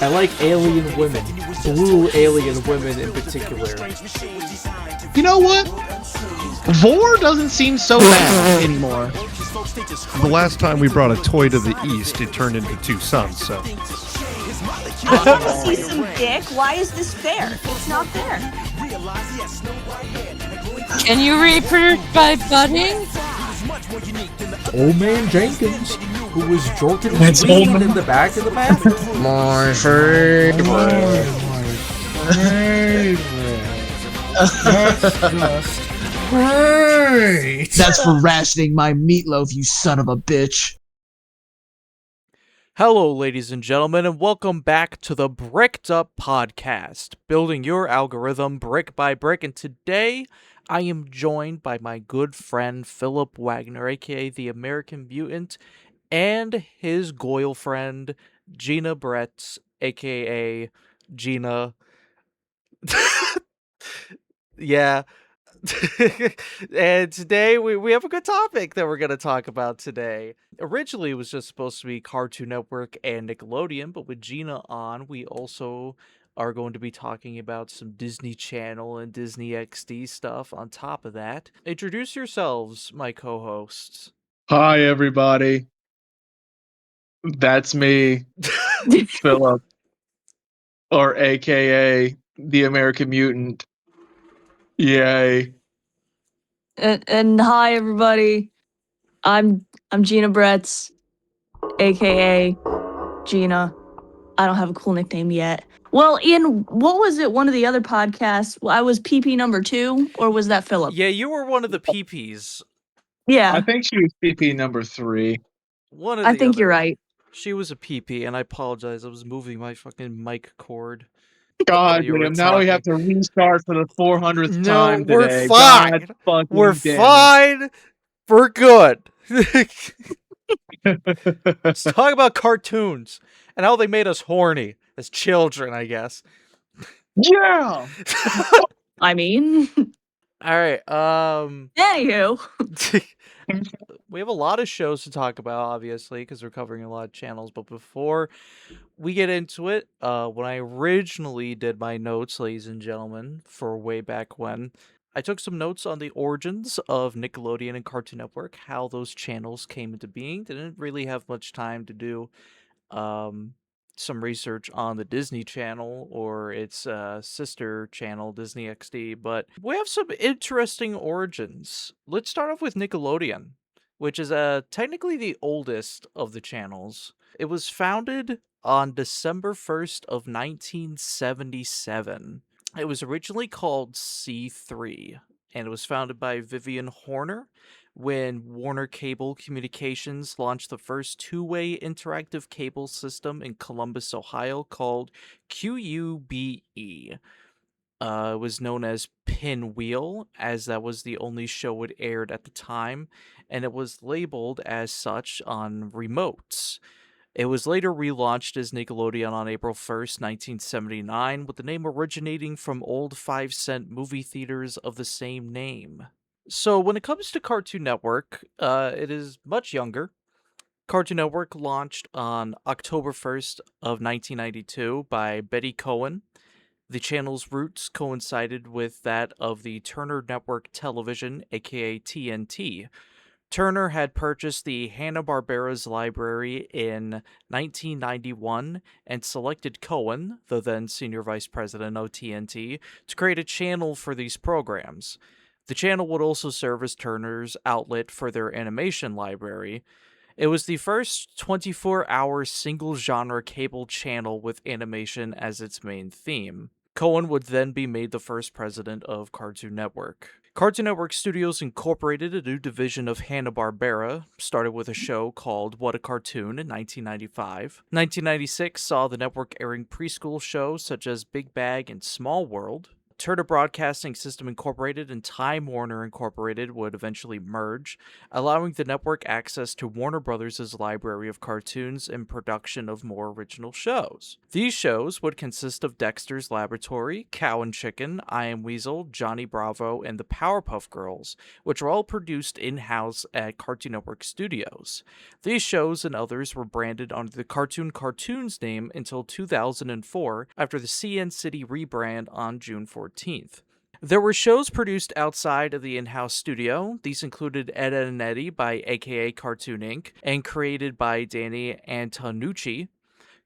I like alien women. Blue alien women in particular. You know what? Vor doesn't seem so bad anymore. The last time we brought a toy to the east, it turned into two suns, so. I want to see some dick. Why is this fair? It's not fair. Can you reproduce by budding? Old man Jenkins, who was jorking his weed in the back of the bathroom. My favorite. Great. That's for rationing my meatloaf, you son of a bitch. Hello, ladies and gentlemen, and welcome back to the Bricked Up Podcast, building your algorithm brick by brick. And today, I am joined by my good friend Philip Wagner, aka the American Mutant, and his Goyle friend Gina Bretz, aka Gina. Yeah. And today we have a good topic that we're going to talk about today. Originally, it was just supposed to be Cartoon Network and Nickelodeon, but with Gina on, we also are going to be talking about some Disney Channel and Disney XD stuff on top of that. Introduce yourselves, my co-hosts. Hi, everybody. That's me, Philip, or AKA the American Mutant. Yay. And hi everybody. I'm Gina Bretz, aka Gina. I don't have a cool nickname yet. Well, Ian, what was it? One of the other podcasts. I was PP number 2, or was that Philip? Yeah, you were one of the PPs. Yeah, I think she was PP number 3. One of I the think you're other- right. She was a PP, and I apologize. I was moving my fucking mic cord. God You were damn, now we have to restart for the 400th time today. We're fine. God fucking We're damn fine. We're good. Let's it. talk about cartoons and how they made us horny as children, I guess. Yeah. I mean, All right. anywho. We have a lot of shows to talk about, obviously, because we're covering a lot of channels. But before we get into it, when I originally did my notes, ladies and gentlemen, for way back when, I took some notes on the origins of Nickelodeon and Cartoon Network, how those channels came into being. Didn't really have much time to do some research on the Disney Channel or its sister channel, Disney XD, but we have some interesting origins. Let's start off with Nickelodeon, which is technically the oldest of the channels. It was founded on December 1st of 1977. It was originally called C3, and it was founded by Vivian Horner when Warner Cable Communications launched the first two-way interactive cable system in Columbus, Ohio called QUBE. It was known as Pinwheel, as that was the only show it aired at the time, and it was labeled as such on remotes. It was later relaunched as Nickelodeon on April 1st, 1979, with the name originating from old 5-cent movie theaters of the same name. So when it comes to Cartoon Network, it is much younger. Cartoon Network launched on October 1st of 1992 by Betty Cohen. The channel's roots coincided with that of the Turner Network Television, aka TNT. Turner had purchased the Hanna-Barbera's library in 1991 and selected Cohen, the then senior vice president of TNT, to create a channel for these programs. The channel would also serve as Turner's outlet for their animation library. It was the first 24-hour single-genre cable channel with animation as its main theme. Cohen would then be made the first president of Cartoon Network. Cartoon Network Studios incorporated a new division of Hanna-Barbera, started with a show called What a Cartoon in 1995. 1996 saw the network airing preschool shows such as Big Bag and Small World. Turner Broadcasting System Incorporated and Time Warner Incorporated would eventually merge, allowing the network access to Warner Brothers' library of cartoons and production of more original shows. These shows would consist of Dexter's Laboratory, Cow and Chicken, I Am Weasel, Johnny Bravo, and the Powerpuff Girls, which were all produced in-house at Cartoon Network Studios. These shows and others were branded under the Cartoons name until 2004 after the CN City rebrand on June 14th. There were shows produced outside of the in-house studio. These included Ed, Edd and Eddy by aka Cartoon Inc. and created by Danny Antonucci,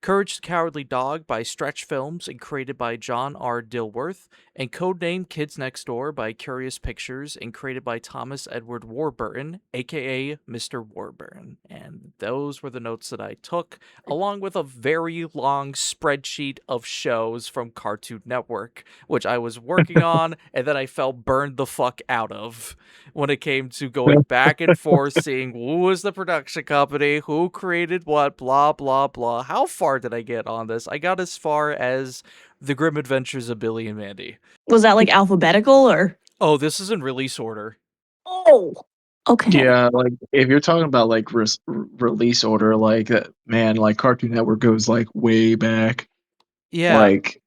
Courage the Cowardly Dog by Stretch Films and created by John R. Dilworth, and codenamed Kids Next Door by Curious Pictures and created by Thomas Edward Warburton, aka Mr. Warburton. And those were the notes that I took, along with a very long spreadsheet of shows from Cartoon Network, which I was working on and then I felt burned the fuck out of when it came to going back and forth, seeing who was the production company, who created what, blah, blah, blah. How far did I get on this? I got as far as The Grim Adventures of Billy and Mandy. Was that like alphabetical or? Oh, this is in release order. Oh, okay. Yeah, like if you're talking about like release order, like man, like Cartoon Network goes like way back. Yeah. Like,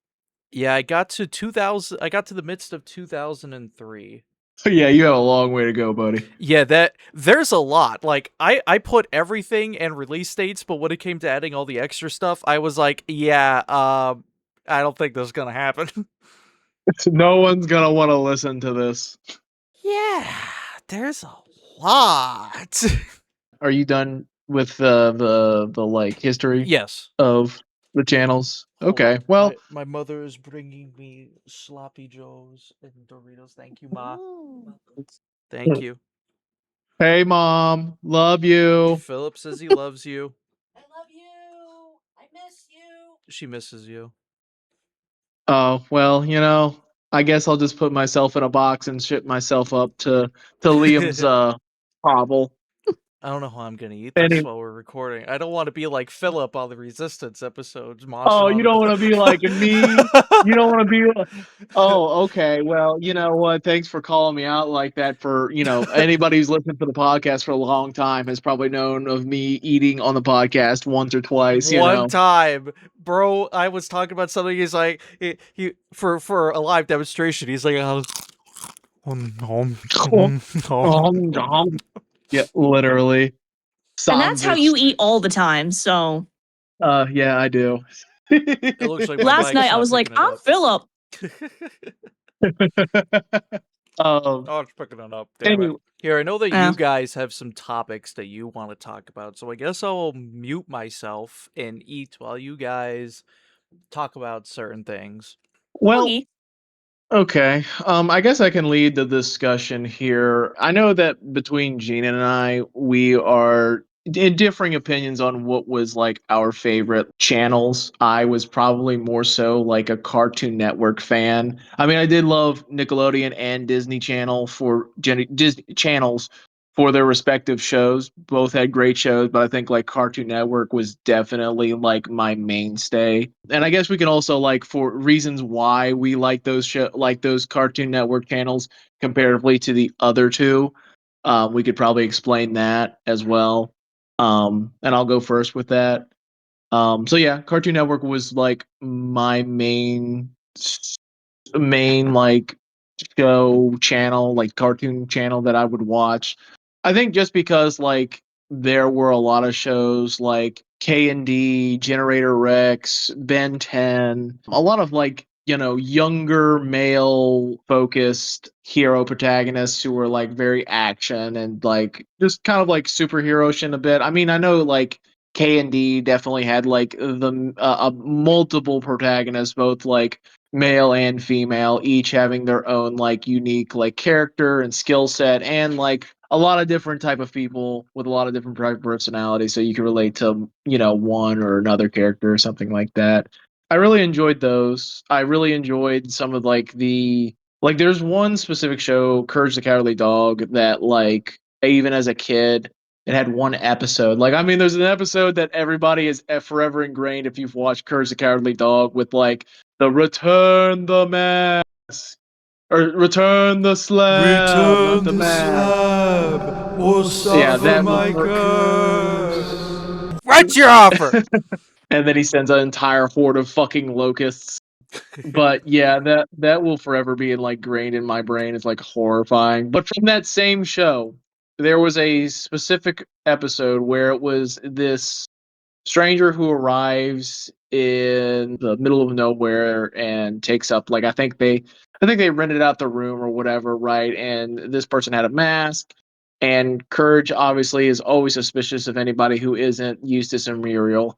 yeah, I got to 2000. I got to the midst of 2003. yeah, you have a long way to go, buddy. Yeah, there's a lot. Like I put everything and release dates, but when it came to adding all the extra stuff, I was like, yeah, I don't think this is gonna happen. No one's gonna want to listen to this. Yeah, there's a lot. Are you done with the like history Yes. of the channels? Hold Okay, on. well, My mother is bringing me sloppy joes and Doritos. Thank you, Ma. Thank you. hey mom, love you. Philip says he loves you. I love you. I miss you. She misses you. Oh well, you know, I guess I'll just put myself in a box and ship myself up to Liam's hovel. I don't know how I'm gonna eat And this he- while we're recording. I don't want to be like Philip on the Resistance episodes. Oh, you don't want to be like me. You don't want to be. Oh, okay. Well, you know what? Thanks for calling me out like that. For anybody who's listened to the podcast for a long time has probably known of me eating on the podcast once or twice. One time, bro. I was talking about something. He's like, he for a live demonstration. He's like, yeah, literally. And that's how you eat all the time. So Yeah, I do. It looks like my last mic's night I not was like, picking it I'm up. Philip. Oh, it's picking it up. Damn Anyway. it. Here, I know that Yeah. you guys have some topics that you want to talk about, so I guess I'll mute myself and eat while you guys talk about certain things. Well, Okay. okay. I guess I can lead the discussion here. I know that between Gina and I, we are in differing opinions on what was like our favorite channels. I was probably more so like a Cartoon Network fan. I mean, I did love Nickelodeon and Disney Channel for Disney channels for their respective shows. Both had great shows, but I think like Cartoon Network was definitely like my mainstay. And I guess we can also like for reasons why we like those Cartoon Network channels comparatively to the other two. We could probably explain that as well. And I'll go first with that. So yeah, Cartoon Network was like my main like show channel, like cartoon channel that I would watch. I think just because like there were a lot of shows like K&D, Generator Rex, Ben 10, a lot of like, younger male focused hero protagonists who were like very action and like just kind of like superhero-ish in a bit. I mean, I know like K&D definitely had like the multiple protagonists, both like male and female, each having their own like unique like character and skill set, and like a lot of different type of people with a lot of different personalities, so you can relate to one or another character or something like that. I really enjoyed those. I really enjoyed some of like there's one specific show, Courage the Cowardly Dog, that like even as a kid it had one episode. Like, I mean, there's an episode that everybody is forever ingrained if you've watched Courage the Cowardly Dog with like the Return the Man. Or return the slab, not the mask. or Yeah, that curse. What's your offer? and then he sends an entire horde of fucking locusts. But yeah, that will forever be like grained in my brain. It's like horrifying. But from that same show, there was a specific episode where it was this stranger who arrives in the middle of nowhere and takes up like I think they rented out the room or whatever, right? And this person had a mask. And Courage obviously is always suspicious of anybody who isn't Eustace and Muriel.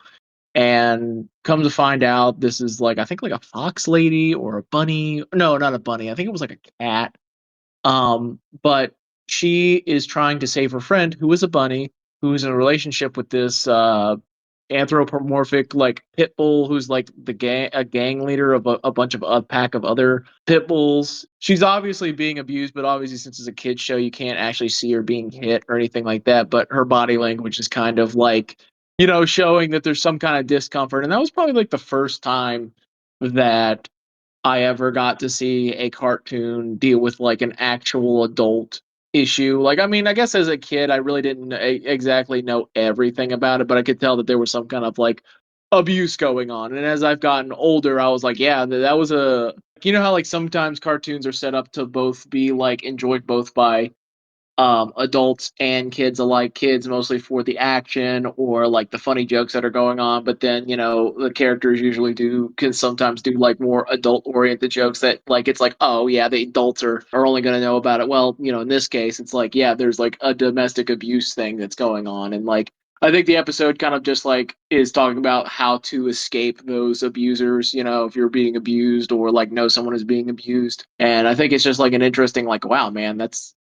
And come to find out, this is like I think like a fox lady or a bunny. No, not a bunny. I think it was like a cat. But she is trying to save her friend, who is a bunny, who is in a relationship with this anthropomorphic like pit bull, who's like a gang leader of a bunch of a pack of other pit bulls. She's obviously being abused, but obviously since it's a kids show, you can't actually see her being hit or anything like that. But her body language is kind of like showing that there's some kind of discomfort, and that was probably like the first time that I ever got to see a cartoon deal with like an actual adult issue. Like, I mean, I guess as a kid, I really didn't exactly know everything about it, but I could tell that there was some kind of like abuse going on. And as I've gotten older, I was like, yeah, that was a. You know how like sometimes cartoons are set up to both be like enjoyed both by adults and kids alike. Kids mostly for the action or like the funny jokes that are going on, but then the characters usually can sometimes do like more adult oriented jokes that like it's like, oh yeah, the adults are only going to know about it. Well, in this case it's like, yeah, there's like a domestic abuse thing that's going on, and like I think the episode kind of just like is talking about how to escape those abusers, if you're being abused or like know someone is being abused. And I think it's just like an interesting like, wow, man, that's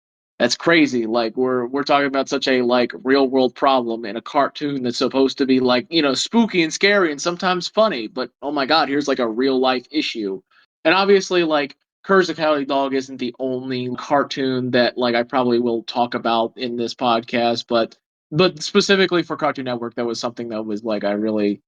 crazy. Like we're talking about such a like real world problem in a cartoon that's supposed to be like, spooky and scary and sometimes funny, but oh my god, here's like a real life issue. And obviously like Courage the Cowardly Dog isn't the only cartoon that like I probably will talk about in this podcast, but specifically for Cartoon Network, that was something that was like I really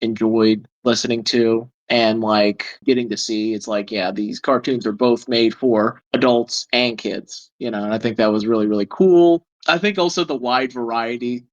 enjoyed listening to and like getting to see. It's like, yeah, these cartoons are both made for adults and kids, and I think that was really, really cool. I think also the wide variety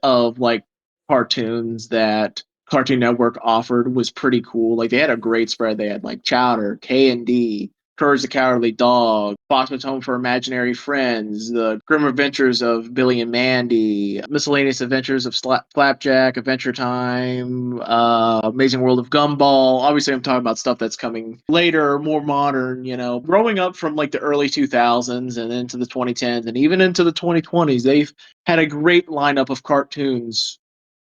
of like cartoons that Cartoon Network offered was pretty cool. Like they had a great spread. They had like Chowder, K&D, Courage the Cowardly Dog, Foxman's Home for Imaginary Friends, The Grim Adventures of Billy and Mandy, Miscellaneous Adventures of Flapjack, Adventure Time, Amazing World of Gumball. Obviously, I'm talking about stuff that's coming later, more modern, Growing up from like the early 2000s and into the 2010s and even into the 2020s, they've had a great lineup of cartoons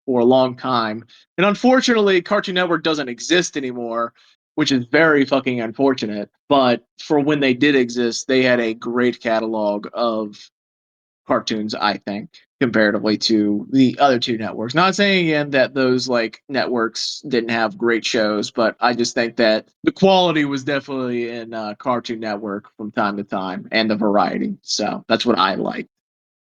for a long time. And unfortunately, Cartoon Network doesn't exist anymore, which is very fucking unfortunate. But for when they did exist, they had a great catalog of cartoons, I think, comparatively to the other two networks. Not saying again that those like networks didn't have great shows, but I just think that the quality was definitely in Cartoon Network from time to time and the variety. So that's what I like.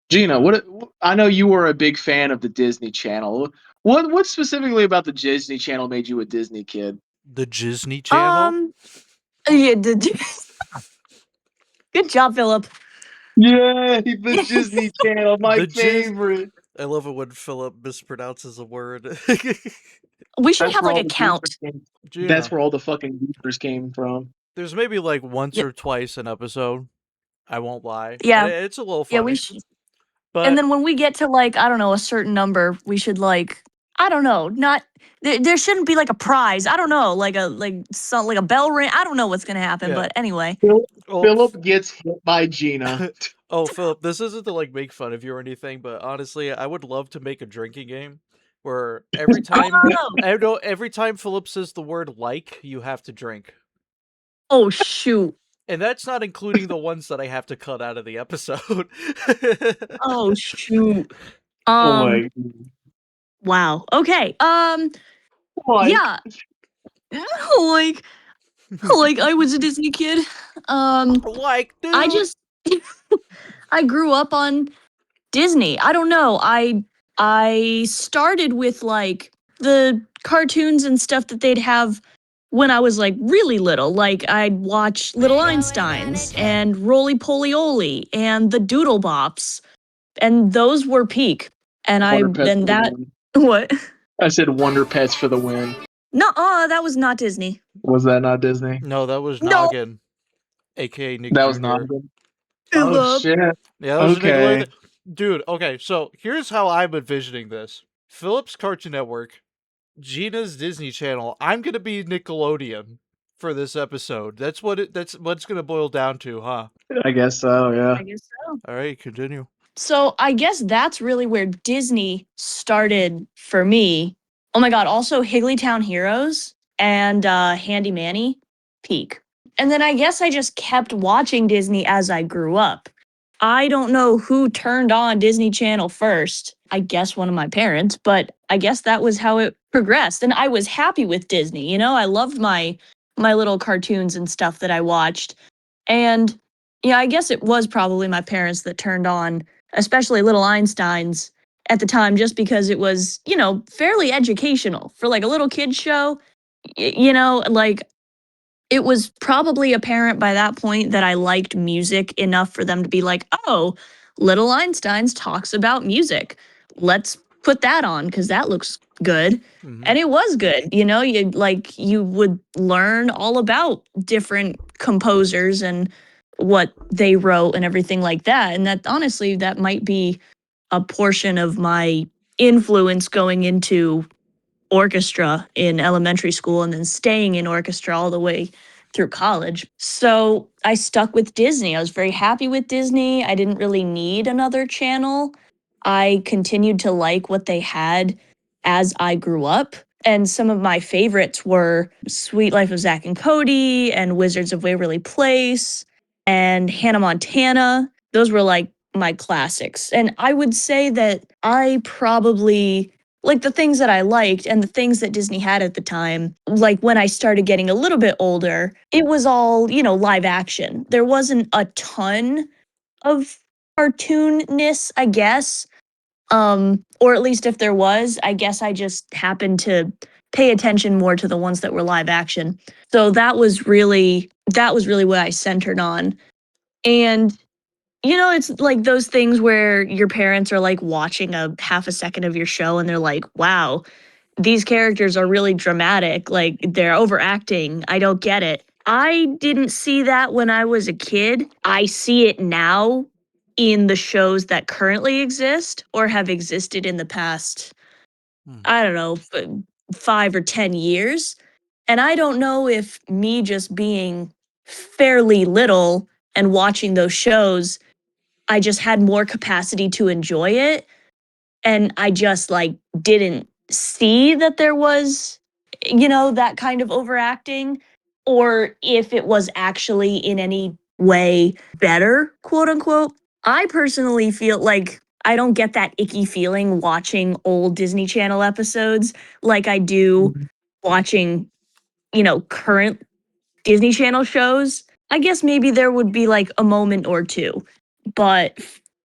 Gina, what I know you were a big fan of the Disney Channel. What specifically about the Disney Channel made you a Disney kid? The Disney Channel? Yeah, good job, Philip. Yeah, the Disney Channel, my The favorite. I love it when Philip mispronounces a word. We should That's have where like all a the count. goofers came. That's Gina, where all the fucking goofers came from. there's maybe like once Yeah, or twice an episode. I won't lie. yeah, It's a little yeah. We funny. should. And But then when we get to like I don't know a certain number, we should like I don't know. Not there shouldn't be like a prize. I don't know, like a bell ring. I don't know what's gonna happen, yeah. but anyway. Well, Philip gets hit by Gina. oh, Philip, this isn't to like make fun of you or anything, but honestly, I would love to make a drinking game where Oh, every time Philip says the word like, you have to drink. oh shoot. And that's not including the ones that I have to cut out of the episode. Oh shoot. Oh Um. my! Wow. Okay. Like, Yeah. like like I was a Disney kid. Like, I dude. just I grew up on Disney. I don't know. I started with like the cartoons and stuff that they'd have when I was like really little. Like I'd watch Little Einsteins and Roly Poly Oly and the Doodle Bops, and those were peak. And I Wonder Pets then for the that win. what? I said Wonder Pets for the win. No, that was not Disney. Was that not Disney? No, that was No, Noggin, aka Nick That Jr. was not good. Oh Philip. shit. Yeah, that was a Okay. Nickelodeon. Dude, okay, so here's how I'm envisioning this. Philip's Cartoon Network, Gina's Disney Channel. I'm gonna be Nickelodeon for this episode. That's what it's gonna boil down to, huh? I guess so, yeah. I guess so. Alright, continue. So I guess that's really where Disney started for me. Oh my God, also Higglytown Heroes and Handy Manny, peak. And then I guess I just kept watching Disney as I grew up. I don't know who turned on Disney Channel first. I guess one of my parents, but I guess that was how it progressed. And I was happy with Disney. You know, I loved my little cartoons and stuff that I watched. And yeah, I guess it was probably my parents that turned on, especially Little Einsteins at the time, just because it was, you know, fairly educational for like a little kid show. You know, like it was probably apparent by that point that I liked music enough for them to be like, oh, Little Einsteins talks about music. Let's put that on because that looks good. Mhm. And it was good. You know, you would learn all about different composers and what they wrote and everything like that. And that honestly, that might be a portion of my influence going into orchestra in elementary school and then staying in orchestra all the way through college. So I stuck with Disney. I was very happy with Disney. I didn't really need another channel. I continued to like what they had as I grew up. And some of my favorites were Sweet Life of Zack and Cody and Wizards of Waverly Place and Hannah Montana. Those were like my classics. And I would say that I probably like the things that I liked and the things that Disney had at the time, like when I started getting a little bit older, it was all, you know, live action. There wasn't a ton of cartoonness, I guess. Or at least if there was, I guess I just happened to pay attention more to the ones that were live action. So that was really what I centered on. And you know, it's like those things where your parents are like watching a half a second of your show and they're like, wow, these characters are really dramatic. Like they're overacting. I don't get it. I didn't see that when I was a kid. I see it now in the shows that currently exist or have existed in the past, Hmm. I don't know, 5 or 10 years. And I don't know if me just being fairly little and watching those shows, I just had more capacity to enjoy it and I just like didn't see that there was, you know, that kind of overacting, or if it was actually in any way better, quote unquote. I personally feel like I don't get that icky feeling watching old Disney Channel episodes like I do watching, you know, current Disney Channel shows. I guess maybe there would be like a moment or two. But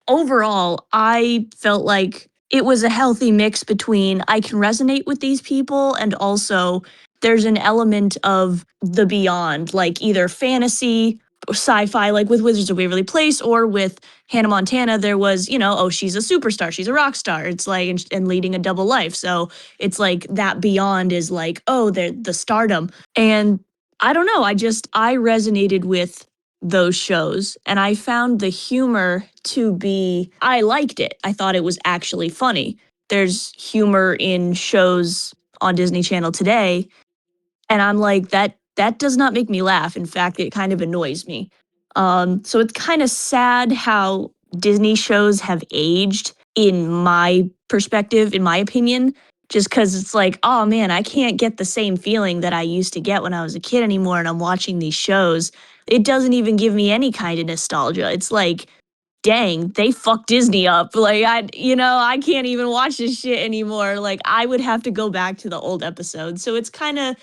overall, I felt like it was a healthy mix between I can resonate with these people and also there's an element of the beyond, like either fantasy or sci-fi, like with Wizards of Waverly Place or with Hannah Montana, there was, you know, oh, she's a superstar, she's a rock star. It's like, and leading a double life. So it's like that beyond is like, oh, they're the stardom. And I don't know. I resonated with those shows and I found the humor to be, I liked it. I thought it was actually funny. There's humor in shows on Disney Channel today and I'm like that does not make me laugh. In fact, it kind of annoys me. So it's kind of sad how Disney shows have aged in my perspective, in my opinion, just because it's like, oh man, I can't get the same feeling that I used to get when I was a kid anymore and I'm watching these shows. It doesn't even give me any kind of nostalgia. It's like, dang, they fucked Disney up. Like I can't even watch this shit anymore. Like I would have to go back to the old episodes. So it's kind of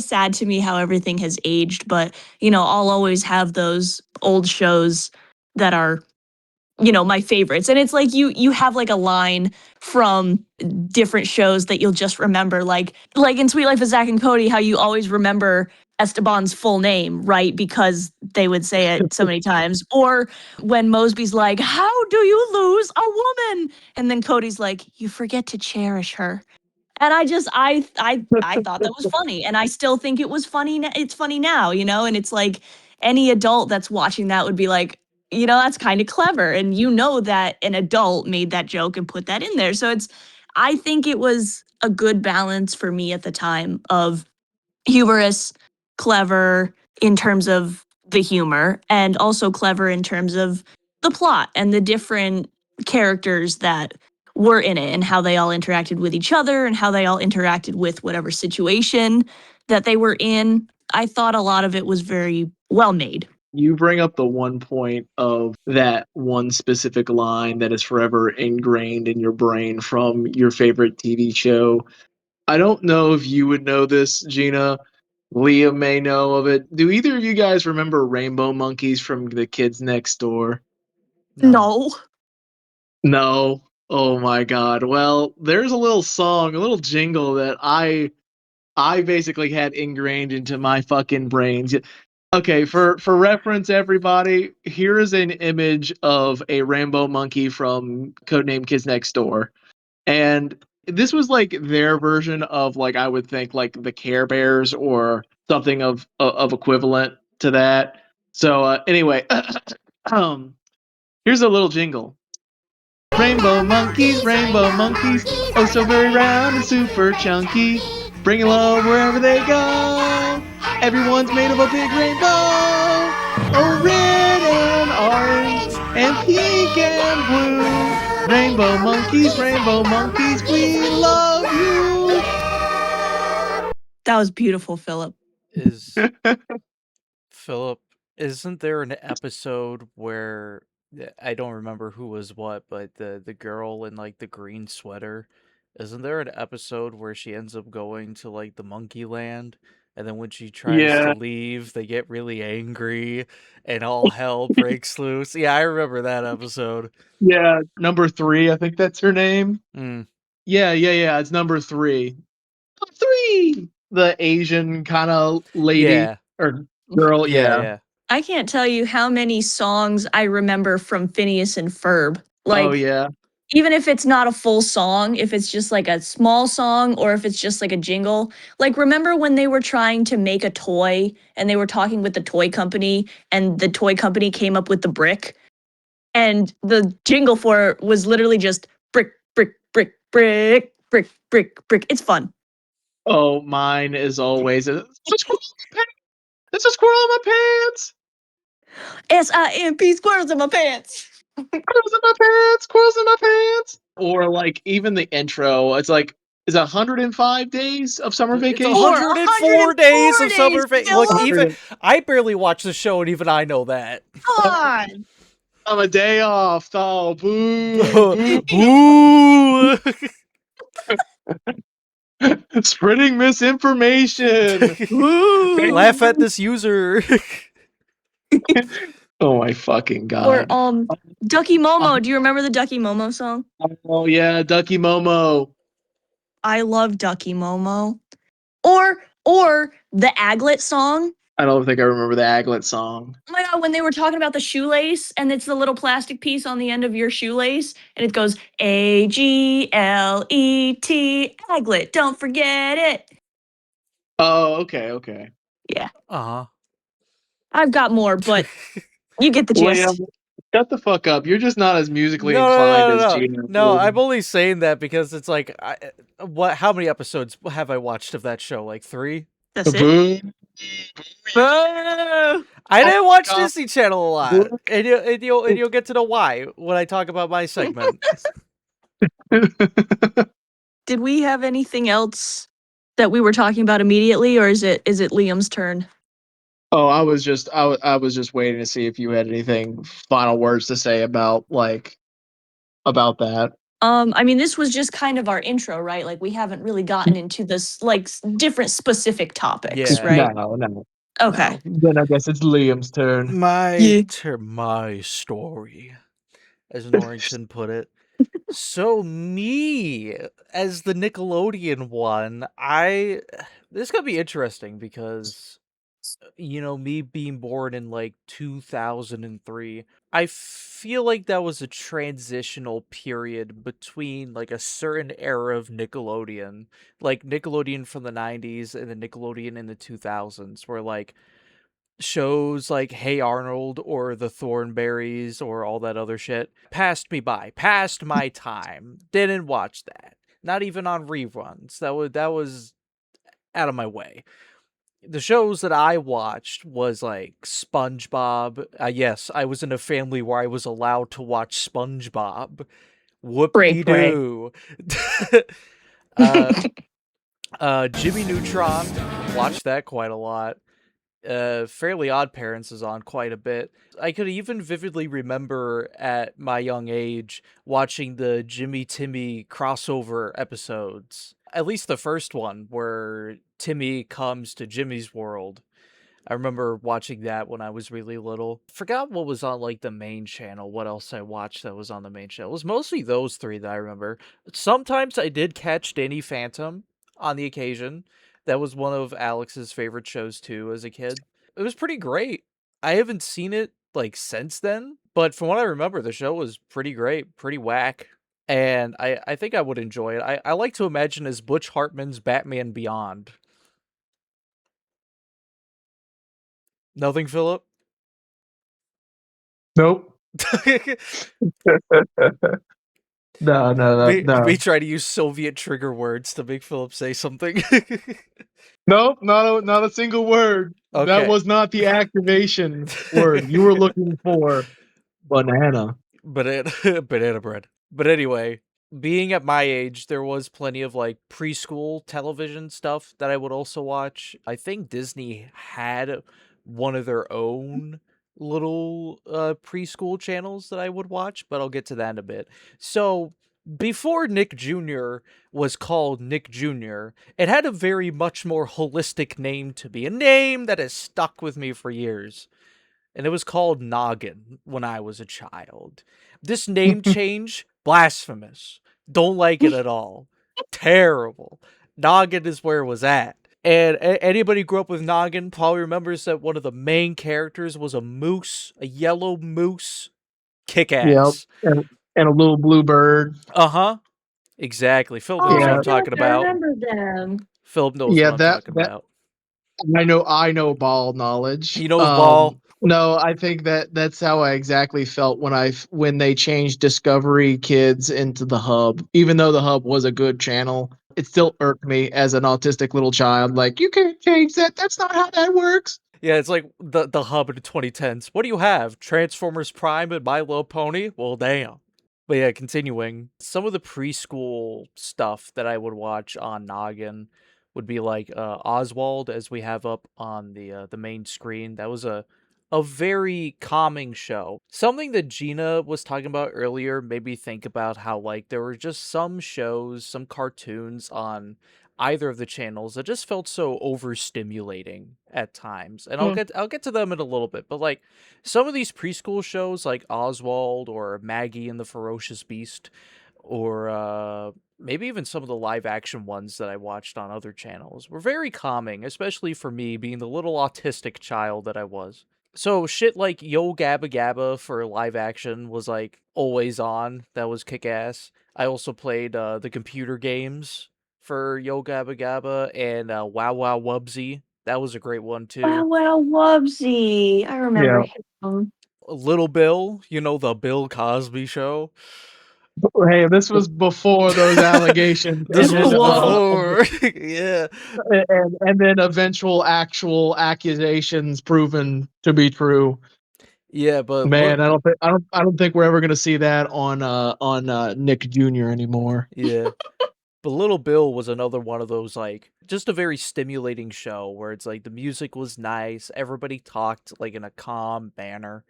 sad to me how everything has aged, but I'll always have those old shows that are my favorites. And it's like you have like a line from different shows that you'll just remember, like in Sweet Life of Zach and Cody, how you always remember Esteban's full name, right? Because they would say it so many times. Or when Mosby's like, "How do you lose a woman?" And then Cody's like, "You forget to cherish her." And I thought that was funny, and I still think it was funny. It's funny now, and it's like any adult that's watching that would be like, that's kind of clever, and that an adult made that joke and put that in there. So I think it was a good balance for me at the time of humorous, clever in terms of the humor, and also clever in terms of the plot and the different characters that were in it and how they all interacted with each other and how they all interacted with whatever situation that they were in. I thought a lot of it was very well made. You bring up the one point of that one specific line that is forever ingrained in your brain from your favorite TV show. I don't know if you would know this, Gina. Liam may know of it. Do either of you guys remember Rainbow Monkeys from The Kids Next Door? No. No. Oh my god. Well, there's a little song, a little jingle that I basically had ingrained into my fucking brains. Okay, for reference, everybody, here is an image of a rainbow monkey from Codename Kids Next Door, and this was like their version of, like, I would think like the Care Bears or something of equivalent to that. So anyway, here's a little jingle. Rainbow monkeys, oh so very round and super chunky, bringing love wherever they go. Everyone's made of a big rainbow, oh red and orange and pink and blue. Rainbow monkeys, we love you. That was beautiful, Philip. Is Philip, isn't there an episode where I don't remember who was what, but the girl in like the green sweater, isn't there an episode where she ends up going to like the monkey land, and then when she tries to Yeah, leave, they get really angry and all hell breaks loose? Yeah, I remember that episode. yeah, number 3, I think that's her name. Mm. Yeah, it's number 3. 3! The Asian kind of lady Yeah. or girl, yeah. Yeah. I can't tell you how many songs I remember from Phineas and Ferb. Oh, Like, yeah. even if it's not a full song, if it's just like a small song or if it's just like a jingle. Like, remember when they were trying to make a toy and they were talking with the toy company and the toy company came up with the brick? And the jingle for it was literally just brick, brick, brick, brick, brick, brick, brick. It's fun. Oh, mine is always there's a squirrel in my pants. SIMP squirrels in my pants. Squirrels in my pants. Squirrels in my pants. Or like even the intro. It's like, is it 105 days of summer It's vacation? 104 days of summer vacation. Look, Philip. even I barely watch the show, and even I know that. Come on. On a day off. Oh, boo. Boo! Spreading misinformation. Laugh at this user. Oh my fucking Or god. Ducky Momo. Do you remember the Ducky Momo song? Oh yeah, Ducky Momo. I love Ducky Momo. Or the Aglet song. I don't think I remember the Aglet song. Oh my god, when they were talking about the shoelace and it's the little plastic piece on the end of your shoelace and it goes AGLET Aglet, don't forget it. Oh, okay. Yeah. Uh-huh. I've got more, but you get the gist. Liam, shut the fuck up. You're just not as musically No, inclined as Gina. No, I'm only saying that because it's like, how many episodes have I watched of that show? Like 3? That's it. Boo. Boo! I didn't watch God. Disney Channel a lot, and you'll get to know why when I talk about my segment. Did we have anything else that we were talking about immediately, or is it Liam's turn? Oh, I was just waiting to see if you had anything final words to say about about that. I mean, this was just kind of our intro, right? Like, we haven't really gotten into this, like, different specific topics, Yeah. right? No. Okay. No. Then I guess it's Liam's turn. My Yeah. story. as Norrington put it. So me, as the Nickelodeon one, this could be interesting because me being born in like 2003, I feel like that was a transitional period between like a certain era of Nickelodeon, like Nickelodeon from the 90s and then Nickelodeon in the 2000s, where like shows like Hey Arnold or The Thornberrys or all that other shit passed me by, passed my time. Didn't watch that. Not even on reruns. That was out of my way. The shows that I watched was like SpongeBob. Yes, I was in a family where I was allowed to watch SpongeBob. Break, break. Whoop-de-doo. uh, Jimmy Neutron, watched that quite a lot. Fairly Odd Parents is on quite a bit. I could even vividly remember at my young age watching the Jimmy Timmy crossover episodes. At least the first one, where Timmy comes to Jimmy's world. I remember watching that when I was really little. Forgot what was on like the main channel, what else I watched that was on the main channel. It was mostly those three that I remember. Sometimes I did catch Danny Phantom on the occasion. That was one of Alex's favorite shows too as a kid. It was pretty great. I haven't seen it like since then, but from what I remember, the show was pretty great, pretty whack. And I think I would enjoy it. I like to imagine as Butch Hartman's Batman Beyond. Nothing, Philip? Nope. No. Me try to use Soviet trigger words to make Philip say something. Nope, not a single word. Okay. That was not the activation word. You were looking for banana. Banana bread. But anyway, being at my age, there was plenty of like preschool television stuff that I would also watch. I think Disney had one of their own little preschool channels that I would watch, but I'll get to that in a bit. So before Nick Jr. was called Nick Jr., it had a very much more holistic name to me, a name that has stuck with me for years. And it was called Noggin when I was a child. This name change, blasphemous. Don't like it at all. Terrible. Noggin is where it was at. And anybody who grew up with Noggin probably remembers that one of the main characters was a moose, a yellow moose. Kick ass. Yep. And a little blue bird. Uh-huh. Exactly. Philip Oh knows my what I'm gosh, talking I about. remember them. Philip knows what I'm talking about. I know ball knowledge. He knows ball. No, I think that's how I exactly felt when they changed Discovery Kids into the Hub. Even though the Hub was a good channel, it still irked me as an autistic little child. Like, you can't change that. That's not how that works. Yeah, it's like the Hub in the 2010s. What do you have? Transformers Prime and My Little Pony? Well, damn. But yeah, continuing. Some of the preschool stuff that I would watch on Noggin would be like Oswald, as we have up on the main screen. That was a very calming show. Something that Gina was talking about earlier made me think about how like there were just some shows, some cartoons on either of the channels that just felt so overstimulating at times. And I'll get to them in a little bit, but like some of these preschool shows like Oswald or Maggie and the Ferocious Beast or maybe even some of the live action ones that I watched on other channels were very calming, especially for me being the little autistic child that I was. So shit like Yo Gabba Gabba for live action was like always on. That was kick ass. I also played the computer games for Yo Gabba Gabba and Wow Wow Wubsy. That was a great one too. Wow, wow, Wubsy. I remember him. Little Bill, the Bill Cosby show. Hey, this was before those allegations. This was Whoa. before, yeah. And then eventual actual accusations proven to be true. Yeah, but Man, I don't think we're ever gonna see that on Nick Jr. anymore. Yeah. But Little Bill was another one of those, like, just a very stimulating show where it's like the music was nice, everybody talked like in a calm manner.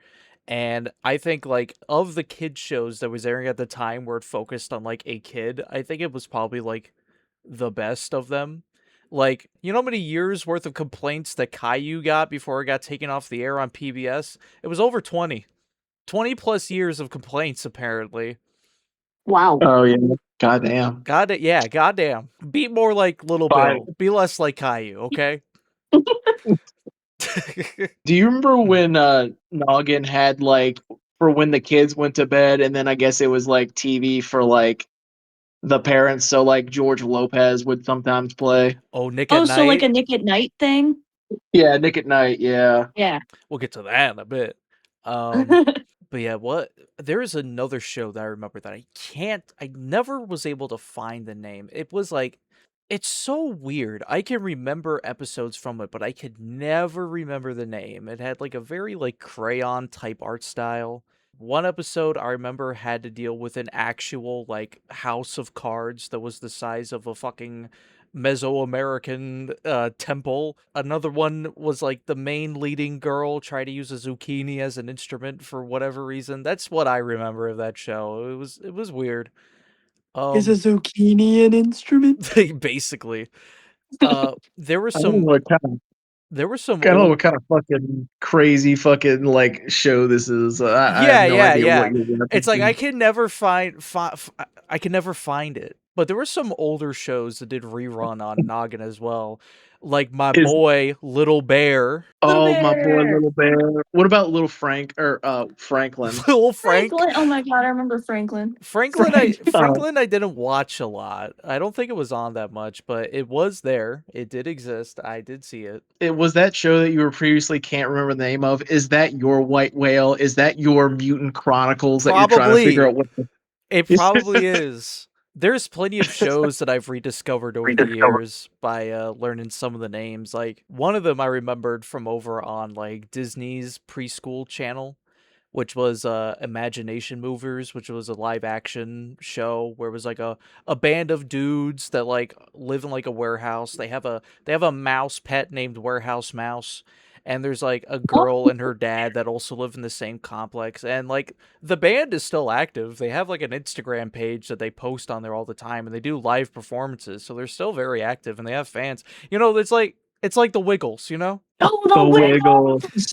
And I think like of the kid shows that was airing at the time where it focused on like a kid, I think it was probably like the best of them. Like, you know how many years worth of complaints that Caillou got before it got taken off the air on PBS? It was over 20. 20 plus years of complaints, apparently. Wow. Oh yeah, goddamn. Goddamn. Be more like Little Fine. Bill. Be less like Caillou, okay? Do you remember when Noggin had like for when the kids went to bed, and then I guess it was like TV for like the parents, so like George Lopez would sometimes play. Oh, Nick at Oh, so like Night? a Nick at Night thing? Yeah, Nick at Night. Yeah. Yeah. We'll get to that in a bit. But yeah, there is another show that I remember that I never was able to find the name. It was like, it's so weird. I can remember episodes from it, but I could never remember the name. It had like a very like crayon type art style. One episode I remember had to deal with an actual like house of cards that was the size of a fucking Mesoamerican temple. Another one was like the main leading girl tried to use a zucchini as an instrument for whatever reason. That's what I remember of that show. It was weird. Is a zucchini an instrument? Basically. There were I don't know some what kind of I don't know old what kind of fucking crazy fucking like show this is. I have Yeah, no yeah, idea what yeah. you're It's like I referencing. can never I can never find it. But there were some older shows that did rerun on Noggin as well. Like my Is boy Little Bear. Little oh my boy Bear! Little Bear. What about Little Frank or Franklin? Little Frank. Franklin! Oh my god, I remember Franklin. Frank. Franklin I didn't watch a lot. I don't think it was on that much, but it was there. It did exist. I did see it. It was that show that you were previously can't remember the name of. Is that your White Whale? Is that your Mutant Chronicles that you're trying to figure Probably. out what the It probably is. There's plenty of shows that I've rediscovered over the years by learning some of the names. Like one of them I remembered from over on like Disney's preschool channel, which was Imagination Movers, which was a live action show where it was like a band of dudes that like live in like a warehouse. They have a mouse pet named Warehouse Mouse. And there's like a girl and her dad that also live in the same complex. And like the band is still active. They have like an Instagram page that they post on there all the time and they do live performances. So they're still very active and they have fans. You know, it's like the Wiggles, you know? Oh, the the Wiggle? Wiggles!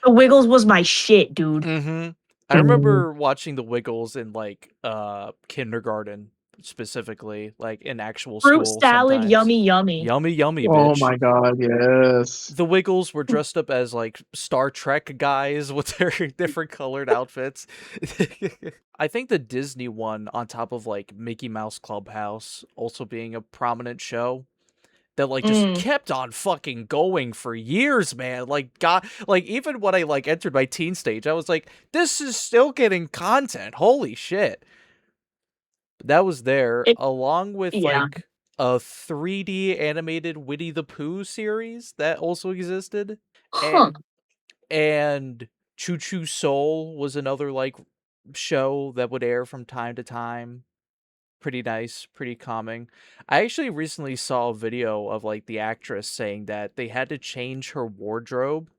The Wiggles was my shit, dude. Mm-hmm. I remember watching the Wiggles in like kindergarten specifically, like in actual Fruit school salad, sometimes. yummy, yummy. Yummy, yummy, Oh bitch. my god, yes. The Wiggles were dressed up as like Star Trek guys with their different colored outfits. I think the Disney one, on top of like Mickey Mouse Clubhouse also being a prominent show, that like just kept on fucking going for years, man. Like God, like even when I like entered my teen stage, I was like, this is still getting content. Holy shit. That was there It, along with yeah. like a 3D animated Winnie the Pooh series that also existed. Huh. And Choo Choo Soul was another like show that would air from time to time. Pretty nice, pretty calming. I actually recently saw a video of like the actress saying that they had to change her wardrobe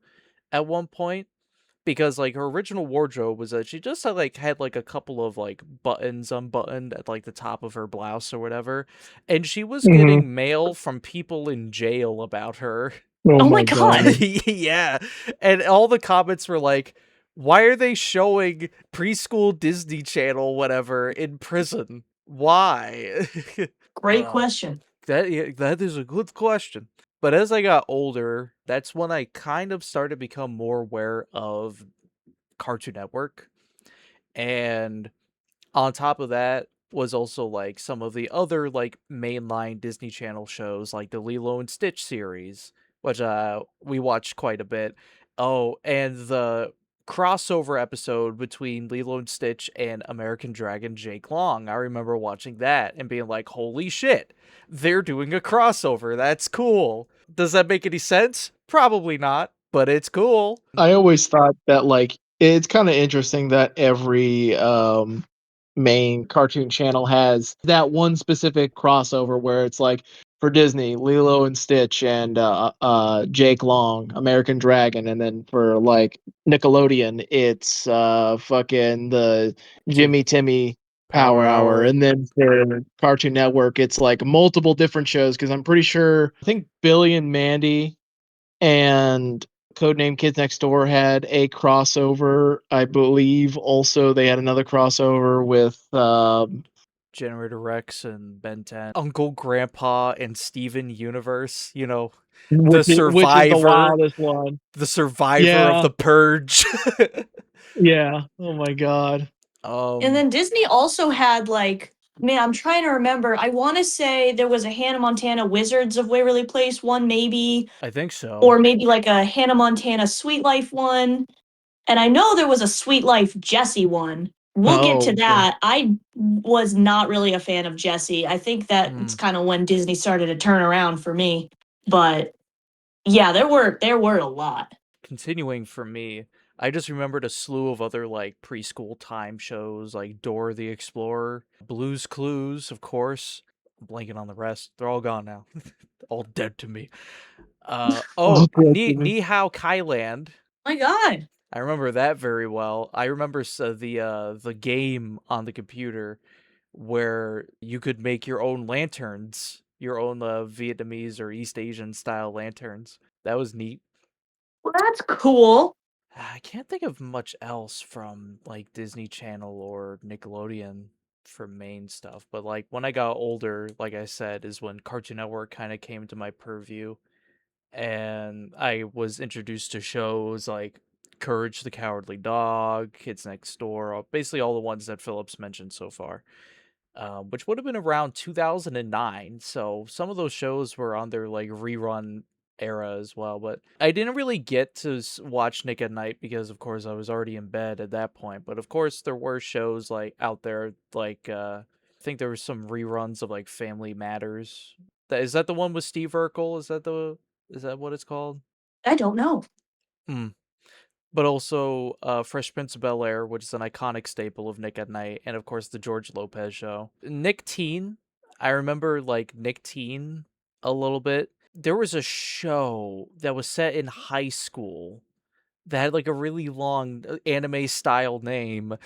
at one point because like her original wardrobe was that she just had like a couple of like buttons unbuttoned at like the top of her blouse or whatever, and she was Mhm. getting mail from people in jail about her. Oh Oh my my god. Yeah, and all the comments were like, why are they showing preschool Disney Channel whatever in prison? Why? Great Uh, question. that is a good question. But as I got older, that's when I kind of started to become more aware of Cartoon Network. And on top of that was also like some of the other like mainline Disney Channel shows like the Lilo and Stitch series, which we watched quite a bit. Oh, and the crossover episode between Lilo and Stitch and American Dragon Jake Long. I remember watching that and being like, "Holy shit. They're doing a crossover. That's cool." Does that make any sense? Probably not, but it's cool. I always thought that like it's kind of interesting that every main cartoon channel has that one specific crossover where it's like for Disney, Lilo and Stitch and Jake Long, American Dragon, and then for like Nickelodeon, it's fucking the Jimmy Timmy Power Power Hour, Hour. and then for Cartoon Network, it's like multiple different shows because I'm pretty sure I think Billy and Mandy and Codename Kids Next Door had a crossover. I believe also they had another crossover with Generator Rex and Ben 10. Uncle Grandpa and Steven Universe, you know, which is the wildest one. the survivor of Yeah. the purge. Yeah. Oh my god. And then Disney also had like, man, I'm trying to remember. I want to say there was a Hannah Montana Wizards of Waverly Place one, maybe, I think so. or maybe like a Hannah Montana Sweet Life one. And I know there was a Sweet Life Jessie one. We'll get to okay. that. I was not really a fan of Jessie. I think that it's kind of when Disney started to turn around for me. But yeah, there were a lot. Continuing for me, I just remembered a slew of other like preschool time shows like Dora the Explorer, Blue's Clues, of course. I'm blanking on the rest. They're all gone now. All dead to me. Ni Hao Kailand. My God. I remember that very well. I remember the game on the computer where you could make your own lanterns, your own Vietnamese or East Asian style lanterns. That was neat. Well, that's cool. I can't think of much else from like Disney Channel or Nickelodeon for main stuff, but like when I got older, like I said, is when Cartoon Network kind of came to my purview, and I was introduced to shows like Courage the Cowardly Dog, Kids Next Door, basically all the ones that Phillips mentioned so far, which would have been around 2009. So some of those shows were on their like rerun era as well. But I didn't really get to watch Nick at Night because, of course, I was already in bed at that point. But of course, there were shows like out there like I think there were some reruns of like Family Matters. Is that the one with Steve Urkel? Is that what it's called? I don't know. But also Fresh Prince of Bel-Air, which is an iconic staple of Nick at Night, and of course the George Lopez show. Nick Teen, I remember like Nick Teen a little bit. There was a show that was set in high school that had like a really long anime style name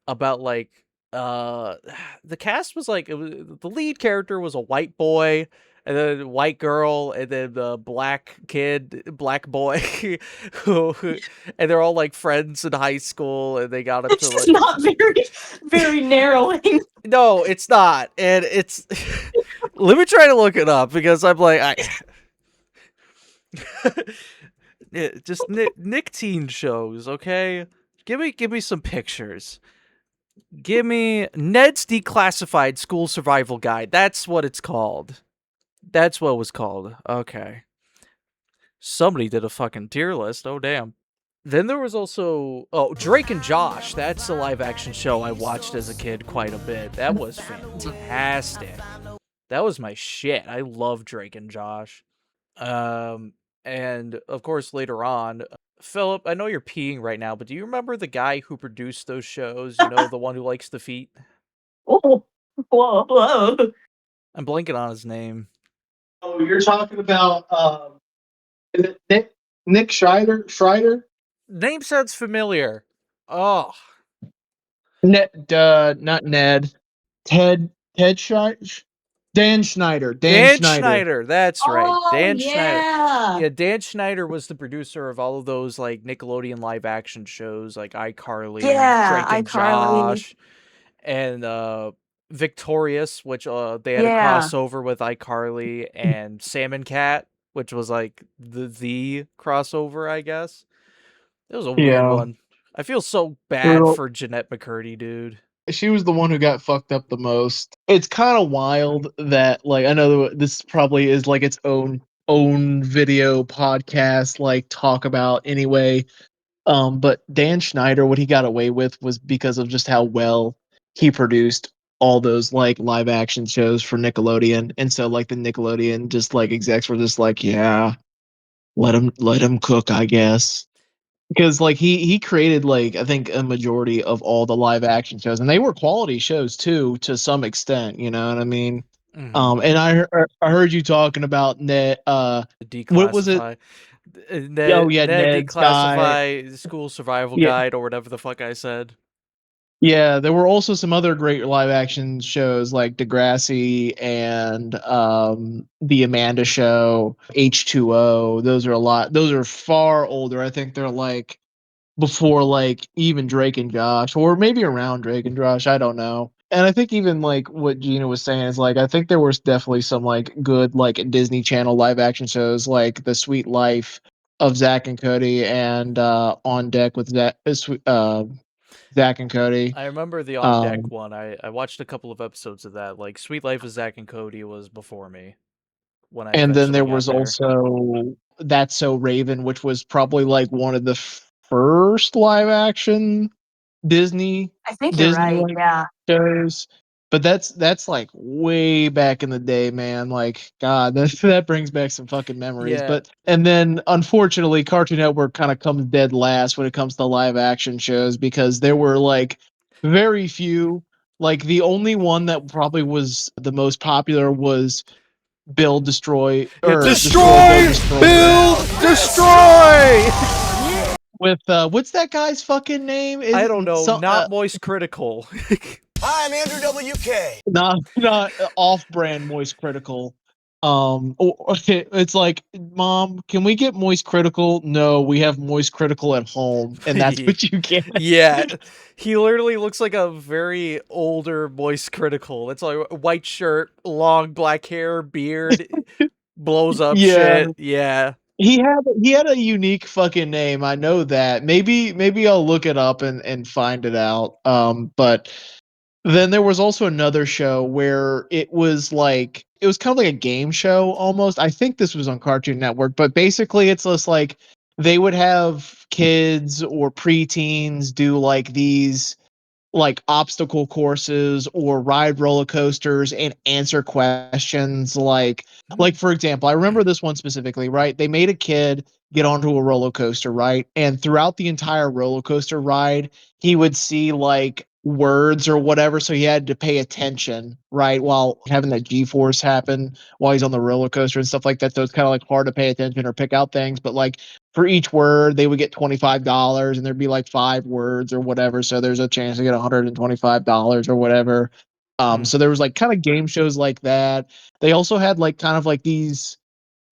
about like the cast was like the lead character was a white boy and then a white girl and then the black boy who and they're all like friends in high school and they got up to It's like not very narrowing. no it's not and it's let me try to look it up because I'm like yeah, just Nick Teen shows, okay? Give me some pictures. Give me Ned's Declassified School Survival Guide. That's what it's called. That's what it was called. Okay. Somebody did a fucking tier list. Oh, damn. Then there was also... Oh, Drake and Josh. That's a live-action show I watched as a kid quite a bit. That was fantastic. That was my shit. I love Drake and Josh. And, of course, later on... Philip, I know you're peeing right now, but do you remember the guy who produced those shows? You know, the one who likes the feet? Oh, whoa. I'm blanking on his name. Oh, you're talking about is it Nick Schreider? Name sounds familiar. Oh. Not Ned. Ted Schneider? Dan Schneider. Dan Schneider. That's right. Oh, Dan yeah. Schneider. Yeah, Dan Schneider was the producer of all of those like Nickelodeon live action shows like iCarly, Yeah, Drake and iCarly. Josh, and Victorious, which they had a crossover with iCarly, and Salmon Cat, which was like the crossover, I guess. It was a weird one. I feel so bad for Jeanette McCurdy, dude. She was the one who got fucked up the most. It's kind of wild that like I know this probably is like its own video podcast like talk about anyway. But Dan Schneider, what he got away with was because of just how well he produced all those like live action shows for Nickelodeon, and so like the Nickelodeon just like execs were just like, yeah, let him cook, I guess. Because like he created like I think a majority of all the live action shows, and they were quality shows too to some extent. You know what I mean? And I heard you talking about Ned. What was it? Ned Ned's guy. Declassify School Survival Guide or whatever the fuck I said. Yeah, there were also some other great live action shows like Degrassi and The Amanda Show, H2O. Those are far older. I think they're like before like even Drake and Josh, or maybe around Drake and Josh. I don't know. And I think even like what Gina was saying is like I think there was definitely some like good like Disney Channel live action shows like The Sweet Life of Zach and Cody and On Deck with Zach and Cody. I remember the On Deck Um, one. I watched a couple of episodes of that. Like Sweet Life of Zach and Cody was before me when I and then eventually there got was there. also That's So Raven, which was probably like one of the first live action Disney I think you're Disney right. like Yeah. shows. But that's like way back in the day, man. Like God, that brings back some fucking memories. Yeah. But and then unfortunately, Cartoon Network kind of comes dead last when it comes to live action shows because there were like very few. Like the only one that probably was the most popular was Build Destroy Yeah, or Destroy Build Destroy! Destroy Build! Destroy! with what's that guy's fucking name? Is I it don't know, some not Moist Critical. Hi, I'm Andrew WK. not off-brand Moist Critical. It's like, Mom, can we get Moist Critical? No, we have Moist Critical at home, and that's what you get. Yeah, he literally looks like a very older Moist Critical. It's like a white shirt, long black hair, beard, blows up Yeah, shit. Yeah. he had a unique fucking name. I know that. Maybe I'll look it up and find it out. But then there was also another show where it was kind of like a game show almost. I think this was on Cartoon Network, but basically it's just like they would have kids or preteens do like these like obstacle courses or ride roller coasters and answer questions like for example, I remember this one specifically, right? They made a kid get onto a roller coaster, right? And throughout the entire roller coaster ride, he would see like words or whatever, so he had to pay attention, right? While having that G-force happen while he's on the roller coaster and stuff like that. So it's kind of like hard to pay attention or pick out things, but like for each word they would get $25 and there'd be like 5 words or whatever, so there's a chance to get $125 or whatever. So there was like kind of game shows like that. They also had like kind of like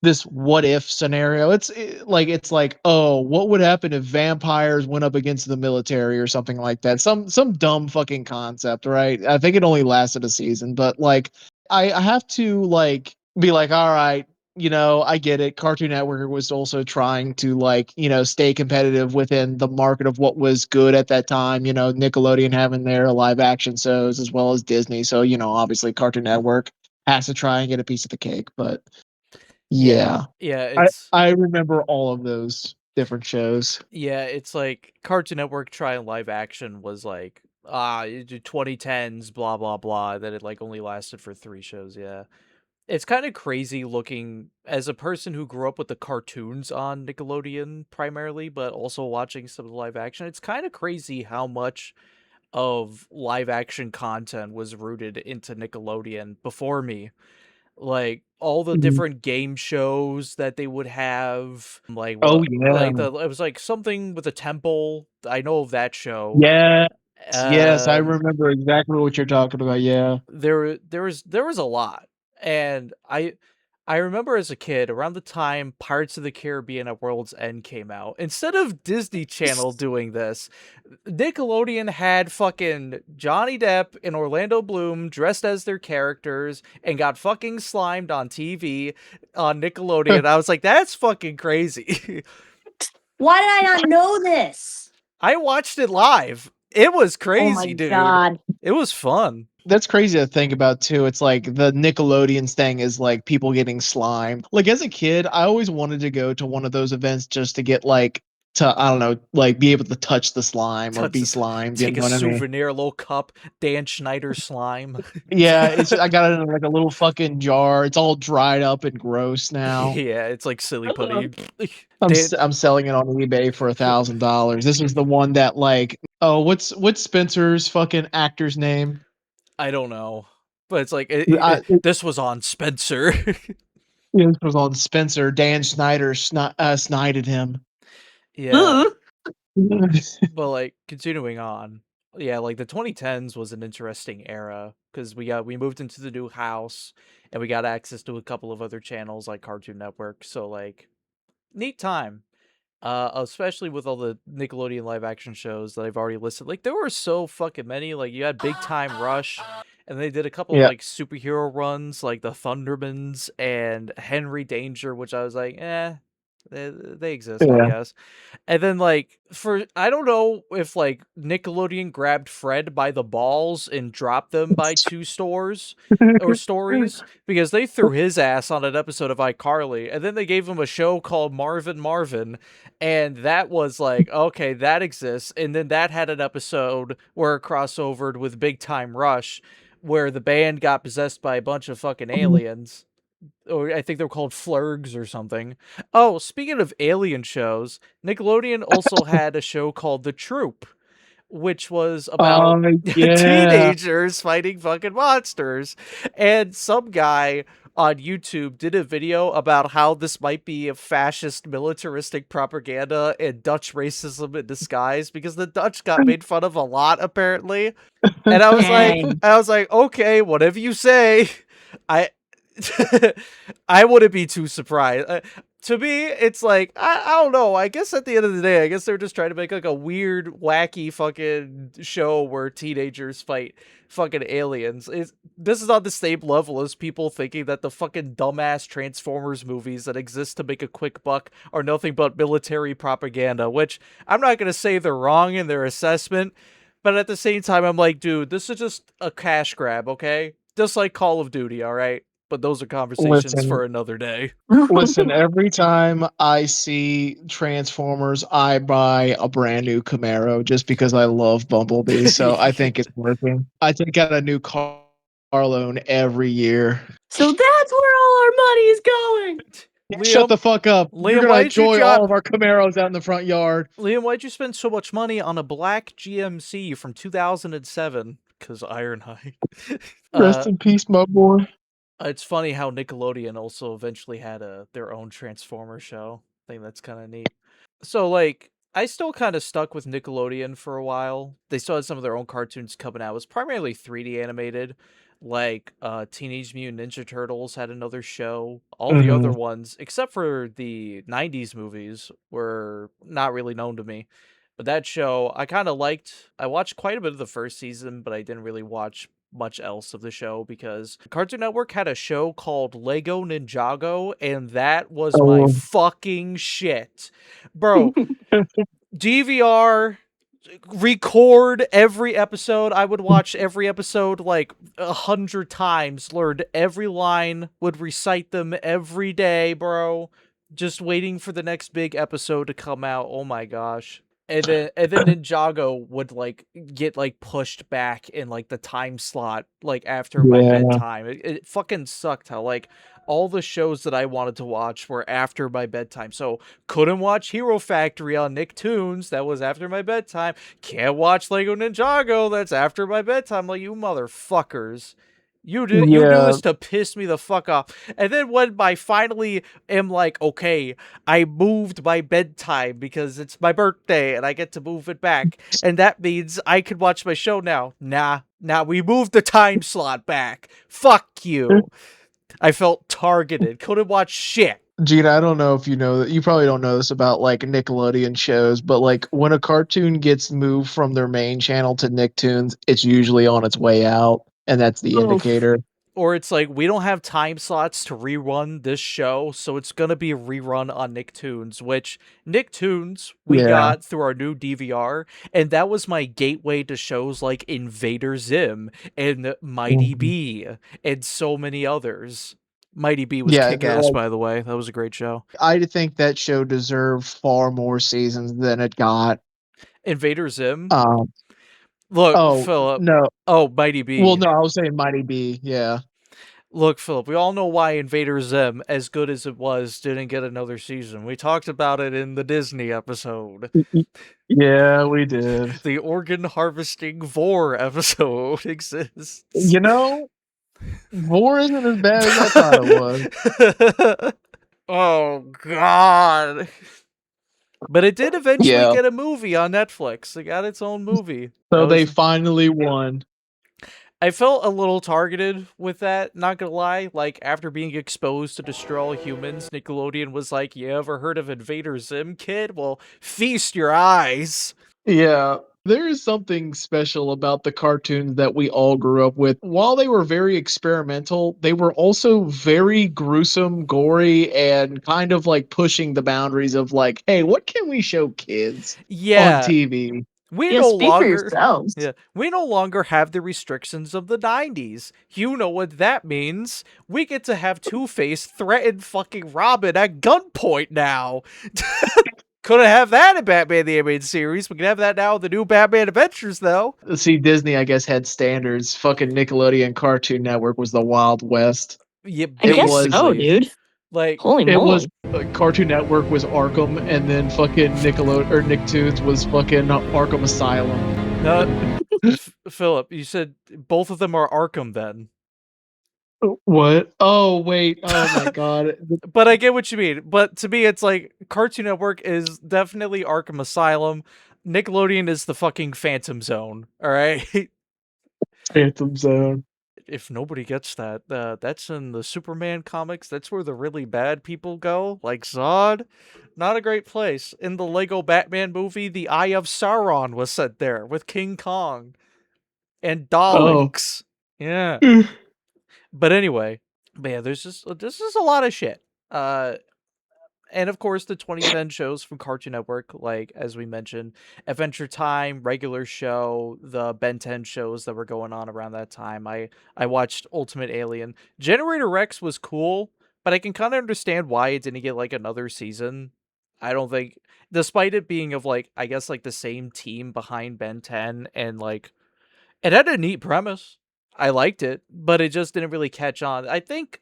this what if scenario. It's like, oh, what would happen if vampires went up against the military or something like that? Some dumb fucking concept, right? I think it only lasted a season, but like I have to like be like, all right, I get it. Cartoon Network was also trying to like, stay competitive within the market of what was good at that time. Nickelodeon having their live action shows as well as Disney. So, obviously Cartoon Network has to try and get a piece of the cake. But Yeah. yeah, Yeah, I it's I remember all of those different shows. yeah, it's like Cartoon Network trying live action was like you do 2010s blah blah blah, that it like only lasted for 3 shows, yeah. It's kind of crazy looking as a person who grew up with the cartoons on Nickelodeon primarily, but also watching some of the live action. It's kind of crazy how much of live action content was rooted into Nickelodeon before me. Like all the Mhm. different game shows that they would have, like Oh what, yeah, like it was like something with a temple. I know of that show. yes, yes, I Um, remember exactly what you're talking about. Yeah. there was a lot, and I remember as a kid around the time Pirates of the Caribbean at World's End came out. Instead of Disney Channel doing this, Nickelodeon had fucking Johnny Depp and Orlando Bloom dressed as their characters and got fucking slimed on TV on Nickelodeon. I was like, that's fucking crazy. Why did I not know this? I watched it live. It was Oh my crazy, dude. god. It was fun. That's crazy to think about too. It's like the Nickelodeon thing is like people getting slimed. Like as a kid, I always wanted to go to one of those events just to get like to I don't know, like be able to touch the slime or be slimed. You Take know a what I mean? souvenir, a little cup, Dan Schneider slime. Yeah, I got it in like a little fucking jar. It's all dried up and gross now. Yeah, it's like silly putty. I'm Dan, I'm selling it on eBay for $1,000. This is the one that like what's Spencer's fucking actor's name? I don't know, but it's like this was on Spencer. This was on Spencer. Dan Snyder snided him. Yeah, but like continuing on. Yeah, like the 2010s was an interesting era because we moved into the new house and we got access to a couple of other channels like Cartoon Network. So like neat time. Especially with all the Nickelodeon live action shows that I've already listed. Like there were so fucking many. Like you had Big Time Rush, and they did a couple of Yeah. like superhero runs, like the Thundermans and Henry Danger, which I was like, they exist, I Yeah. guess. And then like I don't know if like Nickelodeon grabbed Fred by the balls and dropped them by two stores or stories because they threw his ass on an episode of iCarly, and then they gave him a show called Marvin, and that was like, okay, that exists, and then that had an episode where it crossovered with Big Time Rush, where the band got possessed by a bunch of fucking aliens. Or I think they're called flurgs or something. Oh, speaking of alien shows, Nickelodeon also had a show called The Troop, which was about Yeah. teenagers fighting fucking monsters. And some guy on YouTube did a video about how this might be a fascist militaristic propaganda and Dutch racism in disguise because the Dutch got made fun of a lot apparently. And Dang. I was like, okay, whatever you say. I I wouldn't be too surprised. To me, it's like I don't know. I guess at the end of the day, I guess they're just trying to make like a weird, wacky fucking show where teenagers fight fucking aliens. This is on the same level as people thinking that the fucking dumbass Transformers movies that exist to make a quick buck are nothing but military propaganda. Which I'm not gonna say they're wrong in their assessment, but at the same time, I'm like, dude, this is just a cash grab, okay? Just like Call of Duty, all right? But those are conversations Listen, for another day. listen. Every time I see Transformers, I buy a brand new Camaro just because I love Bumblebee. So I think it's working. I take out a new car loan every year. So that's where all our money is going. Shut the fuck up. You're Liam, gonna why'd you enjoy drop? all of our Camaros out in the front yard. Liam, why'd you spend so much money on a black GMC from 2007? Because Ironhide. Rest in peace, my boy. It's funny how Nickelodeon also eventually had their own Transformer show. I think that's kind of neat. So, like, I still kind of stuck with Nickelodeon for a while. They still had some of their own cartoons coming out. It was primarily 3D animated. Like, Teenage Mutant Ninja Turtles had another show. All the other ones, except for the 90s movies, were not really known to me. But that show, I kind of liked. I watched quite a bit of the first season, but I didn't really watch much else of the show because Cartoon Network had a show called Lego Ninjago, and that was my fucking shit. Bro, DVR, record every episode. I would watch every episode like 100 times, learned every line, would recite them every day, bro. Just waiting for the next big episode to come out. Oh my gosh. And then Ninjago would like get like pushed back in like the time slot like after my bedtime. It fucking sucked how like all the shows that I wanted to watch were after my bedtime. So couldn't watch Hero Factory on Nicktoons, that was after my bedtime. Can't watch Lego Ninjago, that's after my bedtime. Like, you motherfuckers. You do this to piss me the fuck off. And then when I finally am like, okay, I moved my bedtime because it's my birthday and I get to move it back, and that means I can watch my show now. Nah, we moved the time slot back. Fuck you. I felt targeted. Couldn't watch shit. Gina, I don't know if you know that. You probably don't know this about like Nickelodeon shows, but like when a cartoon gets moved from their main channel to Nicktoons, it's usually on its way out, and that's the indicator. Or it's like, we don't have time slots to rerun this show, so it's gonna be a rerun on Nicktoons, which Nicktoons we got through our new DVR, and that was my gateway to shows like Invader Zim and Mighty B and so many others. Mighty B was kick-ass, by the way. That was a great show. I think that show deserved far more seasons than it got. Invader Zim? Look, Philip. No. Oh, Mighty B. Well, no, I was saying Mighty B, yeah. Look, Philip, we all know why Invader Zim, as good as it was, didn't get another season. We talked about it in the Disney episode. Yeah, we did. The organ harvesting Vor episode exists. You know, Vor isn't as bad as I thought it was. Oh, God. But it did eventually Yeah. get a movie on Netflix. It got its own movie. So That they was- finally won. I felt a little targeted with that, not gonna lie. Like, after being exposed to Destroy All Humans, Nickelodeon was like, you ever heard of Invader Zim, kid? Well, feast your eyes. Yeah. There is something special about the cartoons that we all grew up with. While they were very experimental, they were also very gruesome, gory, and kind of like pushing the boundaries of like, hey, what can we show kids on Yeah, TV? we Yeah, no speak for longer... yourselves. Yeah, we no longer have the restrictions of the 90s. You know what that means. We get to have Two-Face threaten fucking Robin at gunpoint now. Couldn't have that in Batman the Animated Series. We can have that now in the new Batman Adventures, though. See, Disney, I guess, had standards. Fucking Nickelodeon Cartoon Network was the Wild West. Yeah, I It guess was- so, basically. dude. Like, Holy It was moly. Cartoon Network was Arkham, and then fucking Nickelodeon or Nicktoons was fucking Arkham Asylum. no, Philip, you said both of them are Arkham then. What? Oh wait! Oh my god! But I get what you mean. But to me, it's like Cartoon Network is definitely Arkham Asylum. Nickelodeon is the fucking Phantom Zone. All right. Phantom Zone. If nobody gets that, that's in the Superman comics. That's where the really bad people go, like Zod. Not a great place. In the Lego Batman movie, the Eye of Sauron was set there with King Kong and Daleks. Yeah. But anyway, man, this is a lot of shit. And of course the 2010 shows from Cartoon Network, like as we mentioned, Adventure Time, regular show, the Ben 10 shows that were going on around that time. I watched Ultimate Alien. Generator Rex was cool, but I can kind of understand why it didn't get like another season. I don't think, despite it being of like, I guess like the same team behind Ben 10, and like it had a neat premise. I liked it, but it just didn't really catch on. I think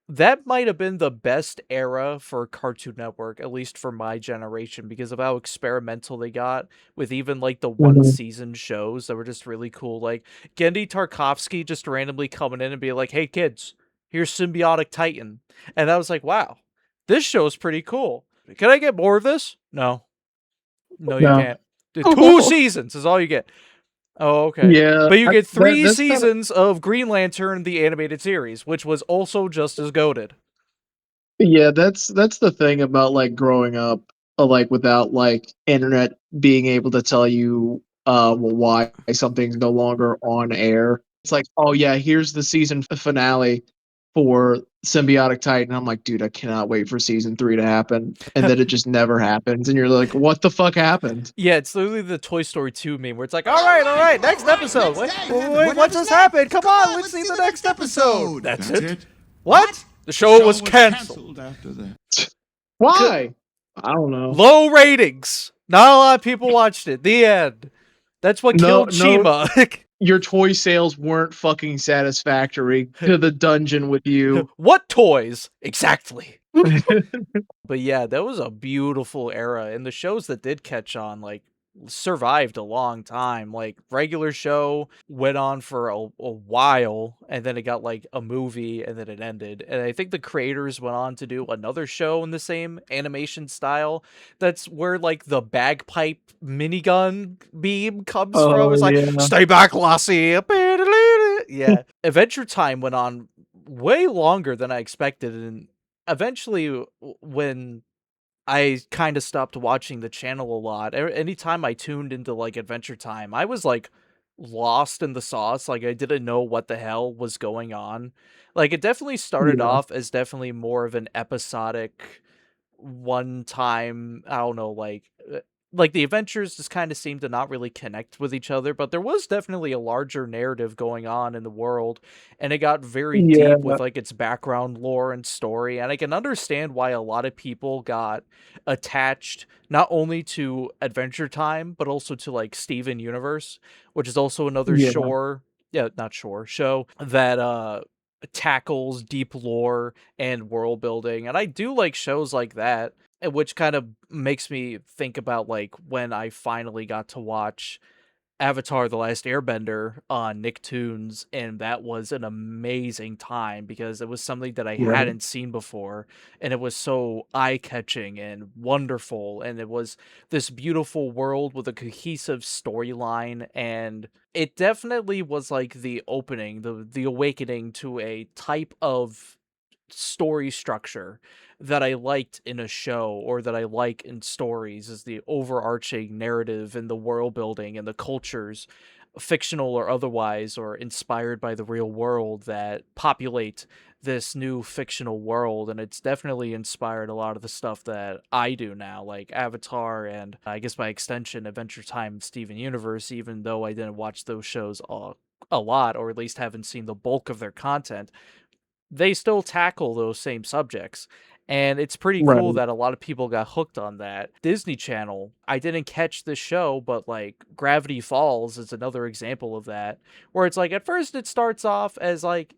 that might have been the best era for Cartoon Network, at least for my generation, because of how experimental they got with even like the one season shows that were just really cool. Like Gendy Tarkovsky just randomly coming in and being like, "Hey kids, here's Symbiotic Titan," and I was like, "Wow, this show is pretty cool. Can I get more of this?" No, you No. can't. The 2 seasons is all you get. Oh, okay. Yeah, But you get 3 that's kinda- seasons of Green Lantern, the animated series, which was also just as goated. Yeah, that's the thing about like growing up, like without like internet being able to tell you well, why something's no longer on air. It's like, oh yeah, here's the season finale for Symbiotic Titan. I'm like, dude, I cannot wait for season 3 to happen, and then it just never happens, and you're like, what the fuck happened? Yeah, it's literally the Toy Story 2 meme where it's like, all right, next episode. Wait, what just happened? Come on, let's see the next episode. That's it? What? The show was canceled. after that. Why? I don't know. Low ratings. Not a lot of people watched it. The end. That's what No- killed Chima. Your toy sales weren't fucking satisfactory to the dungeon with you. What toys? Exactly. But yeah, that was a beautiful era, and the shows that did catch on, like, survived a long time. Like, regular show went on for a while, and then it got like a movie, and then it ended. And I think the creators went on to do another show in the same animation style. That's where like the bagpipe minigun beam comes from. It's like, yeah. stay back, Lassie. Yeah. Adventure Time went on way longer than I expected, and eventually when I kind of stopped watching the channel a lot, anytime I tuned into like Adventure Time, I was like lost in the sauce. Like I didn't know what the hell was going on. Like it definitely started Yeah. off as definitely more of an episodic one time, I don't know, like the adventures just kind of seemed to not really connect with each other, but there was definitely a larger narrative going on in the world, and it got very Yeah. deep with like its background lore and story. And I can understand why a lot of people got attached not only to Adventure Time but also to like Steven Universe, which is also another Yeah. show that tackles deep lore and world building. And I do like shows like that, which kind of makes me think about like when I finally got to watch Avatar: The Last Airbender on Nicktoons, and that was an amazing time because it was something that I hadn't seen before, and it was so eye-catching and wonderful, and it was this beautiful world with a cohesive storyline, and it definitely was like the opening, the awakening to a type of story structure that I liked in a show, or that I like in stories, is the overarching narrative and the world building and the cultures, fictional or otherwise, or inspired by the real world, that populate this new fictional world. And it's definitely inspired a lot of the stuff that I do now, like Avatar, and I guess by extension Adventure Time and Steven Universe, even though I didn't watch those shows a lot, or at least haven't seen the bulk of their content. They still tackle those same subjects. And it's pretty cool Right. that a lot of people got hooked on that. Disney Channel, I didn't catch this show, but like Gravity Falls is another example of that, where it's like at first it starts off as like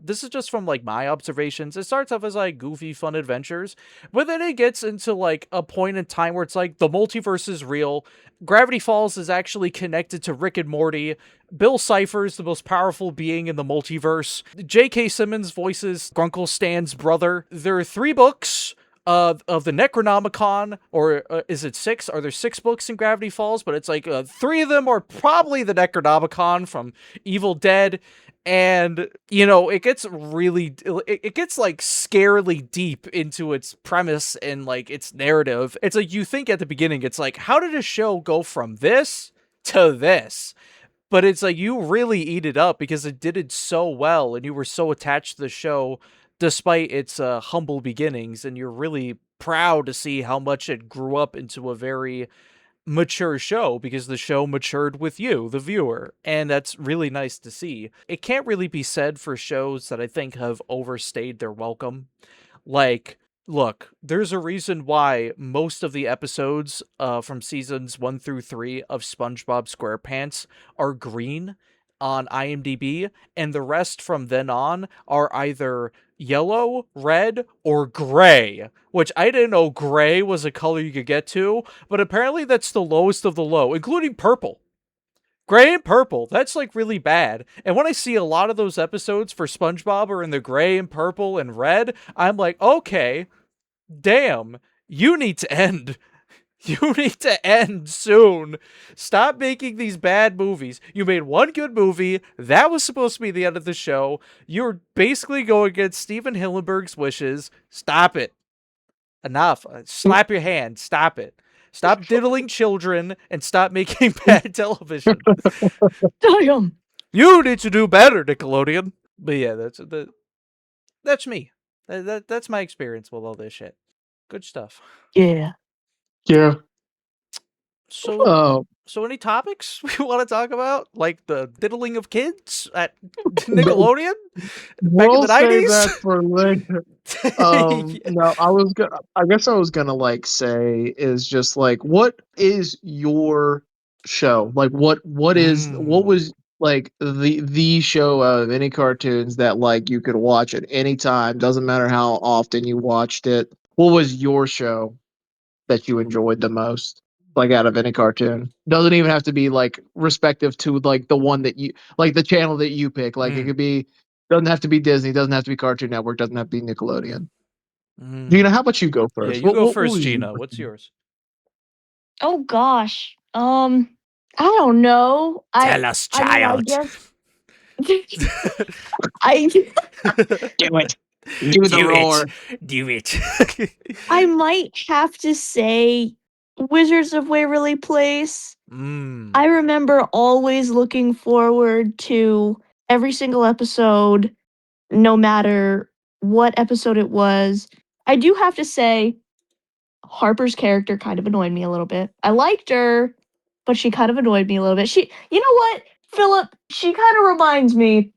this is just from like my observations. It starts off as like goofy fun adventures, but then it gets into like a point in time where it's like the multiverse is real. Gravity Falls is actually connected to Rick and Morty. Bill Cipher is the most powerful being in the multiverse. J.K. Simmons voices Grunkle Stan's brother. There are 3 books of the Necronomicon, or is it 6? Are there 6 books in Gravity Falls? But it's like 3 of them are probably the Necronomicon from Evil Dead. And, you know, it gets really, it gets like scarily deep into its premise and like its narrative. It's like you think at the beginning, it's like, how did a show go from this to this? But it's like you really eat it up because it did it so well, and you were so attached to the show despite its humble beginnings, and you're really proud to see how much it grew up into a very mature show, because the show matured with you, the viewer, and that's really nice to see. It can't really be said for shows that I think have overstayed their welcome. Like, look, there's a reason why most of the episodes from seasons 1 through 3 of SpongeBob SquarePants are green on IMDb, and the rest from then on are either yellow, red, or gray, which I didn't know gray was a color you could get to, but apparently that's the lowest of the low, including purple. Gray and purple, that's like really bad. And when I see a lot of those episodes for SpongeBob are in the gray and purple and red, I'm like, okay, damn, you need to end. You need to end soon. Stop making these bad movies. You made one good movie. That was supposed to be the end of the show. You're basically going against Steven Hillenburg's wishes. Stop it. Enough. Slap your hand. Stop it. Stop diddling children and stop making bad television. Damn. You need to do better, Nickelodeon. But yeah, that's me. That's my experience with all this shit. Good stuff. Yeah. Yeah. So any topics we want to talk about? Like the diddling of kids at Nickelodeon back in We'll the save 90s? that for later. No, I guess I was gonna like say is just like, what is your show? Like, what was like the show of any cartoons that like you could watch at any time, doesn't matter how often you watched it. What was your show that you enjoyed the most? Like out of any cartoon. Doesn't even have to be like respective to like the one that you like, the channel that you pick. Like it could be, doesn't have to be Disney, doesn't have to be Cartoon Network, doesn't have to be Nickelodeon. Gina, how about you go Yeah, first? you go What first, was Gina. your- What's yours? Oh gosh. I don't know. Tell us, I mean, I child. guess I Do it. Do the roar. Do it. I might have to say Wizards of Waverly Place. I remember always looking forward to every single episode, no matter what episode it was. I do have to say, Harper's character kind of annoyed me a little bit. I liked her, but she kind of annoyed me a little bit. You know what, Philip? She kind of reminds me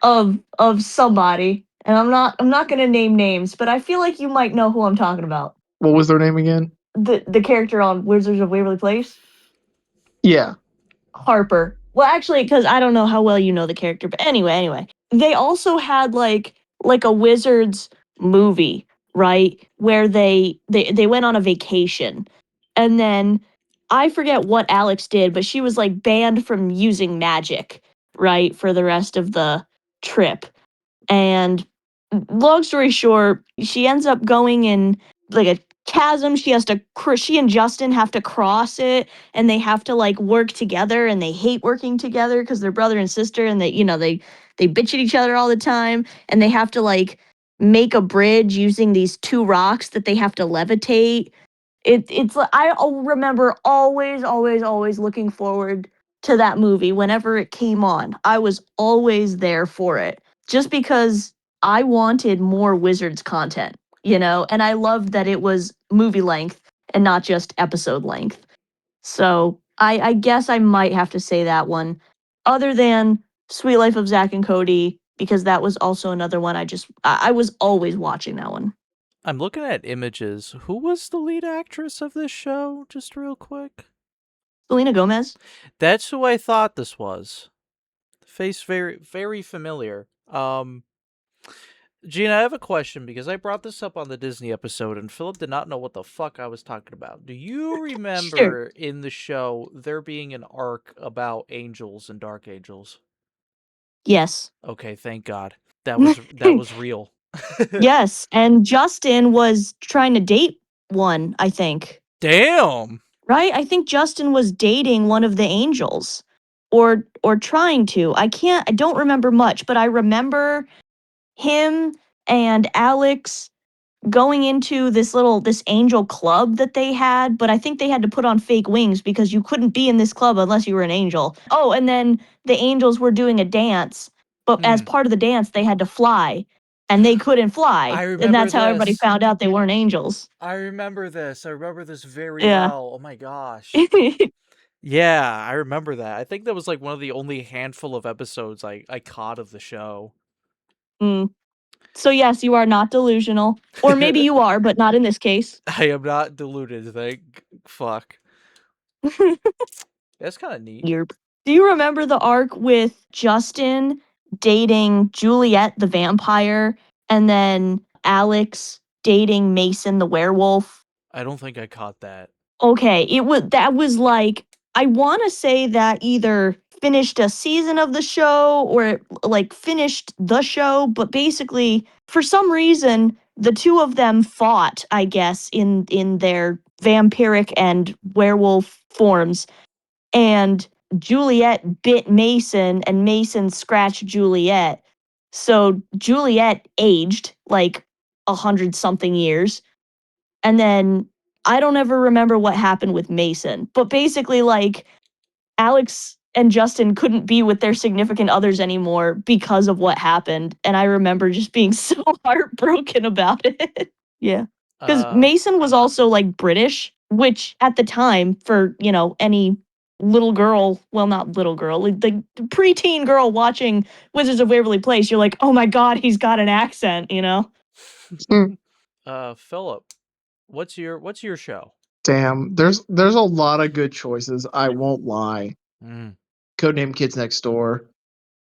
of somebody, and I'm not gonna name names, but I feel like you might know who I'm talking about. What was their name again? The character on Wizards of Waverly Place. Yeah. Harper. Well, actually, because I don't know how well you know the character, but anyway, they also had like a Wizards movie, right? Where they went on a vacation, and then I forget what Alex did, but she was like banned from using magic, right, for the rest of the trip. And long story short, she ends up going in like a chasm. She and Justin have to cross it, and they have to like work together, and they hate working together because they're brother and sister, and they bitch at each other all the time, and they have to like make a bridge using these two rocks that they have to levitate. It's I remember always looking forward to that movie whenever it came on. I was always there for it just because I wanted more Wizards content, and I loved that it was movie length and not just episode length. So I guess I might have to say that one. Other than Sweet Life of Zach and Cody, because that was also another one I was always watching that one. I'm looking at images. Who was the lead actress of this show? Just real quick. Selena Gomez. That's who I thought this was. The face very, very familiar. Gina, I have a question because I brought this up on the Disney episode and Philip did not know what the fuck I was talking about. Do you Sure. remember in the show there being an arc about angels and dark angels? Yes. Okay, thank God. That was real. Yes, and Justin was trying to date one, I think. Damn. Right? I think Justin was dating one of the angels or trying to. I don't remember much, but I remember him and Alex going into this angel club that they had, but I think they had to put on fake wings because you couldn't be in this club unless you were an angel. Oh, and then the angels were doing a dance, but as part of the dance they had to fly and they couldn't fly. I And remember that's how everybody this. found out they weren't angels. I remember this. I remember this very Yeah. well. Oh my gosh. Yeah, I remember that. I think that was like one of the only handful of episodes I caught of the show. So yes, you are not delusional. Or maybe you are, but not in this case. I am not deluded, thank fuck. That's kind of neat. Yerp. Do you remember the arc with Justin dating Juliet the vampire and then Alex dating Mason the werewolf? I don't think I caught that. Okay, that was like I want to say that either finished a season of the show or like finished the show, but basically for some reason the two of them fought, I guess, in their vampiric and werewolf forms, and Juliet bit Mason and Mason scratched Juliet. So Juliet aged like 100 something years. And then I don't ever remember what happened with Mason. But basically, like, Alex and Justin couldn't be with their significant others anymore because of what happened. And I remember just being so heartbroken about it. Yeah. Because Mason was also like British, which at the time, for, any little girl, well, not little girl, like the preteen girl watching Wizards of Waverly Place, you're like, oh my God, he's got an accent, Philip, what's your show? Damn, there's a lot of good choices. I won't lie. Mm. Codename Kids Next Door.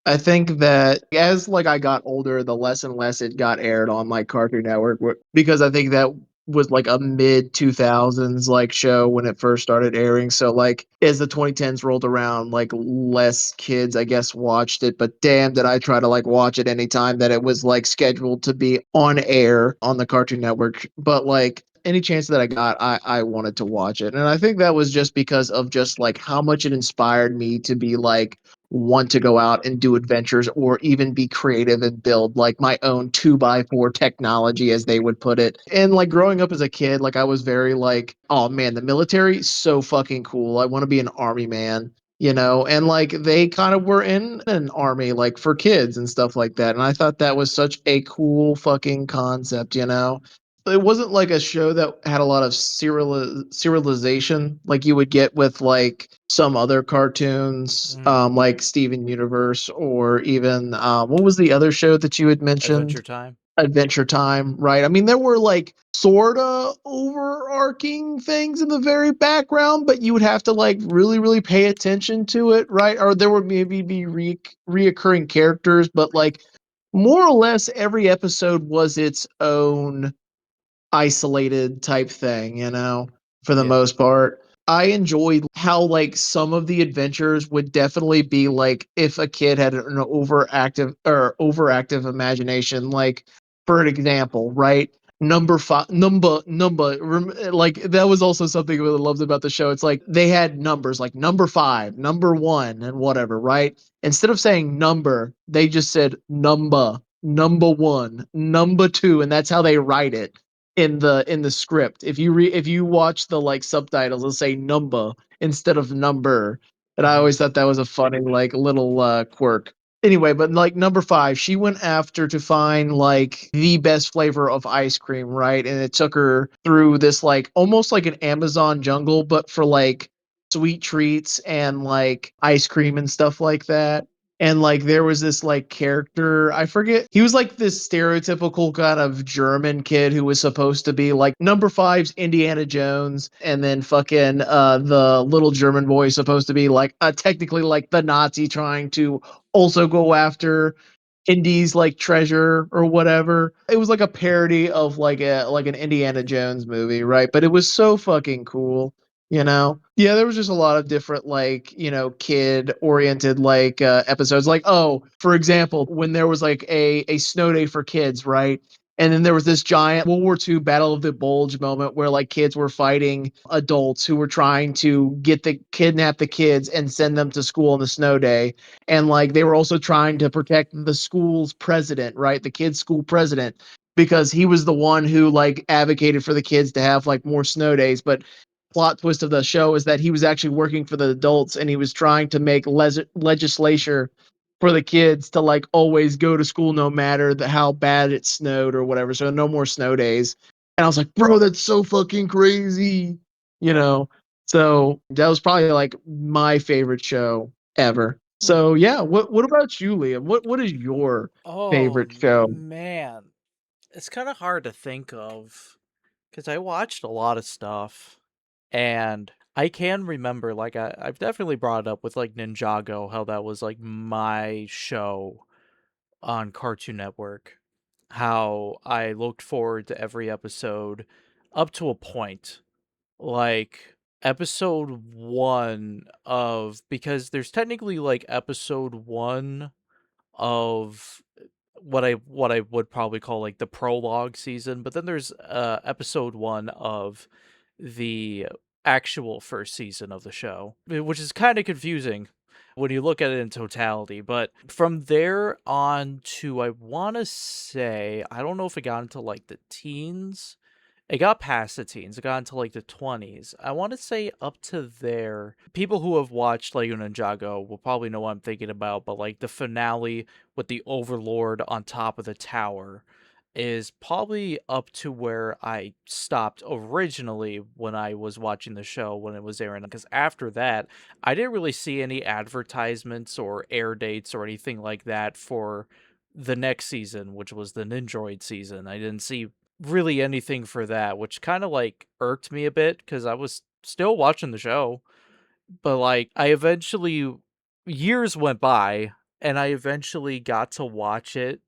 I think that as like I got older, the less and less it got aired on like Cartoon Network because I think that was like a mid 2000s like show when it first started airing. So like as the 2010s rolled around, like less kids I guess watched it, but damn did I try to like watch it anytime that it was like scheduled to be on air on the Cartoon Network. But like any chance that I got, I wanted to watch it. And I think that was just because of just like how much it inspired me to be like want to go out and do adventures or even be creative and build like my own 2x4 technology as they would put it. And like growing up as a kid, like I was very like, oh man, the military so fucking cool. I want to be an army man, and like they kind of were in an army like for kids and stuff like that. And I thought that was such a cool fucking concept. It wasn't like a show that had a lot of serialization like you would get with like some other cartoons, like Steven Universe or even what was the other show that you had mentioned? Adventure Time. Adventure Time, right? I mean, there were like sorta overarching things in the very background, but you would have to like really, really pay attention to it, right? Or there would maybe be reoccurring characters, but like more or less every episode was its own isolated type thing, for the most part. I enjoyed how like some of the adventures would definitely be like if a kid had an overactive imagination. Like for an example, right? Like that was also something I really loved about the show. It's like they had numbers like number 5, number 1, and whatever, right? Instead of saying number, they just said number 1, number 2, and that's how they write it in the script. If you watch the like subtitles, it'll say number instead of number. And I always thought that was a funny like little quirk. Anyway, but like number 5, she went after to find like the best flavor of ice cream, right? And it took her through this like almost like an Amazon jungle, but for like sweet treats and like ice cream and stuff like that. And like there was this like character, I forget, he was like this stereotypical kind of German kid who was supposed to be like number 5's Indiana Jones, and then fucking the little German boy is supposed to be like technically like the Nazi trying to also go after Indy's like treasure or whatever. It was like a parody of like an Indiana Jones movie, right? But it was so fucking cool, you know. Yeah, there was just a lot of different like, you know, kid oriented like episodes. Like, oh, for example, when there was like a snow day for kids, right? And then there was this giant World War II Battle of the Bulge moment where like kids were fighting adults who were trying to kidnap the kids and send them to school on the snow day. And like they were also trying to protect the school's president, right? The kids' school president, because he was the one who like advocated for the kids to have like more snow days. But plot twist of the show is that he was actually working for the adults and he was trying to make legislature for the kids to like always go to school no matter how bad it snowed or whatever. So no more snow days. And I was like, bro, that's so fucking crazy, you know. So that was probably like my favorite show ever. So yeah, what about you, Liam? What is your Oh favorite show? man, it's kind of hard to think of because I watched a lot of stuff, and I can remember like I've definitely brought it up with like Ninjago, how that was like my show on Cartoon Network, how I looked forward to every episode up to a point. Like episode 1 of, because there's technically like episode 1 of what I would probably call like the prologue season, but then there's episode 1 of the actual first season of the show, which is kind of confusing when you look at it in totality. But from there on to, I want to say, I don't know if it got into like the teens. It got past the teens. It got into like the 20s. I want to say up to there. People who have watched Lego Ninjago will probably know what I'm thinking about, but like the finale with the Overlord on top of the tower is probably up to where I stopped originally when I was watching the show when it was airing. Because after that, I didn't really see any advertisements or air dates or anything like that for the next season, which was the Nindroid season. I didn't see really anything for that, which kind of like irked me a bit because I was still watching the show. But like I eventually, years went by and I eventually got to watch it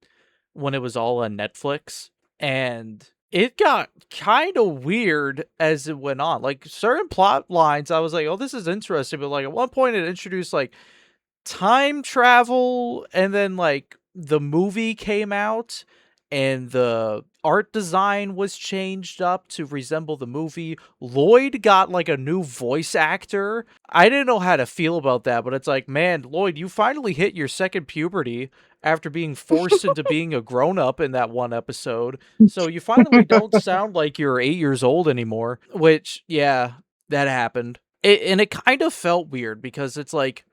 when it was all on Netflix, and it got kind of weird as it went on. Like certain plot lines I was like, "Oh, this is interesting," but like at one point it introduced like time travel, and then like the movie came out and the art design was changed up to resemble the movie. Lloyd got like a new voice actor. I didn't know how to feel about that, but it's like, man, Lloyd, you finally hit your second puberty after being forced into being a grown-up in that one episode. So you finally don't sound like you're 8 years old anymore, which yeah, that happened. And it kind of felt weird because it's like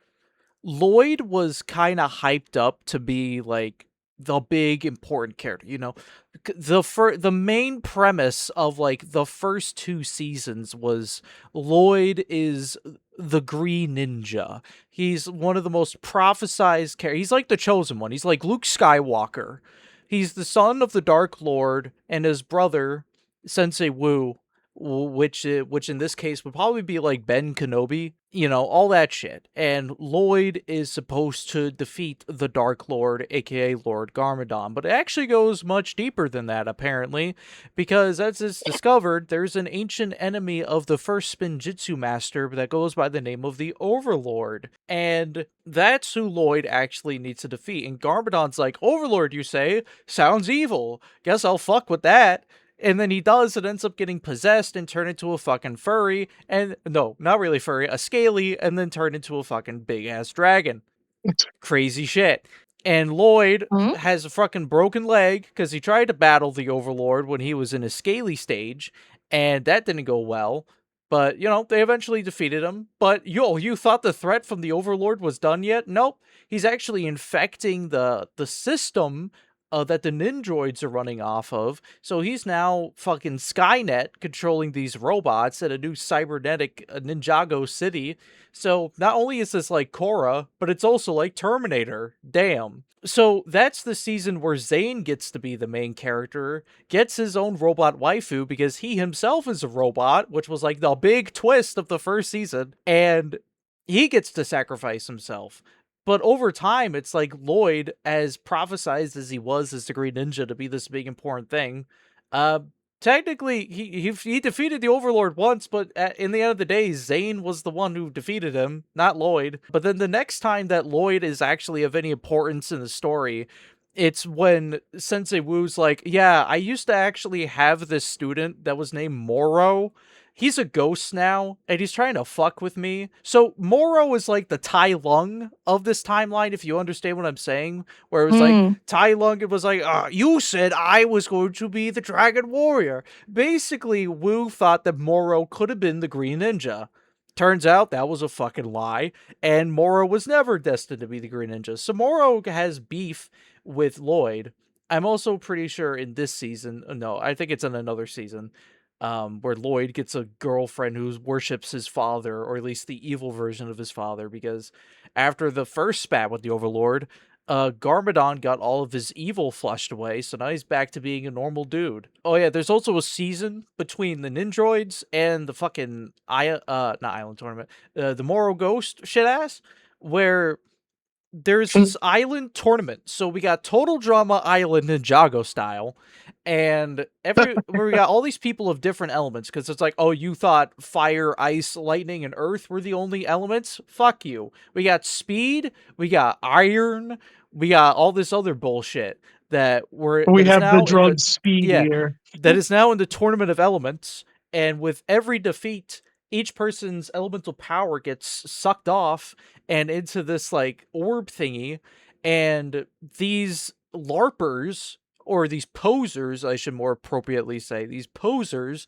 Lloyd was kind of hyped up to be like the big important character, you know. The main premise of like the first 2 seasons was Lloyd is the Green Ninja. He's one of the most prophesized characters. He's like the chosen one. He's like Luke Skywalker. He's the son of the Dark Lord, and his brother Sensei Wu which in this case would probably be like Ben Kenobi, all that shit. And Lloyd is supposed to defeat the Dark Lord, aka Lord Garmadon, but it actually goes much deeper than that, apparently, because as it's discovered, there's an ancient enemy of the first Spinjitzu master that goes by the name of the Overlord, and that's who Lloyd actually needs to defeat. And Garmadon's like, Overlord, you say? Sounds evil. Guess I'll fuck with that. And then he does, and ends up getting possessed and turned into a fucking furry. And no, not really furry, a scaly, and then turned into a fucking big ass dragon. Crazy shit. And Lloyd has a fucking broken leg because he tried to battle the Overlord when he was in a scaly stage, and that didn't go well. But, they eventually defeated him. But, you thought the threat from the Overlord was done yet? Nope. He's actually infecting the system that the Ninjroids are running off of. So he's now fucking Skynet controlling these robots at a new cybernetic Ninjago city. So not only is this like Korra, but it's also like Terminator. Damn. So that's the season where Zane gets to be the main character, gets his own robot waifu because he himself is a robot, which was like the big twist of the first season, and he gets to sacrifice himself. But over time, it's like Lloyd, as prophesized as he was as the Green Ninja to be this big important thing, technically, he defeated the Overlord once, but in the end of the day, Zane was the one who defeated him, not Lloyd. But then the next time that Lloyd is actually of any importance in the story, it's when Sensei Wu's like, yeah, I used to actually have this student that was named Moro. He's a ghost now, and he's trying to fuck with me. So Moro is like the Tai Lung of this timeline, if you understand what I'm saying. Where it was like, Tai Lung, it was like, you said I was going to be the Dragon Warrior. Basically, Wu thought that Moro could have been the Green Ninja. Turns out that was a fucking lie, and Moro was never destined to be the Green Ninja. So Moro has beef with Lloyd. I'm also pretty sure in this season, no, I think it's in another season, where Lloyd gets a girlfriend who worships his father, or at least the evil version of his father, because after the first spat with the Overlord, Garmadon got all of his evil flushed away, so now he's back to being a normal dude. Oh yeah, there's also a season between the Ninjroids and the fucking not Island Tournament, the Moro Ghost shit-ass, where there's this island tournament. So we got Total Drama Island Ninjago style, and where we got all these people of different elements, because it's like, oh, you thought fire, ice, lightning, and earth were the only elements? Fuck you. We got speed, we got iron, we got all this other bullshit that we have the drug speed here. That is now in the Tournament of Elements, and with every defeat, each person's elemental power gets sucked off and into this like orb thingy, and these LARPers, or these posers, I should more appropriately say, these posers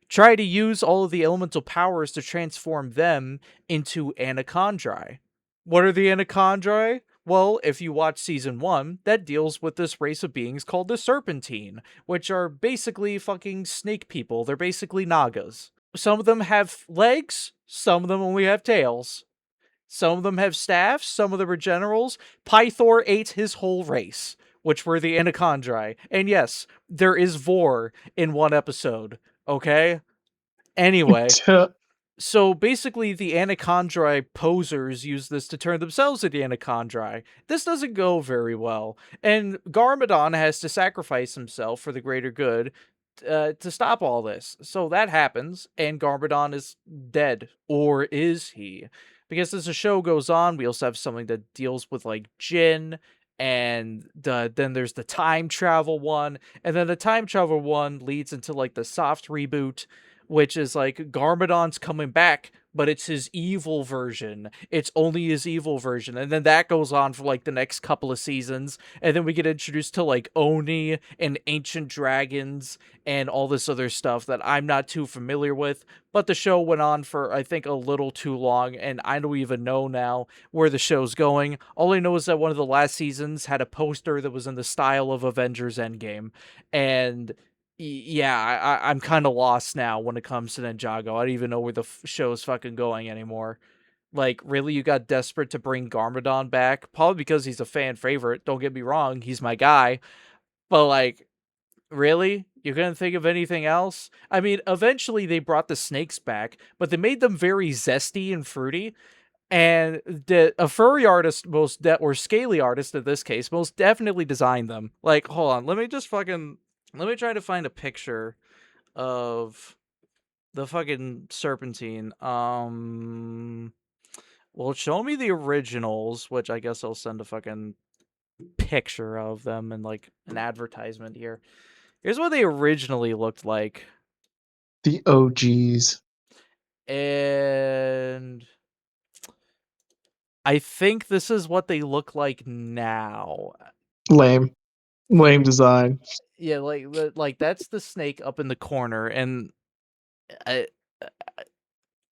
try to use all of the elemental powers to transform them into Anacondrae. What are the Anacondrae? Well, if you watch season 1, that deals with this race of beings called the Serpentine, which are basically fucking snake people. They're basically Nagas. Some of them have legs, some of them only have tails. Some of them have staffs, some of them are generals. Pythor ate his whole race, which were the Anacondrae. And yes, there is Vor in one episode, okay? Anyway, so basically the Anacondrae posers use this to turn themselves into Anacondrae. This doesn't go very well, and Garmadon has to sacrifice himself for the greater good to stop all this. So that happens, and Garmadon is dead. Or is he? Because as the show goes on, we also have something that deals with like Jin, and then there's the time travel one, and then the time travel one leads into like the soft reboot, which is like Garmadon's coming back, but it's his evil version. It's only his evil version. And then that goes on for like the next couple of seasons. And then we get introduced to like Oni and ancient dragons and all this other stuff that I'm not too familiar with. But the show went on for, I think, a little too long, and I don't even know now where the show's going. All I know is that one of the last seasons had a poster that was in the style of Avengers Endgame. And yeah, I'm kind of lost now when it comes to Ninjago. I don't even know where the show's fucking going anymore. Like, really, you got desperate to bring Garmadon back? Probably because he's a fan favorite. Don't get me wrong, he's my guy. But, like, really? You couldn't think of anything else? I mean, eventually they brought the snakes back, but they made them very zesty and fruity. And a furry artist, or scaly artist in this case, most definitely designed them. Like, hold on, let me try to find a picture of the fucking serpentine. Well, show me the originals, which I guess I'll send a fucking picture of them and like an advertisement here. Here's what they originally looked like. The OGs. And I think this is what they look like now. Lame design. Yeah, like that's the snake up in the corner, and I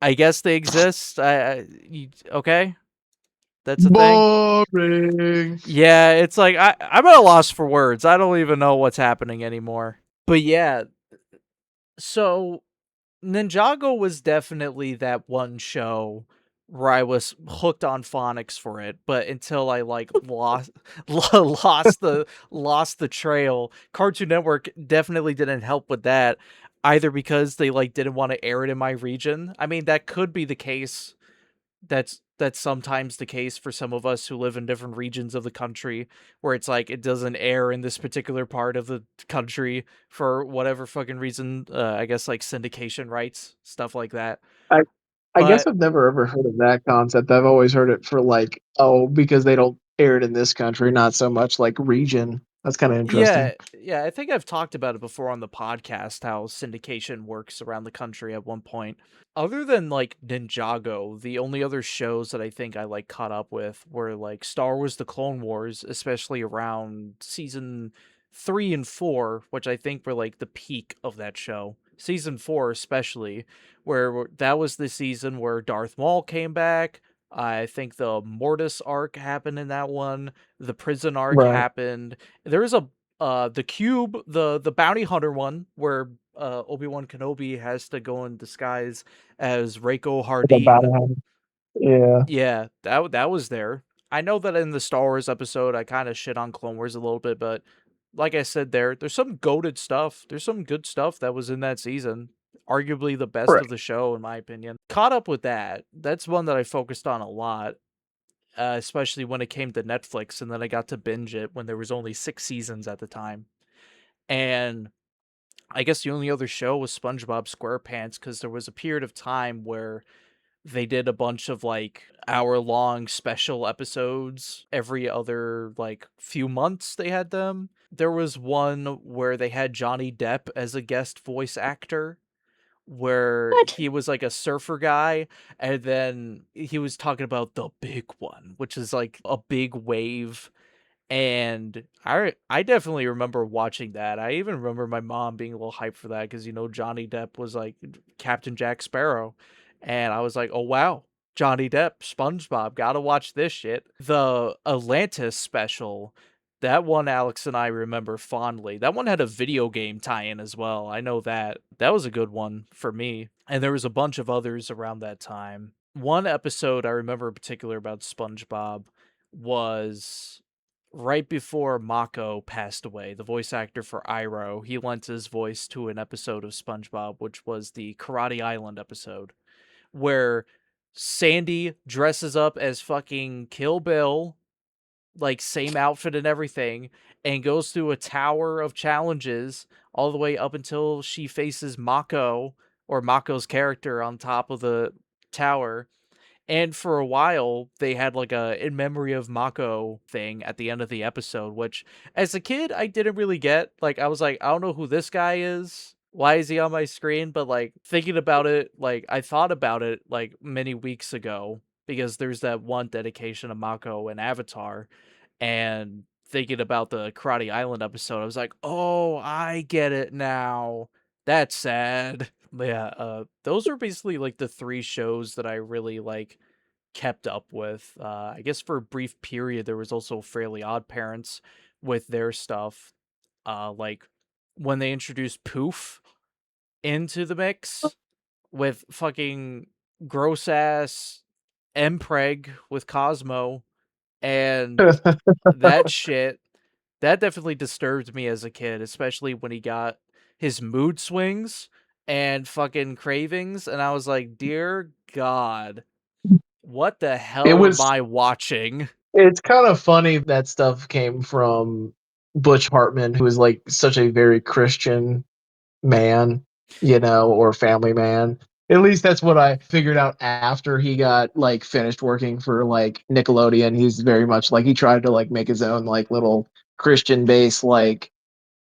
I guess they exist. Okay, that's a thing. Boring. Yeah, it's like I'm at a loss for words. I don't even know what's happening anymore. But yeah, so Ninjago was definitely that one show where I was hooked on phonics for it, but until I like lost the trail. Cartoon Network definitely didn't help with that, either because they like didn't want to air it in my region. I mean, that could be the case. That's sometimes the case for some of us who live in different regions of the country, where it's like it doesn't air in this particular part of the country for whatever fucking reason. I guess like syndication rights, stuff like that. I guess But I've never ever heard of that concept. I've always heard it for like, oh, because they don't air it in this country, not so much like region. That's kind of interesting. yeah, I think I've talked about it before on the podcast, how syndication works around the country at one point. Other than like Ninjago, the only other shows that I think I like caught up with were like Star Wars: The Clone Wars, especially around season 3 and 4, which I think were like the peak of that show. Season 4 especially, where that was the season where Darth Maul came back. I think the Mortis arc happened in that one. The prison arc Right. happened. There was a the cube, the bounty hunter one, where Obi-Wan Kenobi has to go in disguise as Reiko The Hardin. Batman. Yeah. Yeah, that was there. I know that in the Star Wars episode I kind of shit on Clone Wars a little bit, but like I said, there's some goated stuff. There's some good stuff that was in that season. Arguably the best Right. of the show, in my opinion. Caught up with that. That's one that I focused on a lot, especially when it came to Netflix, and then I got to binge it when there was only 6 seasons at the time. And I guess the only other show was SpongeBob SquarePants, because there was a period of time where they did a bunch of like hour-long special episodes every other like few months. They had them. There was one where they had Johnny Depp as a guest voice actor, where What? he was like a surfer guy, and then he was talking about the big one, which is like a big wave. And I definitely remember watching that. I even remember my mom being a little hyped for that, because Johnny Depp was like Captain Jack Sparrow, and I was like, oh wow, Johnny Depp, SpongeBob, gotta watch this shit. The Atlantis special, that one Alex and I remember fondly. That one had a video game tie-in as well. I know that. That was a good one for me. And there was a bunch of others around that time. One episode I remember in particular about SpongeBob was right before Mako passed away. The voice actor for Iroh, he lent his voice to an episode of SpongeBob, which was the Karate Island episode, where Sandy dresses up as fucking Kill Bill, like same outfit and everything, and goes through a tower of challenges all the way up until she faces Mako, or Mako's character, on top of the tower. And for a while, they had like a in memory of Mako thing at the end of the episode, which as a kid, I didn't really get. Like, I was like, I don't know who this guy is. Why is he on my screen? But like thinking about it, like I thought about it like many weeks ago, because there's that one dedication of Mako in Avatar, and thinking about the Karate Island episode, I was like, oh, I get it now. That's sad. Yeah, those are basically like the 3 shows that I really like kept up with. I guess for a brief period there was also Fairly Odd Parents with their stuff. Like when they introduced Poof into the mix with fucking gross ass Mpreg with Cosmo, and that shit, that definitely disturbed me as a kid, especially when he got his mood swings and fucking cravings, and I was like, dear God, what the It hell am was. I watching? It's kind of funny that stuff came from Butch Hartman, who is like such a very Christian man, or family man. At least that's what I figured out after he got like finished working for like Nickelodeon. He's very much like he tried to like make his own like little Christian based like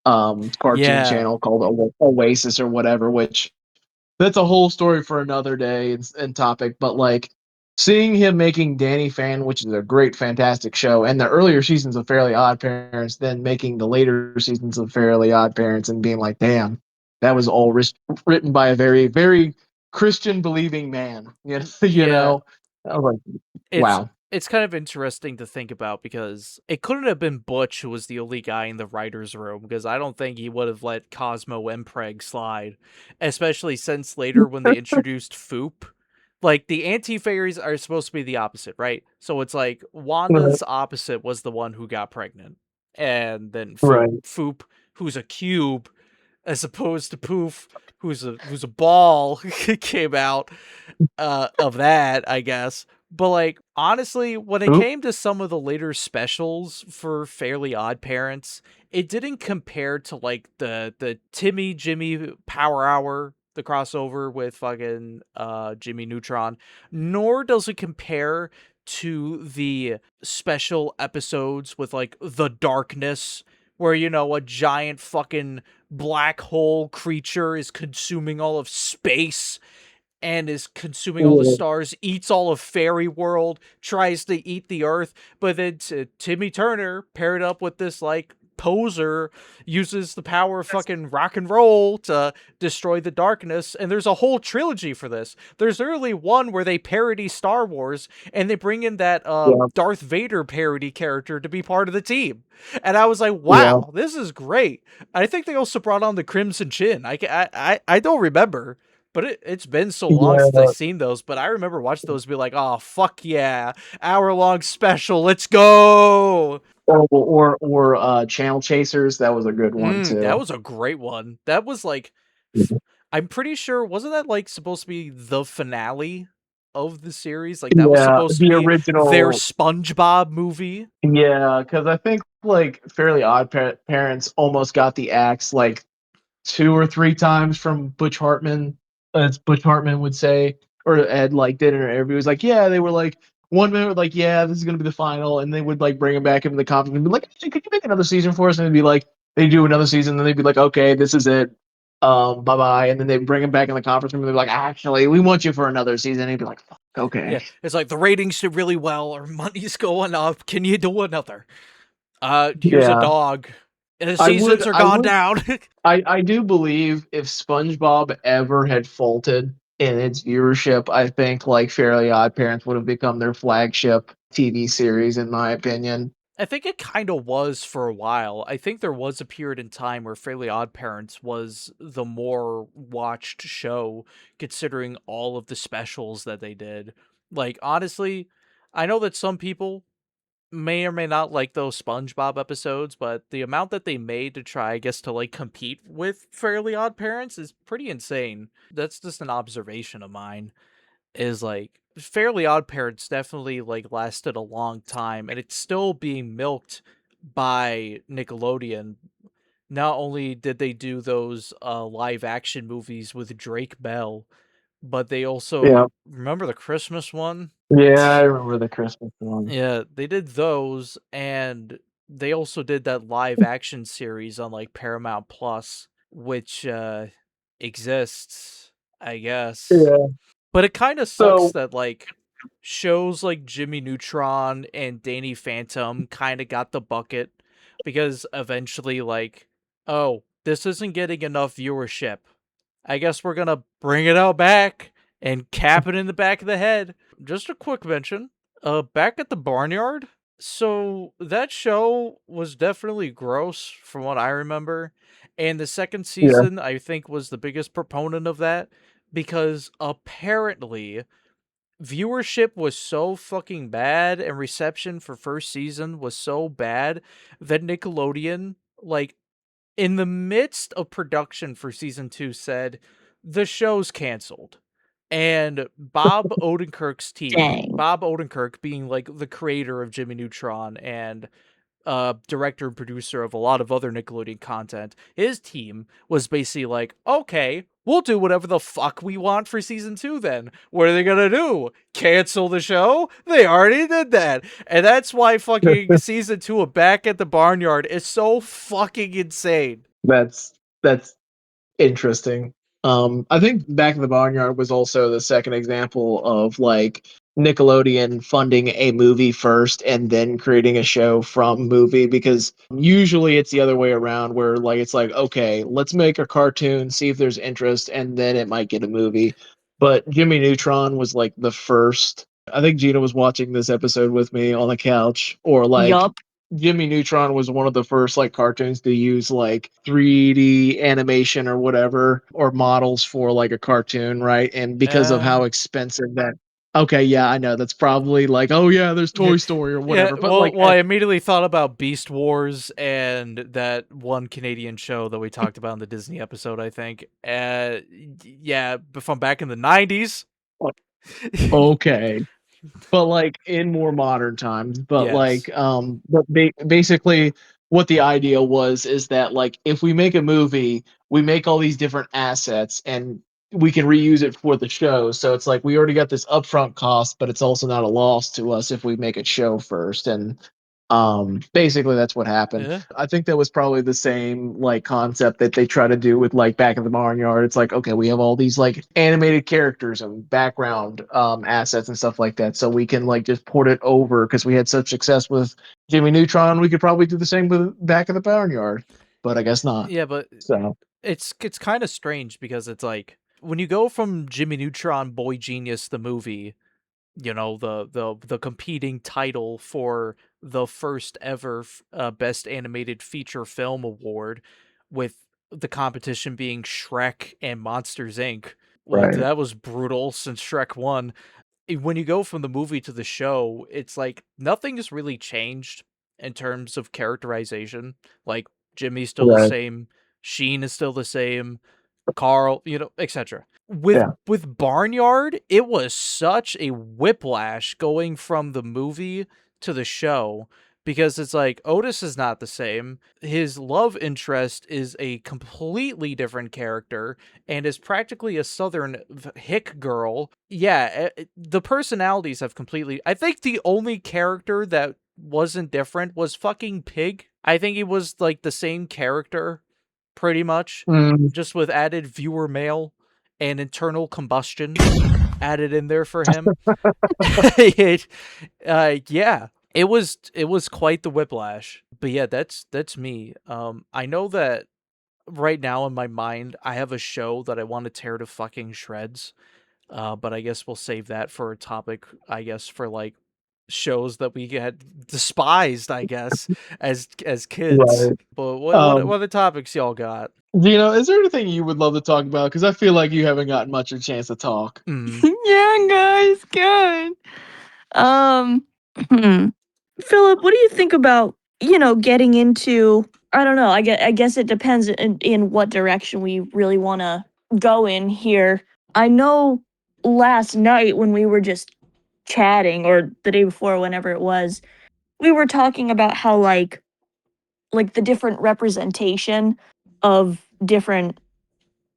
cartoon Yeah. channel called Oasis or whatever, which that's a whole story for another day and topic. But like seeing him making Danny Fan, which is a great, fantastic show, and the earlier seasons of Fairly Odd Parents, then making the later seasons of Fairly Odd Parents, and being like, damn, that was all written by a very, very Christian believing man. Yeah. I was like, It's wow. it's kind of interesting to think about because it couldn't have been Butch who was the only guy in the writer's room, because I don't think he would have let Cosmo and Preg slide, especially since later when they introduced Foop. Like, the anti-fairies are supposed to be the opposite, right? So it's like Wanda's opposite was the one who got pregnant. And then Right. Foop, who's a cube, as opposed to Poof, who's a ball, came out of that, I guess. But like, honestly, when it Oop. came to some of the later specials for Fairly Odd Parents, it didn't compare to like the Timmy Jimmy Power Hour, the crossover with fucking Jimmy Neutron, nor does it compare to the special episodes with like the Darkness, where a giant fucking black hole creature is consuming all of space and is consuming all the stars, eats all of fairy world, tries to eat the earth, but then Timmy Turner, paired up with this like poser, uses the power of fucking rock and roll to destroy the darkness. And there's a whole trilogy for this. There's literally one where they parody Star Wars and they bring in that Yeah. Darth Vader parody character to be part of the team. And I was like, Yeah. wow, this is great. I think they also brought on the Crimson Chin. I don't remember, but it's been so long since Yeah. I've seen those. But I remember watching those and be like, oh, fuck yeah. Hour-long special. Let's go. Or Channel Chasers. That was a good one That too. was a great one. That was like, I'm pretty sure, wasn't that like supposed to be the finale of the series? Like, that was Yeah, supposed to the be their original. SpongeBob movie. Yeah, because I think like Fairly Odd Parents almost got the axe like 2 or 3 times from Butch Hartman, as Butch Hartman would say, or Ed like did in an interview. He was like, yeah, they were like 1 minute like, yeah, this is gonna be the final, and they would like bring him back into the conference and be like, hey, could you make another season for us? And it'd be like they do another season, and they'd be like, okay, this is it. Bye bye. And then they bring him back in the conference room and they'd be like, actually, we want you for another season. And he'd be like, fuck, Yeah, okay. it's like the ratings did really well, our money's going up. Can you do another? Here's a Yeah. dog. The I would seasons are I gone would down. I do believe if SpongeBob ever had faltered in its viewership, I think like Fairly Odd Parents would have become their flagship TV series, in my opinion. I think it kind of was for a while. I think there was a period in time where Fairly Odd Parents was the more watched show, considering all of the specials that they did. Like, honestly, I know that some people may or may not like those SpongeBob episodes, but the amount that they made to try, I guess, to like compete with Fairly Odd Parents is pretty insane. That's just an observation of mine. Is like Fairly Odd Parents definitely like lasted a long time, and it's still being milked by Nickelodeon. Not only did they do those live action movies with Drake Bell, but they Yeah. also remember the Christmas one? Yeah, I remember the Christmas one. Yeah, they did those, and they also did that live action series on like Paramount Plus, which exists, I guess. Yeah. But it kind of sucks So that like shows like Jimmy Neutron and Danny Phantom kind of got the bucket, because eventually like, oh, this isn't getting enough viewership. I guess we're gonna bring it out back and cap it in the back of the head. Just a quick mention. Back at the barnyard. So that show was definitely gross from what I remember. And the second yeah. season, I think, was the biggest proponent of that, because apparently viewership was so fucking bad and reception for first season was so bad that Nickelodeon like in the midst of production for season 2 said the show's canceled. And Bob Odenkirk's team, Dang. Bob Odenkirk being like the creator of Jimmy Neutron and director and producer of a lot of other Nickelodeon content, his team was basically like, okay, we'll do whatever the fuck we want for season 2 then. What are they gonna do? Cancel the show? They already did that. And that's why fucking season 2 of Back at the Barnyard is so fucking insane. That's interesting. I think Back in the Barnyard was also the second example of like Nickelodeon funding a movie first and then creating a show from movie, because usually it's the other way around where like it's like, okay, let's make a cartoon, see if there's interest, and then it might get a movie. But Jimmy Neutron was like the first. I think Gina was watching this episode with me on the couch, or like Yup. Jimmy Neutron was one of the first like cartoons to use like 3D animation or whatever, or models for like a cartoon, right? And because of how expensive that. Okay, yeah, I know that's probably like, oh yeah, there's Toy Story or whatever, but like, well, I immediately thought about Beast Wars and that one Canadian show that we talked about in the Disney episode, I think. Yeah, but from back in the 90s. okay. But like in more modern times, but Yes. like basically what the idea was is that like if we make a movie, we make all these different assets and we can reuse it for the show. So it's like we already got this upfront cost, but it's also not a loss to us if we make a show first. And basically that's what happened. Yeah. I think that was probably the same like concept that they try to do with like Back in the Barnyard. It's like, okay, we have all these like animated characters and background assets and stuff like that, so we can like just port it over because we had such success with Jimmy Neutron. We could probably do the same with Back in the Barnyard, but I guess not. Yeah, but So it's kind of strange because it's like when you go from Jimmy Neutron Boy Genius the movie, you know, the competing title for the first ever best animated feature film award, with the competition being Shrek and Monsters Inc. Like right, that was brutal since Shrek 1. When you go from the movie to the show, it's like nothing's really changed in terms of characterization. Like Jimmy's still the right, same, Sheen is still the same, Carl, you know, etc. With yeah, Barnyard, it was such a whiplash going from the movie to the show, because it's like Otis is not the same. His love interest is a completely different character and is practically a southern hick girl. Yeah, the personalities have completely. I think the only character that wasn't different was fucking Pig. I think he was like the same character pretty much, mm, just with added viewer mail and internal combustion added in there for him. Yeah, it was quite the whiplash. But yeah, that's me. I know that right now in my mind, I have a show that I want to tear to fucking shreds. But I guess we'll save that for a topic. I guess for like shows that we had despised, I guess, as kids. right. But what um other topics y'all got? Gino, is there anything you would love to talk about, because I feel like you haven't gotten much of a chance to talk? Mm. Yeah, guys, good. Um, hmm. Philip, what do you think about, getting into, I don't know, I guess it depends in what direction we really want to go in here. I know last night when we were just chatting, or the day before, whenever it was, we were talking about how like the different representation of different,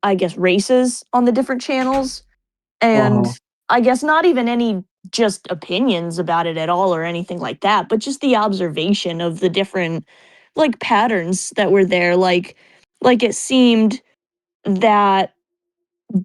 I guess, races on the different channels. And Uh-huh. I guess not even any just opinions about it at all or anything like that, but just the observation of the different like patterns that were there. Like it seemed that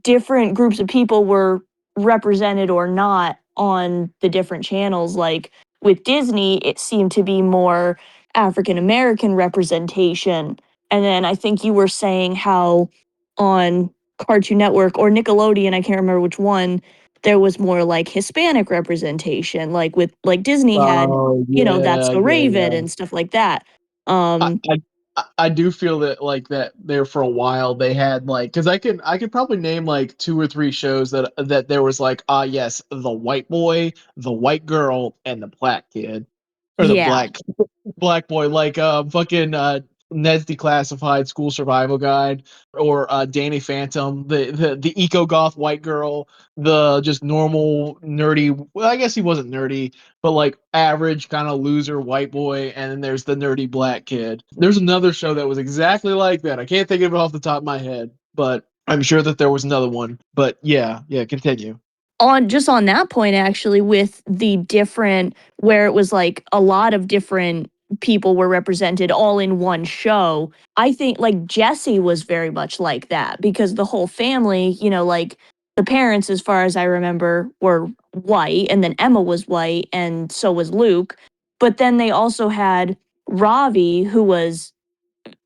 different groups of people were represented or not on the different channels. Like with Disney, it seemed to be more African American representation. And then I think you were saying how on Cartoon Network or Nickelodeon, I can't remember which one, there was more like Hispanic representation. Like with like Disney had, Oh That's yeah, So yeah, Raven yeah. and stuff like that. I, Um, I do feel that like that there for a while they had like, because I could probably name like two or three shows that there was like, ah yes, the white boy, the white girl, and the black kid, or the yeah. black boy, like fucking Ned's Declassified School Survival Guide, or Danny Phantom, the eco goth white girl, the just normal nerdy. Well, I guess he wasn't nerdy, but like average kind of loser white boy, and then there's the nerdy black kid. There's another show that was exactly like that. I can't think of it off the top of my head, but I'm sure that there was another one. But yeah, continue. On that point, actually, with the different, where it was like a lot of different people were represented all in one show, I think like Jesse was very much like that, because the whole family, like the parents, as far as I remember, were white, and then Emma was white, and so was Luke. But then they also had Ravi, who was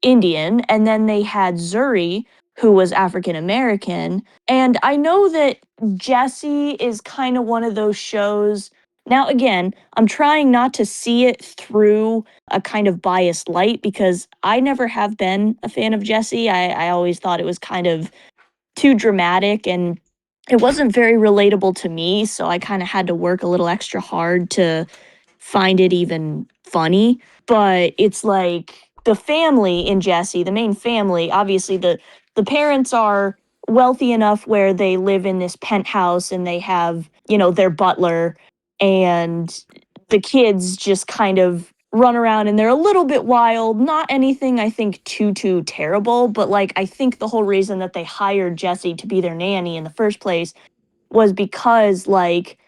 Indian, and then they had Zuri, who was African American. And I know that Jesse is kind of one of those shows. Now, again, I'm trying not to see it through a kind of biased light, because I never have been a fan of Jesse. I always thought it was kind of too dramatic, and it wasn't very relatable to me. So I kind of had to work a little extra hard to find it even funny. But it's like the family in Jesse, the main family, obviously the parents are wealthy enough where they live in this penthouse, and they have, their butler, and the kids just kind of run around, and they're a little bit wild, not anything I think too terrible, but like I think the whole reason that they hired Jesse to be their nanny in the first place was because like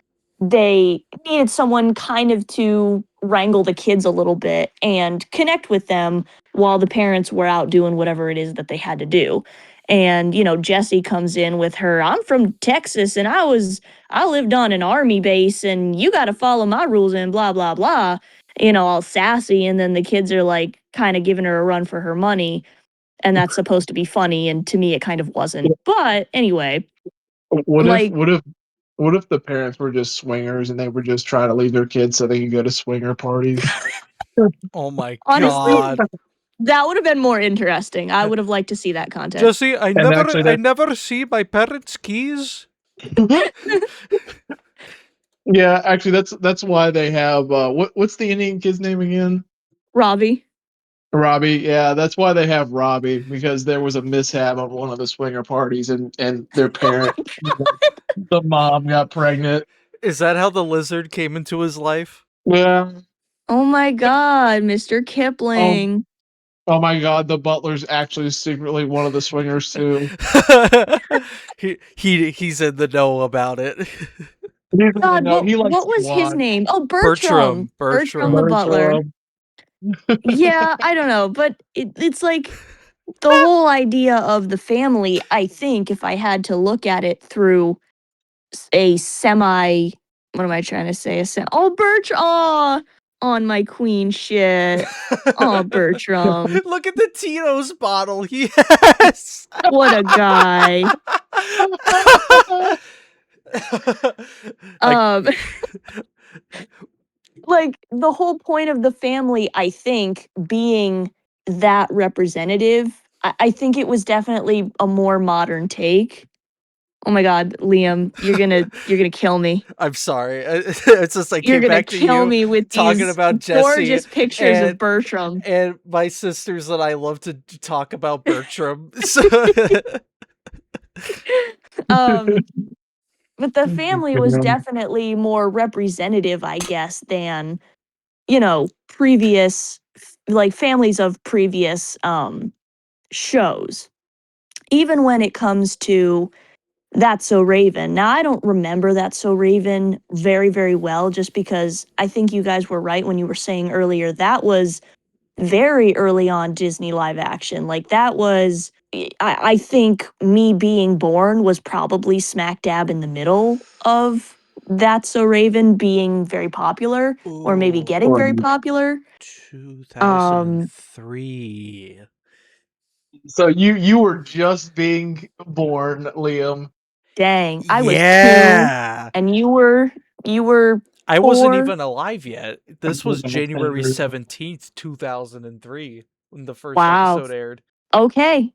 they needed someone kind of to wrangle the kids a little bit and connect with them while the parents were out doing whatever it is that they had to do. And, Jessie comes in with her, I'm from Texas, and I lived on an army base, and you got to follow my rules and blah, blah, blah, all sassy. And then the kids are like kind of giving her a run for her money. And that's supposed to be funny. And to me, it kind of wasn't. But anyway, What if like, what if what if the parents were just swingers and they were just trying to leave their kids so they could go to swinger parties? Oh my honestly, god. that would have been more interesting. I would have liked to see that content. Jesse, I And actually I never see my parents' keys. Yeah, actually that's why they have what's the Indian kid's name again? Robbie. Robbie. Yeah, that's why they have Robbie, because there was a mishap on one of the swinger parties, and their parent, the mom, got pregnant. Is that how the lizard came into his life? Yeah. Oh my god, Mr. Oh, Kipling. oh my God, the butler's actually secretly one of the swingers too. He's in the know about it. God, No, he likes what was his blonde. name? Oh, Bertram. Bertram the butler. Yeah, I don't know, but it's like the whole idea of the family, I think, if I had to look at it through a semi, what am I trying to say? Oh, Aw, on my queen shit. Oh, Bertram. Look at the Tito's bottle. Yes. What a guy. Like, Um, like the whole point of the family, I think, being that representative, I think it was definitely a more modern take. Oh my god, Liam, you're gonna kill me. I'm sorry. It's just I You're came gonna back to kill you me with talking these about Jesse gorgeous pictures of and Bertram. and my sisters and I love to talk about Bertram. So Um, but the family was definitely more representative, I guess, than, previous, like families of previous shows. Even when it comes to That's So Raven. Now, I don't remember That's So Raven very, very well, just because I think you guys were right when you were saying earlier that was very early on Disney live action. Like, that was, I think me being born was probably smack dab in the middle of That's So Raven being very popular, or maybe ooh, getting very popular. Um, 2003. So you were just being born, Liam. dang, I was 2, Yeah. and you were I wasn't 4. even alive yet. This was January 17th, 2003 when the first Wow. episode aired. Okay.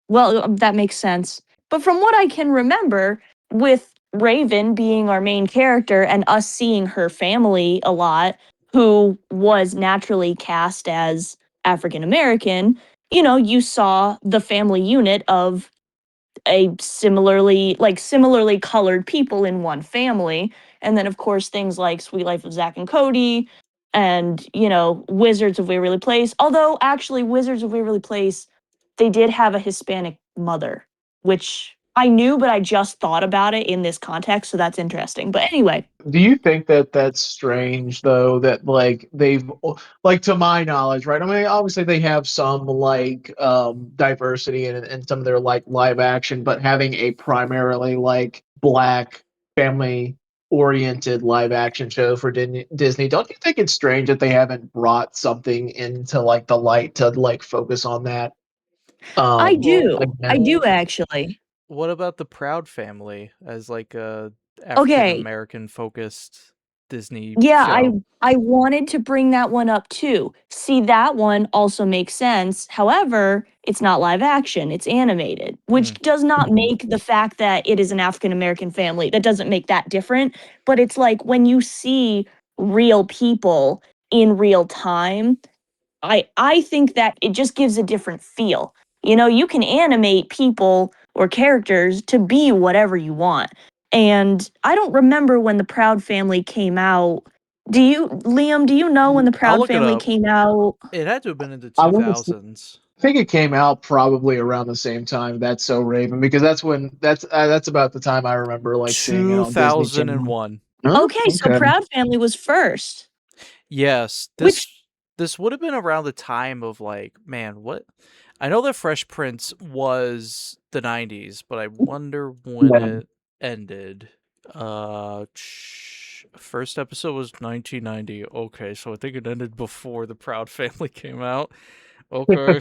Well, that makes sense. But from what I can remember, with Raven being our main character and us seeing her family a lot, who was naturally cast as African American, you saw the family unit of a similarly colored people in one family. And then of course things like Sweet Life of Zack and Cody and, Wizards of Waverly Place. Although actually Wizards of Waverly Place, they did have a Hispanic mother, which I knew, but I just thought about it in this context, so that's interesting. But anyway, Do you think that that's strange though, that like they've, like, to my knowledge, right? I mean, obviously they have some like diversity in some of their like live action, but having a primarily like black family oriented live action show for Disney, don't you think it's strange that they haven't brought something into like the light to like focus on that? I Well, do. I Again. do actually. what about the Proud Family as like a African Okay, American focused Disney yeah, I show? I wanted to bring that one up too. See, that one also makes sense. However, it's not live action, it's animated, which Mm. does not make the fact that it is an African American family, that doesn't make that different. But it's like when you see real people in real time, I think that it just gives a different feel. You can animate people or characters to be whatever you want. And I don't remember when the Proud Family came out. Liam, do you know when the I'll Proud look it Family up. came out? It had to have been in the I want to 2000s. think it came out probably around the same time That's So Raven, because that's about the time I remember like seeing it on Disney Channel. 2001. Oh, Okay, so okay. Proud Family was first. Yes, Which this would have been around the time of like, man, what? I know that Fresh Prince was the 90s, but I wonder when Yeah. it ended. First episode was 1990. Okay, so I think it ended before the Proud Family came out. Okay.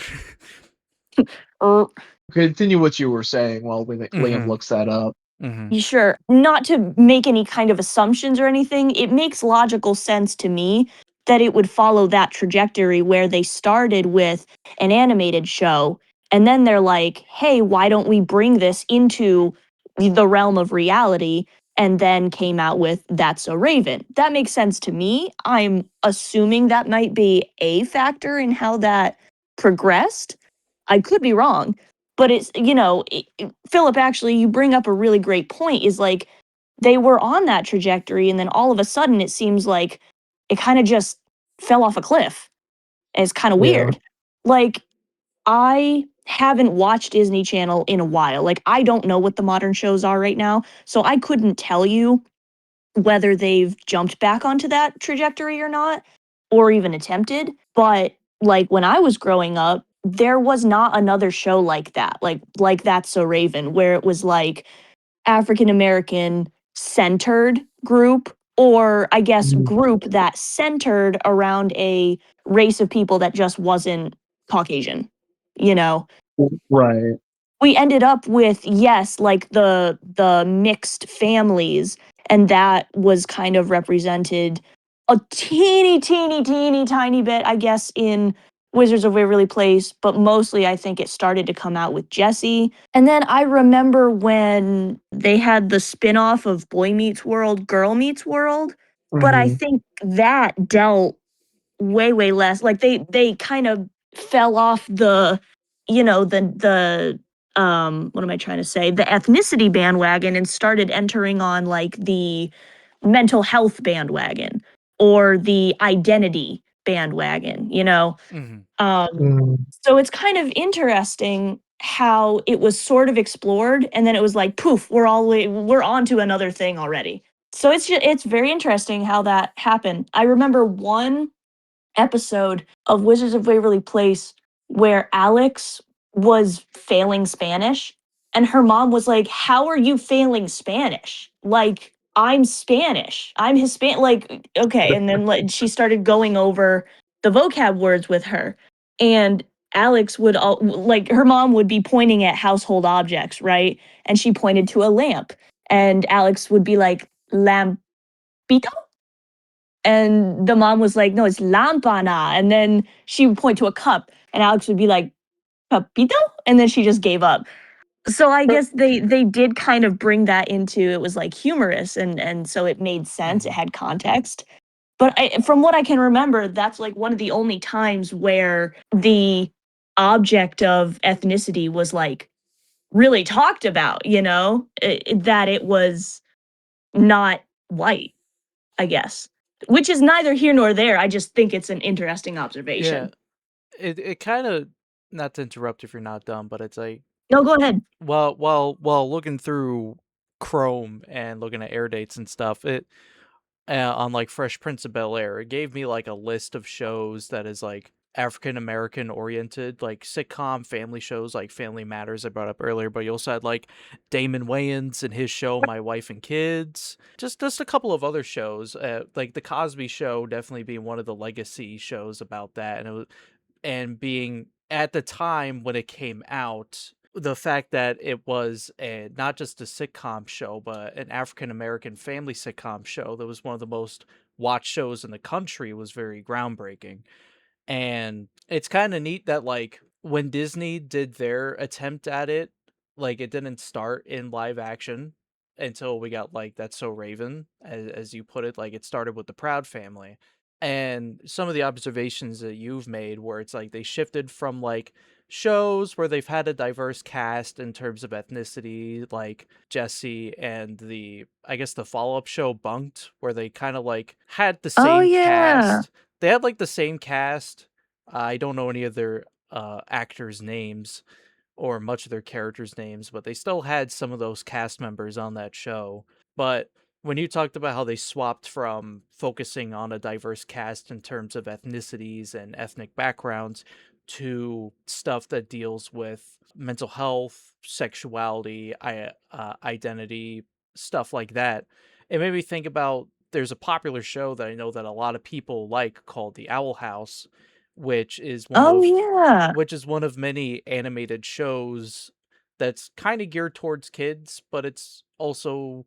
er, Continue what you were saying while Liam Mhm. looks that up. Mhm. Sure. Not to make any kind of assumptions or anything, it makes logical sense to me that it would follow that trajectory where they started with an animated show and then they're like, hey, why don't we bring this into the realm of reality? And then came out with That's So Raven. That makes sense to me. I'm assuming that might be a factor in how that progressed. I could be wrong, but it's, Philip, actually, you bring up a really great point is like they were on that trajectory and then all of a sudden it seems like it kind of just fell off a cliff. And it's kind of Yeah. weird. Like I haven't watched Disney Channel in a while. Like I don't know what the modern shows are right now, so I couldn't tell you whether they've jumped back onto that trajectory or not, or even attempted. But like when I was growing up, there was not another show like that, like That's So Raven, where it was like African American centered group, or I guess Mhm. group that centered around a race of people that just wasn't Caucasian. You know, Right. we ended up with, yes, like the mixed families, and that was kind of represented a teeny tiny bit, I guess, in Wizards of Waverly Place, but mostly I think it started to come out with Jesse. And then I remember when they had the spin-off of Boy Meets World, Girl Meets World, but I Mhm. think that dealt way less. Like they kind of fell off the what am I trying to say? The ethnicity bandwagon and started entering on like the mental health bandwagon or the identity bandwagon. Mhm. Um Mhm. so it's kind of interesting how it was sort of explored and then it was like poof, we're on to another thing already. So it's very interesting how that happened. I remember one episode of Wizards of Waverly Place where Alex was failing Spanish and her mom was like, "How are you failing Spanish? Like, I'm Spanish. I'm Hispanic." Like, okay, and then like, she started going over the vocab words with her. And Alex like her mom would be pointing at household objects, right? And she pointed to a lamp and Alex would be like, "Lampito?" And the mom was like, "No, it's lampana." And then she would point to a cup, and Alex would be like, "Papito?" And then she just gave up. So I guess they did kind of bring that into it was like humorous and so it made sense. It Mhm. had context. But from what I can remember, that's like one of the only times where the object of ethnicity was like really talked about, that it was not white, I guess. Which is neither here nor there. I just think it's an interesting Yeah, observation. it kind of, not to interrupt if you're not done, but it's like, No, go ahead. while looking through Chrome and looking at air dates and stuff, it on like Fresh Prince of Bel-Air, it gave me like a list of shows that is like African American oriented, like sitcom family shows like Family Matters I brought up earlier, but you also had like Damon Wayans and his show My Wife and Kids. Just a couple of other shows, like The Cosby Show definitely being one of the legacy shows about that, and being at the time when it came out, the fact that it was not just a sitcom show, but an African American family sitcom show that was one of the most watched shows in the country was very groundbreaking. And it's kind of neat that like when Disney did their attempt at it, like it didn't start in live action until we got like That's So Raven, as you put it, like it started with the Proud Family. And some of the observations that you've made where it's like they shifted from like shows where they've had a diverse cast in terms of ethnicity, like Jesse and I guess the follow-up show Bunked, where they kind of like had the Oh, same yeah. cast. They had like the same cast. I don't know any of their actors' names or much of their characters' names, but they still had some of those cast members on that show. But when you talked about how they swapped from focusing on a diverse cast in terms of ethnicities and ethnic backgrounds to stuff that deals with mental health, sexuality, identity, stuff like that, it made me think about there's a popular show that I know that a lot of people like called The Owl House, which is one Oh, of yeah. many animated shows that's kind of geared towards kids, but it's also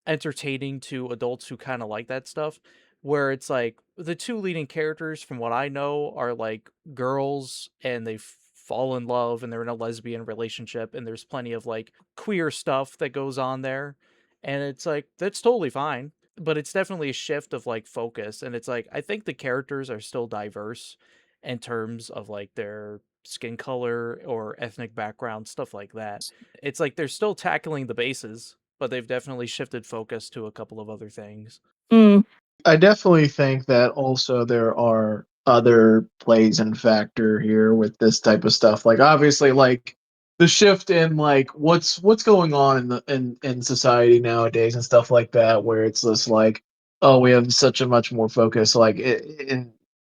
entertaining to adults who kind of like that stuff. Where it's like the two leading characters, from what I know, are like girls and they fall in love and they're in a lesbian relationship, and there's plenty of like queer stuff that goes on there. And it's like, that's totally fine. But it's definitely a shift of like focus. And it's like, I think the characters are still diverse in terms of like their skin color or ethnic background, stuff like that. It's like they're still tackling the bases, but they've definitely shifted focus to a couple of other things. Mm. I definitely think that also there are other plays and factor here with this type of stuff. Like obviously, like the shift in like what's going on in society nowadays and stuff like that, where it's just like, oh, we have such a much more focus like in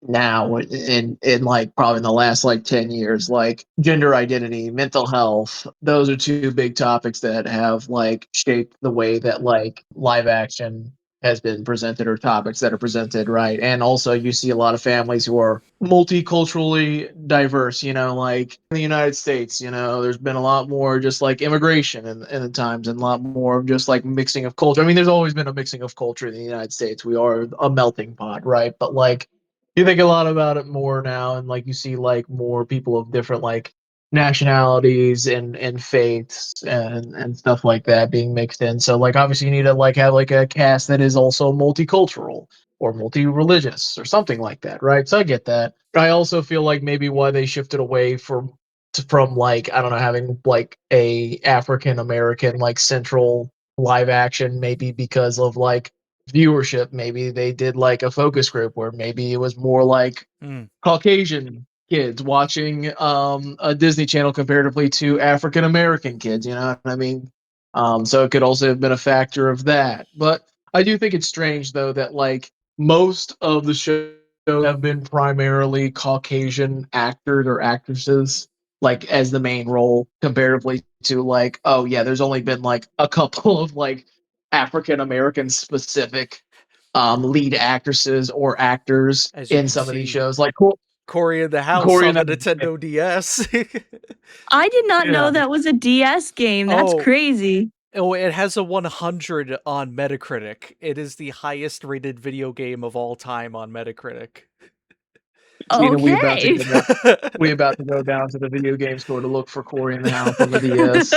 now in like probably in the last like 10 years, like gender identity, mental health, those are two big topics that have like shaped the way that like live action has been presented or topics that are presented, right? And also you see a lot of families who are multiculturally diverse, like in the United States, there's been a lot more just like immigration in the times and a lot more of just like mixing of culture. I mean, there's always been a mixing of culture in the United States. We are a melting pot, right? But like you think a lot about it more now and like you see like more people of different like nationalities and faiths and stuff like that being mixed in. So like obviously you need to like have like a cast that is also multicultural or multi-religious or something like that, right? So I get that. I also feel like maybe why they shifted away from like I don't know having like a African American like central live action maybe because of like viewership. Maybe they did like a focus group where maybe it was more like Caucasian kids watching a Disney Channel comparatively to African American kids. You know what I mean? So it could also have been a factor of that. But I do think it's strange though that like most of the shows have been primarily Caucasian actors or actresses like as the main role comparatively to like oh yeah there's only been like a couple of like African American specific lead actresses or actors As you in can some of these see, shows, like Corey in the house Corey on and the the Nintendo DS. I did not yeah. know that was a DS game. That's Oh, crazy. it has a 100 on Metacritic. It is the highest rated video game of all time on Metacritic. Gina, Okay. we about to go down to the video game store to look for Corey in the house on the DS.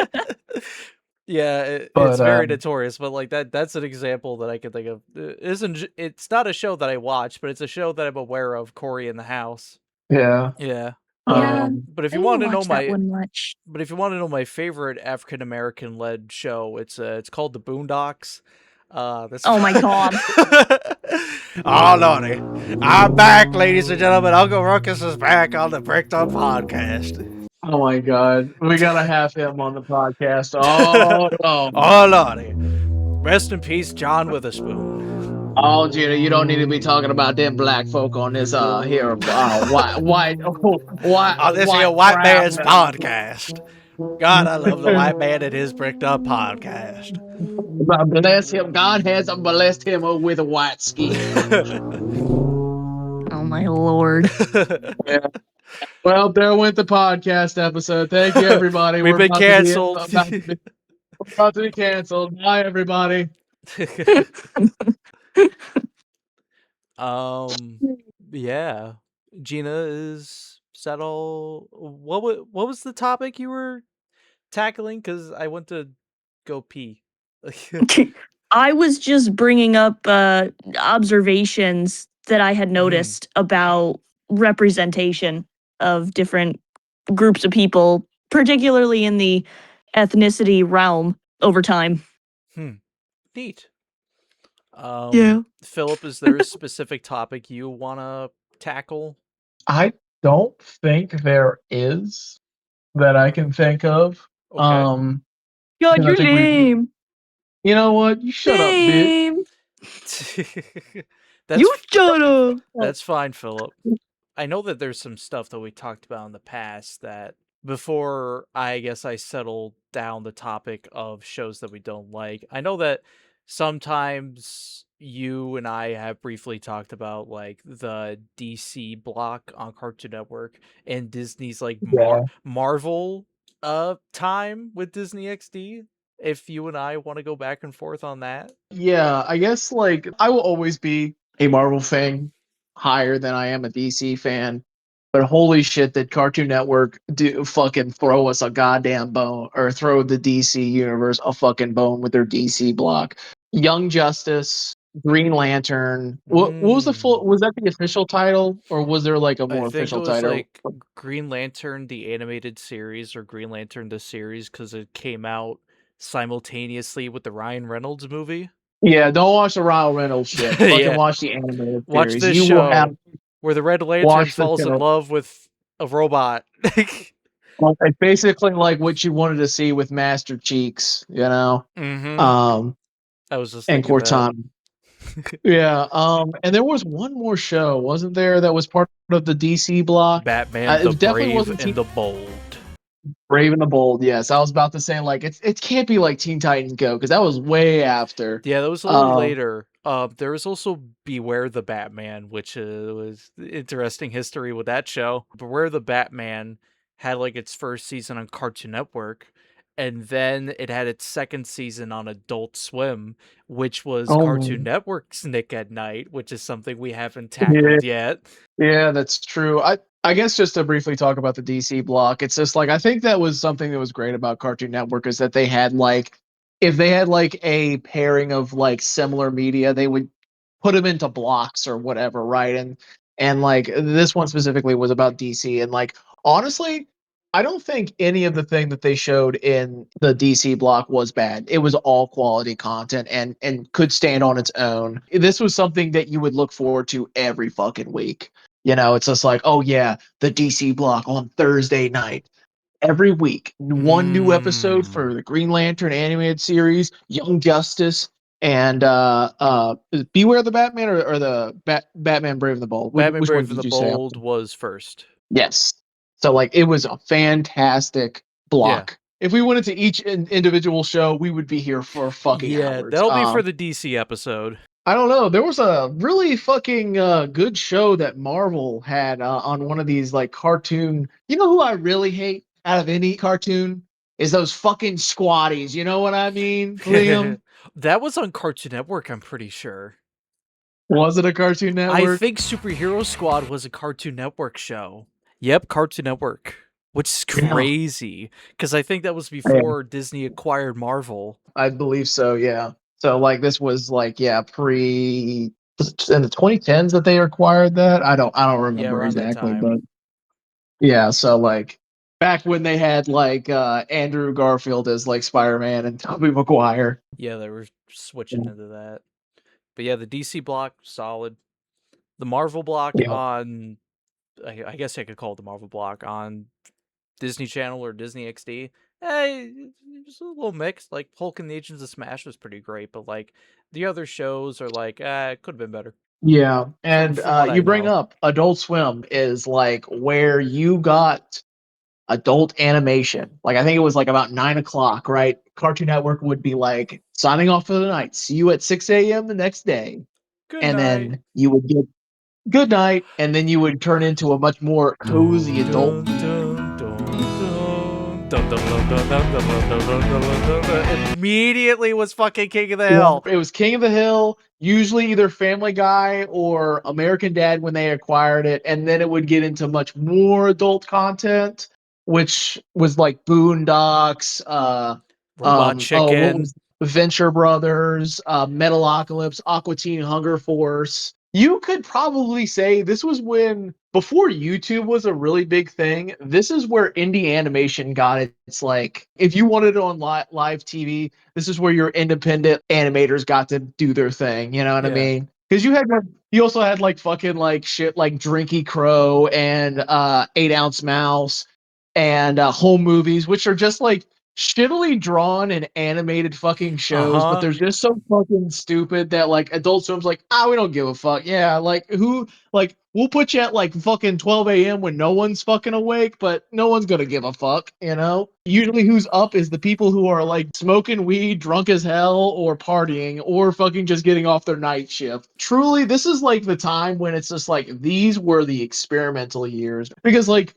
Yeah, But, it's very notorious, but like that's an example that I can think of. It's not a show that I watch, but it's a show that I'm aware of, Cory in the House. yeah. Yeah. Yeah, But if I you didn't want to know watch that one much. but if you want to know my favorite African American led show, it's called The Boondocks. That's Oh my god. Oh lordy, I'm back, ladies and gentlemen. Uncle Ruckus is back on the Bricked Up Podcast. Oh my God, we gotta have him on the podcast. Oh no. Oh lordy, rest in peace, John Witherspoon. Oh, Gina, you don't need to be talking about them black folk on this here white On this here white man's podcast. God, I love the white man and his Bricked Up Podcast. Bless him. God has blessed him with a white skin. Oh my lord. Yeah. Well, there went the podcast episode. Thank you, everybody. We've been canceled. We're about to be canceled. Bye, everybody. Yeah. Gina, is that all? What was the topic you were tackling? Because I went to go pee. I was just bringing up observations that I had noticed about representation of different groups of people, particularly in the ethnicity realm over time. Neat. Yeah. Philip, is there a specific topic you want to tackle? I don't think there is that I can think of. Okay. God, I you're think lame. You know what? You shut up, bitch. Lame. That's You shut up. That's fine, Philip. I know that there's some stuff that we talked about in the past that before I guess I settled down the topic of shows that we don't like. I know that sometimes you and I have briefly talked about like the DC block on Cartoon Network and Disney's like Yeah. Marvel time with Disney XD. If you and I want to go back and forth on that. Yeah, I guess like I will always be a Marvel fan higher than I am a DC fan. But holy shit, did Cartoon Network do fucking throw us a goddamn bone or throw the DC universe a fucking bone with their DC block. Young Justice, Green Lantern. What was the full was that the official title or was there like a more I think official it was title? like Green Lantern the animated series or Green Lantern the series because it came out simultaneously with the Ryan Reynolds movie. Yeah, don't watch the Ryan Reynolds shit. Fucking Yeah. watch the animated Watch series. this You will have show where the Red Lantern watch the falls in show. love with a robot. Well, it's basically like what you wanted to see with Master Cheeks, you know. I was just And thinking that. Cortana. Yeah. And there was one more show, wasn't there, that was part of the DC block? Batman It the definitely Brave wasn't and the Bold. Brave and the Bold. Yes, I was about to say like it can't be like Teen Titans Go because that was way after. Yeah, that was a little later. There was also Beware the Batman, which was interesting history with that show. Beware the Batman had like its first season on Cartoon Network, and then it had its second season on Adult Swim, which was Cartoon Network's Nick at Night, which is something we haven't tackled yet. Yeah, that's true. I guess just to briefly talk about the DC block, it's just like I think that was something that was great about Cartoon Network is that they had like if they had like a pairing of like similar media, they would put them into blocks or whatever, right? And like this one specifically was about DC and like honestly, I don't think any of the thing that they showed in the DC block was bad. It was all quality content and could stand on its own. This was something that you would look forward to every fucking week. You know, it's just like, oh yeah, the DC block on Thursday night. Every week, one new episode for the Green Lantern animated series, Young Justice, and Beware the Batman or the Batman Brave and the Bold. Batman Which one Brave and did the you say? Bold was first. Yes. So like it was a fantastic block. If we went into each individual show, we would be here for fucking hours. That'll be for the DC episode. I don't know. There was a really fucking good show that Marvel had on one of these like cartoon. You know who I really hate out of any cartoon is those fucking squatties. You know what I mean, Liam? That was on Cartoon Network, I'm pretty sure. Was it a Cartoon Network? I think Superhero Squad was a Cartoon Network show. Yep, Cartoon Network. which is Yeah. crazy because I think that was before Disney acquired Marvel. I believe so, yeah. So like this was like pre in the 2010s that they acquired that. I don't remember around that exactly, time. but yeah, so like back when they had like Andrew Garfield as like Spider-Man and Tobey Maguire. Yeah, they were switching into that. But yeah, the DC block, solid. The Marvel block Yeah. on, I guess I could call it the Marvel block on Disney Channel or Disney XD. It's a little mixed. Like Hulk and the Agents of Smash was pretty great, but like the other shows are like, it could have been better. Yeah, and From what I you bring know. up Adult Swim is like where you got adult animation. Like I think it was like about 9 o'clock, right? Cartoon Network would be like signing off for the night. See you at 6 a.m. the next day, Good and night. then you would get good night, and then you would turn into a much more cozy adult. Immediately was fucking King of the Yeah, Hill. it was King of the Hill, usually either Family Guy or American Dad when they acquired it, and then it would get into much more adult content, which was like Boondocks, Robot what Chicken. was Venture Brothers, Metalocalypse, Aqua Teen Hunger Force. You could probably say this was when before YouTube was a really big thing. This is where indie animation got its like if you wanted it on live TV, this is where your independent animators got to do their thing. You know what I Yeah. mean? Because you also had like fucking like shit like Drinky Crow and 8 Ounce Mouse and home movies, which are just like shittily drawn and animated fucking shows, but they're just so fucking stupid that like Adult Swim's like, we don't give a fuck. Yeah, like who like we'll put you at like fucking 12 a.m. when no one's fucking awake, but no one's gonna give a fuck, you know? Usually who's up is the people who are like smoking weed, drunk as hell, or partying, or fucking just getting off their night shift. Truly, this is like the time when it's just like these were the experimental years. Because like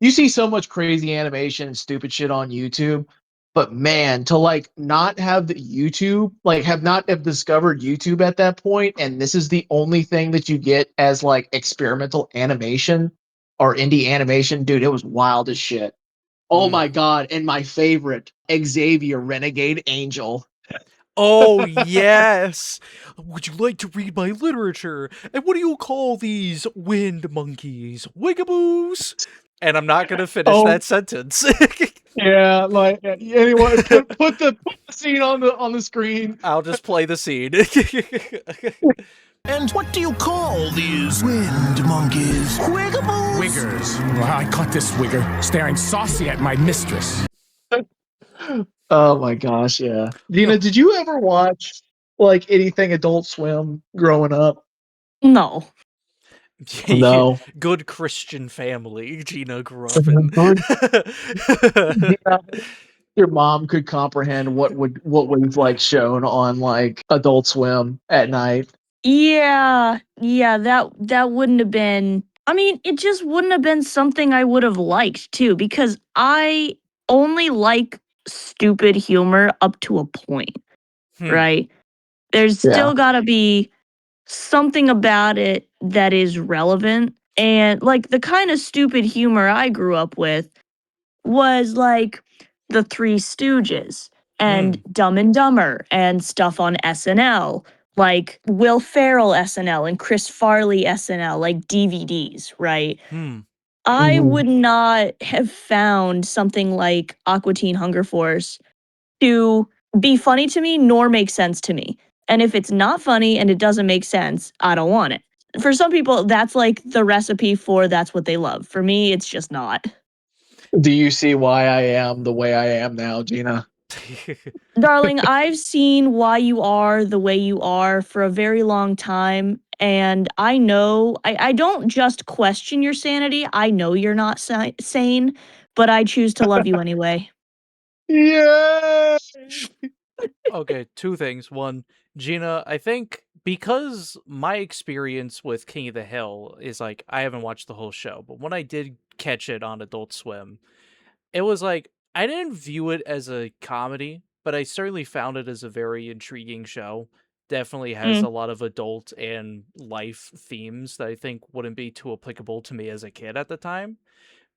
you see so much crazy animation and stupid shit on YouTube, but man, to like not have the YouTube, like have discovered YouTube at that point, and this is the only thing that you get as like experimental animation or indie animation, dude, it was wild as shit. Oh my god, and my favorite, Xavier Renegade Angel. Oh, yes. Would you like to read my literature? And what do you call these wind monkeys? Wigaboos? And I'm not going to finish that sentence. Yeah, like anyone put the scene on the screen. I'll just play the scene. And what do you call these wind monkeys? Wiggaboos? Wiggers. Well, I caught this wigger staring saucy at my mistress. Oh my gosh, yeah. Gina, did you ever watch like anything Adult Swim growing up? No. No. Good Christian family Gina grew up in. Yeah, your mom could comprehend what was like shown on like Adult Swim at night. Yeah, that wouldn't have been. I mean, it just wouldn't have been something I would have liked too, because I only like stupid humor up to a point, right? There's still got to be something about it that is relevant. And like the kind of stupid humor I grew up with was like the Three Stooges and Dumb and Dumber and stuff on SNL, like Will Ferrell SNL and Chris Farley SNL, like DVDs, right? I would not have found something like Aqua Teen Hunger Force to be funny to me nor make sense to me. And if it's not funny and it doesn't make sense, I don't want it. For some people, that's like the recipe for that's what they love. For me, it's just not. Do you see why I am the way I am now, Gina? Darling, I've seen why you are the way you are for a very long time. And I know, I don't just question your sanity. I know you're not sane, but I choose to love you anyway. Yeah. Okay, two things. One, Gina, I think because my experience with King of the Hill is like I haven't watched the whole show, but when I did catch it on Adult Swim, it was like I didn't view it as a comedy, but I certainly found it as a very intriguing show. Definitely has a lot of adult and life themes that I think wouldn't be too applicable to me as a kid at the time.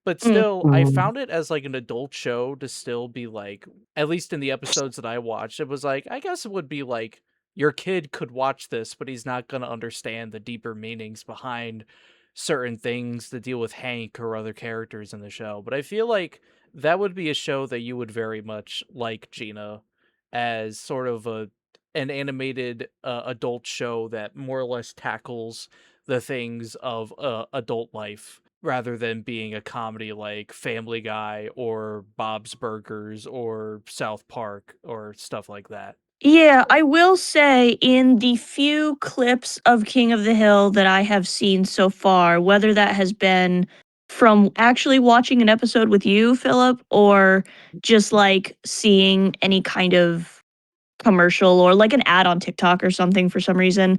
But Mm. still, I found it as like an adult show to still be like, at least in the episodes that I watched, it was like, I guess it would be like your kid could watch this, but he's not going to understand the deeper meanings behind certain things that deal with Hank or other characters in the show. But I feel like that would be a show that you would very much like, Gina, as sort of an animated adult show that more or less tackles the things of adult life rather than being a comedy like Family Guy or Bob's Burgers or South Park or stuff like that. Yeah, I will say in the few clips of King of the Hill that I have seen so far, whether that has been from actually watching an episode with you, Philip, or just like seeing any kind of commercial or like an ad on TikTok or something for some reason,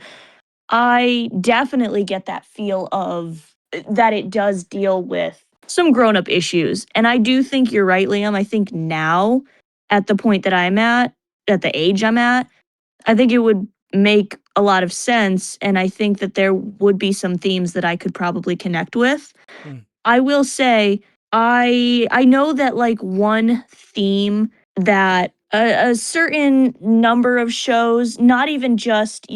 I definitely get that feel of that it does deal with some grown up issues. And I do think you're right, Liam. I think now, at the point that I'm at the age I'm at, I think it would make a lot of sense. And I think that there would be some themes that I could probably connect with. Mm. I will say, I know that like one theme that a certain number of shows, not even just,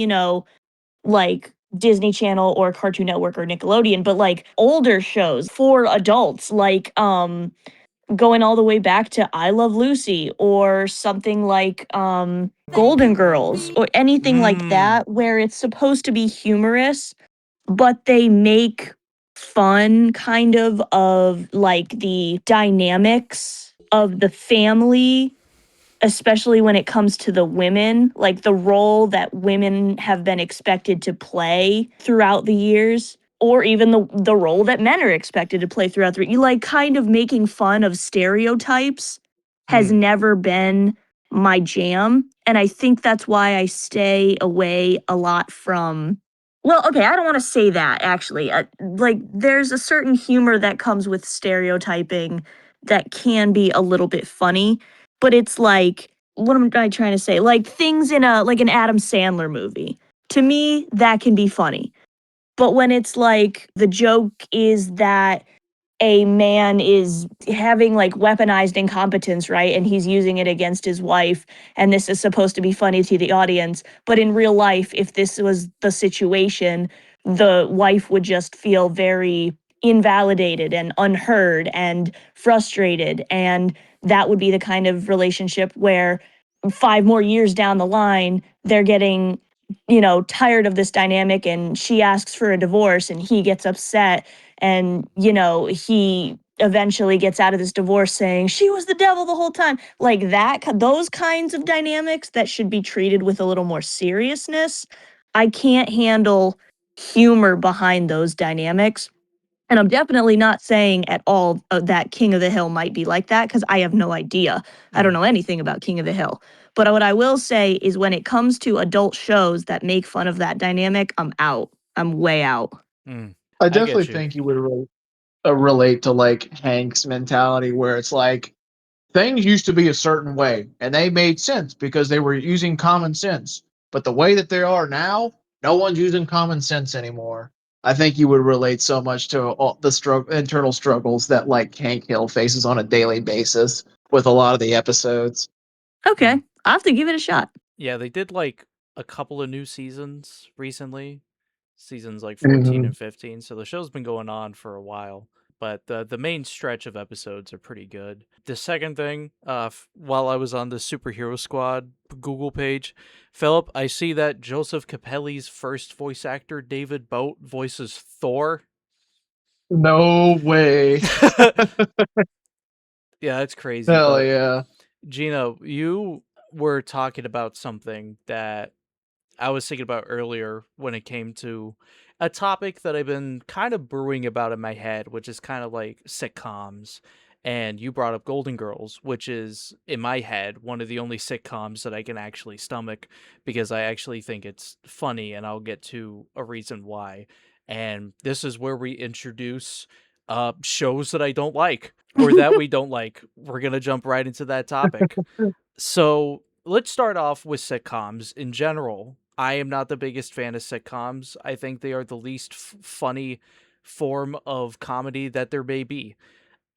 like Disney Channel or Cartoon Network or Nickelodeon, but like older shows for adults, like going all the way back to I Love Lucy or something like Golden Girls or anything like that, where it's supposed to be humorous, but they make fun kind of like the dynamics of the family, especially when it comes to the women, like the role that women have been expected to play throughout the years, or even the role that men are expected to play throughout the you like kind of making fun of stereotypes has never been my jam. And I think that's why I stay away a lot from well, okay, I don't want to say that actually. Like there's a certain humor that comes with stereotyping that can be a little bit funny, but it's like what am I trying to say? Like things in a like an Adam Sandler movie. To me, that can be funny. But when it's like the joke is that a man is having like weaponized incompetence, right? And he's using it against his wife. And this is supposed to be funny to the audience. But in real life, if this was the situation, the wife would just feel very invalidated and unheard and frustrated. And that would be the kind of relationship where 5 more years down the line, they're getting, tired of this dynamic and she asks for a divorce and he gets upset and he eventually gets out of this divorce saying she was the devil the whole time, like that, those kinds of dynamics that should be treated with a little more seriousness. I can't handle humor behind those dynamics, and I'm definitely not saying at all that King of the Hill might be like that because I have no idea. I don't know anything about King of the Hill. But what I will say is when it comes to adult shows that make fun of that dynamic, I'm out. I'm way out. I I get definitely you. think you would relate to like Hank's mentality, where it's like things used to be a certain way and they made sense because they were using common sense. But the way that they are now, no one's using common sense anymore. I think you would relate so much to all the internal struggles that like Hank Hill faces on a daily basis with a lot of the episodes. Okay, I'll have to give it a shot. Yeah, they did like a couple of new seasons recently, seasons like 14 and 15. So the show's been going on for a while, but the main stretch of episodes are pretty good. The second thing, while I was on the Superhero Squad Google page, Philip, I see that Joseph Capelli's first voice actor, David Boat, voices Thor. No way. Yeah, that's crazy. Hell But yeah. Gina, you were talking about something that I was thinking about earlier when it came to a topic that I've been kind of brewing about in my head, which is kind of like sitcoms. And you brought up Golden Girls, which is, in my head, one of the only sitcoms that I can actually stomach because I actually think it's funny, and I'll get to a reason why. And this is where we introduce shows that I don't like or that we don't like. We're going to jump right into that topic. So let's start off with sitcoms in general. I am not the biggest fan of sitcoms. I think they are the least funny form of comedy that there may be.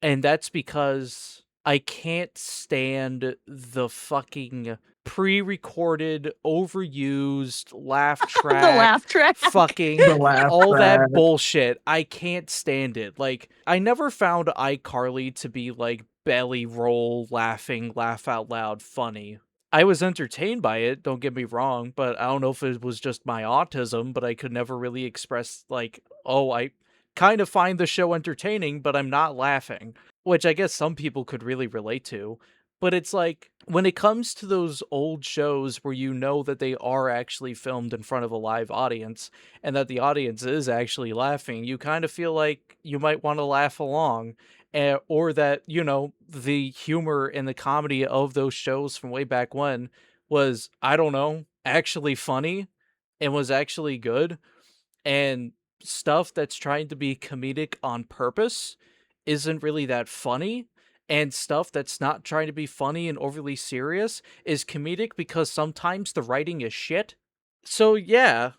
And that's because I can't stand the fucking pre-recorded, overused laugh track. The laugh track. Fucking The laugh all track. that bullshit. I can't stand it. Like, I never found iCarly to be like belly roll, laughing, laugh out loud funny. I was entertained by it, don't get me wrong, but I don't know if it was just my autism, but I could never really express, like, oh, I kind of find the show entertaining, but I'm not laughing, which I guess some people could really relate to. But it's like, when it comes to those old shows where you know that they are actually filmed in front of a live audience and that the audience is actually laughing, you kind of feel like you might want to laugh along. Or that, you know, the humor and the comedy of those shows from way back when was, I don't know, actually funny and was actually good. And stuff that's trying to be comedic on purpose isn't really that funny. And stuff that's not trying to be funny and overly serious is comedic because sometimes the writing is shit. So yeah,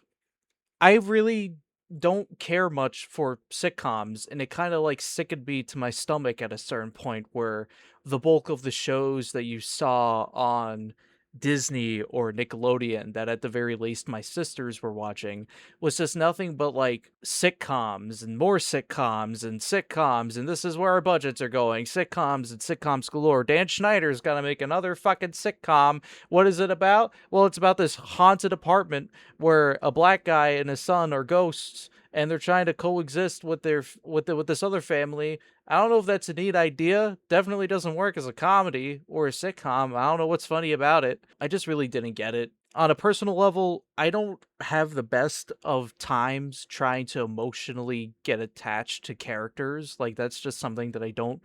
I really don't care much for sitcoms, and it kind of like sickened me to my stomach at a certain point where the bulk of the shows that you saw on Disney or Nickelodeon that at the very least my sisters were watching was just nothing but like sitcoms and more sitcoms and sitcoms, and this is where our budgets are going. Sitcoms and sitcoms galore. Dan Schneider's got to make another fucking sitcom. What is it about? Well, it's about this haunted apartment where a black guy and his son are ghosts and they're trying to coexist with with this other family. I don't know if that's a neat idea. Definitely doesn't work as a comedy or a sitcom. I don't know what's funny about it. I just really didn't get it. On a personal level, I don't have the best of times trying to emotionally get attached to characters. Like, that's just something that I don't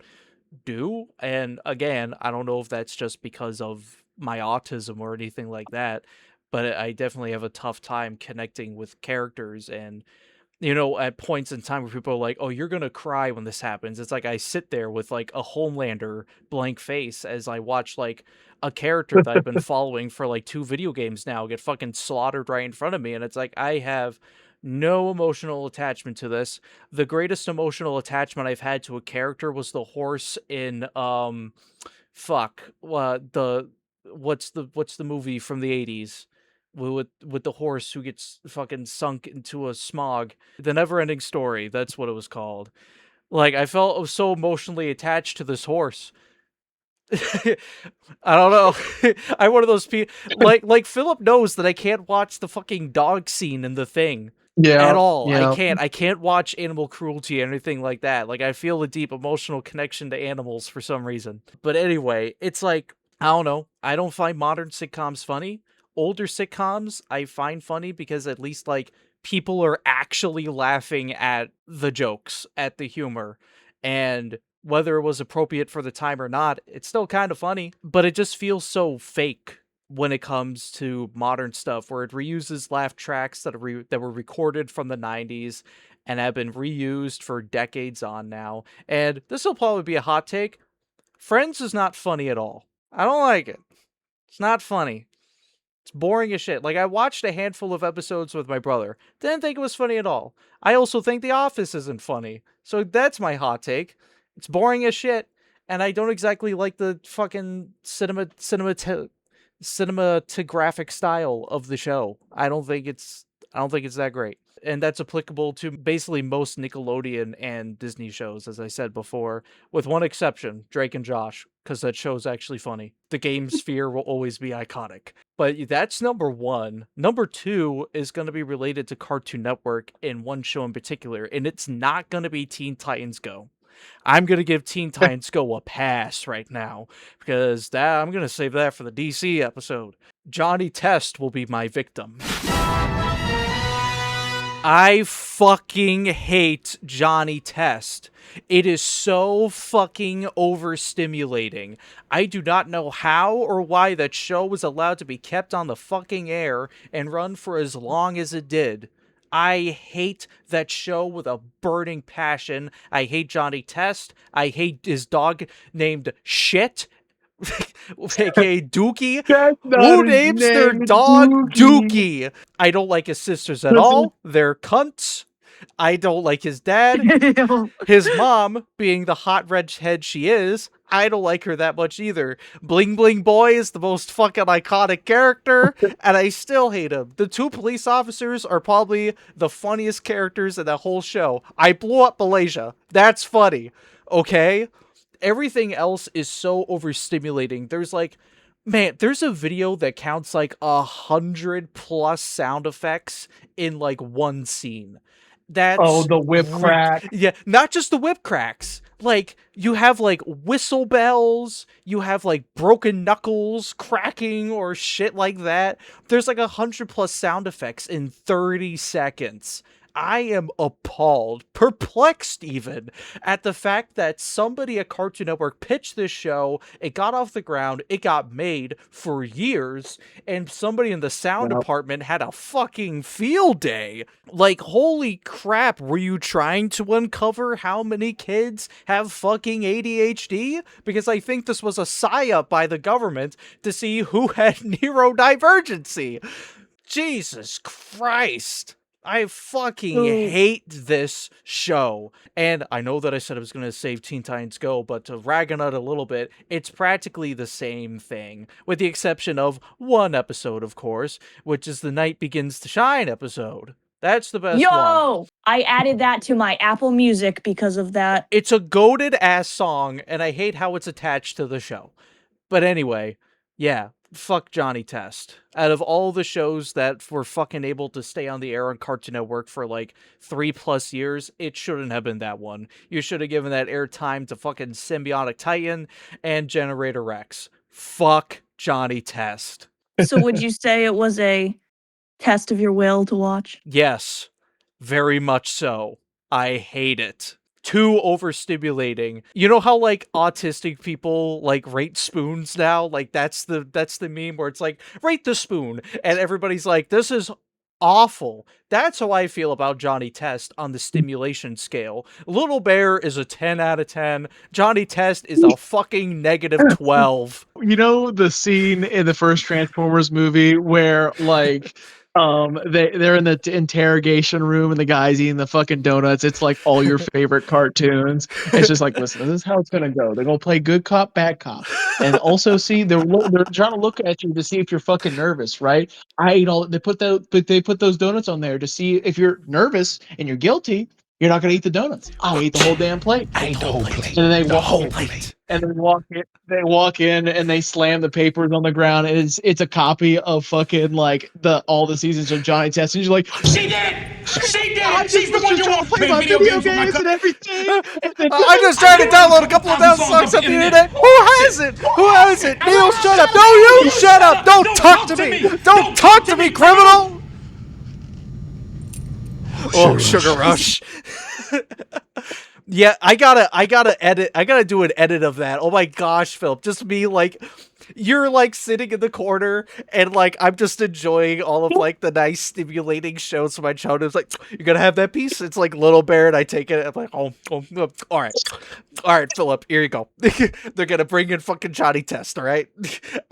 do. And again, I don't know if that's just because of my autism or anything like that, but I definitely have a tough time connecting with characters. And you know, at points in time where people are like, oh, you're gonna cry when this happens. It's like I sit there with like a Homelander blank face as I watch like a character that I've been following for like 2 video games now get fucking slaughtered right in front of me. And it's like, I have no emotional attachment to this. The greatest emotional attachment I've had to a character was the horse in the what's the movie from the 80s with the horse who gets fucking sunk into a smog. The Never-Ending Story, that's what it was called. Like, I felt so emotionally attached to this horse. I don't know. I'm one of those people, like Philip knows that I can't watch the fucking dog scene in The Thing. Yeah. At all. Yeah. I can't watch animal cruelty or anything like that. Like, I feel a deep emotional connection to animals for some reason. But anyway, it's like, I don't know. I don't find modern sitcoms funny. Older sitcoms I find funny because at least like people are actually laughing at the jokes, at the humor, and whether it was appropriate for the time or not, it's still kind of funny, but it just feels so fake when it comes to modern stuff where it reuses laugh tracks that were recorded from the 90s and have been reused for decades on now. And this will probably be a hot take. Friends is not funny at all. I don't like it. It's not funny. It's boring as shit. Like, I watched a handful of episodes with my brother. Didn't think it was funny at all. I also think The Office isn't funny. So that's my hot take. It's boring as shit. And I don't exactly like the fucking cinematographic style of the show. I don't think it's that great. And that's applicable to basically most Nickelodeon and Disney shows, as I said before, with one exception, Drake and Josh, because that show's actually funny. The game Sphere will always be iconic. But that's number one. Number two is going to be related to Cartoon Network in one show in particular, and it's not going to be Teen Titans Go. I'm going to give Teen Titans Go a pass right now, because I'm going to save that for the DC episode. Johnny Test will be my victim. I fucking hate Johnny Test. It is so fucking overstimulating. I do not know how or why that show was allowed to be kept on the fucking air and run for as long as it did. I hate that show with a burning passion. I hate Johnny Test. I hate his dog named Shit. AKA Dookie. Who names their dog Dookie? I don't like his sisters at all. They're cunts. I don't like his dad. His mom, being the hot redhead she is, I don't like her that much either. Bling Bling Boy is the most fucking iconic character, and I still hate him. The two police officers are probably the funniest characters in the whole show. I blew up Malaysia. That's funny. Okay? Everything else is so overstimulating. There's like, man, there's a video that counts like 100+ sound effects in like one scene. That's the whip crack. Yeah, not just the whip cracks. Like, you have like whistle bells, you have like broken knuckles cracking or shit like that. There's like 100+ sound effects in 30 seconds. I am appalled, perplexed even, at the fact that somebody at Cartoon Network pitched this show, it got off the ground, it got made for years, and somebody in the sound department had a fucking field day. Like, holy crap, were you trying to uncover how many kids have fucking ADHD? Because I think this was a psyop by the government to see who had neurodivergency. Jesus Christ. I fucking hate this show. And I know that I said I was going to save Teen Titans Go, but to rag on it a little bit, it's practically the same thing. With the exception of one episode, of course, which is the Night Begins to Shine episode. That's the best one. I added that to my Apple Music because of that. It's a goated ass song, and I hate how it's attached to the show. But anyway, yeah. Fuck Johnny Test. Out of all the shows that were fucking able to stay on the air on Cartoon Network for like 3+ years, it shouldn't have been that one. You should have given that air time to fucking Symbiotic Titan and Generator Rex. Fuck Johnny Test. So would you say it was a test of your will to watch? Yes, very much so. I hate it. Too overstimulating. You know how like autistic people like rate spoons now? Like that's the meme where it's like, rate the spoon, and everybody's like, this is awful. That's how I feel about Johnny Test on the stimulation scale. Little Bear is a 10 out of 10. Johnny Test is a fucking -12. You know the scene in the first Transformers movie where like they're in the interrogation room and the guy's eating the fucking donuts. It's like all your favorite cartoons. It's just like, listen, this is how it's gonna go. They're gonna play good cop, bad cop, and also see they're trying to look at you to see if you're fucking nervous, right? I ate all they put those donuts on there to see if you're nervous and you're guilty. You're not gonna eat the donuts. I ate the whole damn plate. I ate the whole plate. And then they The whole plate. and they walk in and they slam the papers on the ground, and it's a copy of fucking like all the seasons of Johnny Test, and you're like, She did! She did! She's the one you want to play my video games and everything. I just tried to download a couple of down songs off the internet. Who has it? Who has it? Neil, shut up. No, you shut up. Don't talk to me. Don't talk to me, criminal. Oh, Sugar Rush. Yeah, I gotta do an edit of that. Oh my gosh, Philip. Just me like, you're like sitting in the corner and like I'm just enjoying all of like the nice stimulating shows from my childhood. It's like, you're gonna have that piece? It's like Little Bear, and I take it. I'm like, oh, all right, Philip, here you go. They're gonna bring in fucking Johnny Test, all right?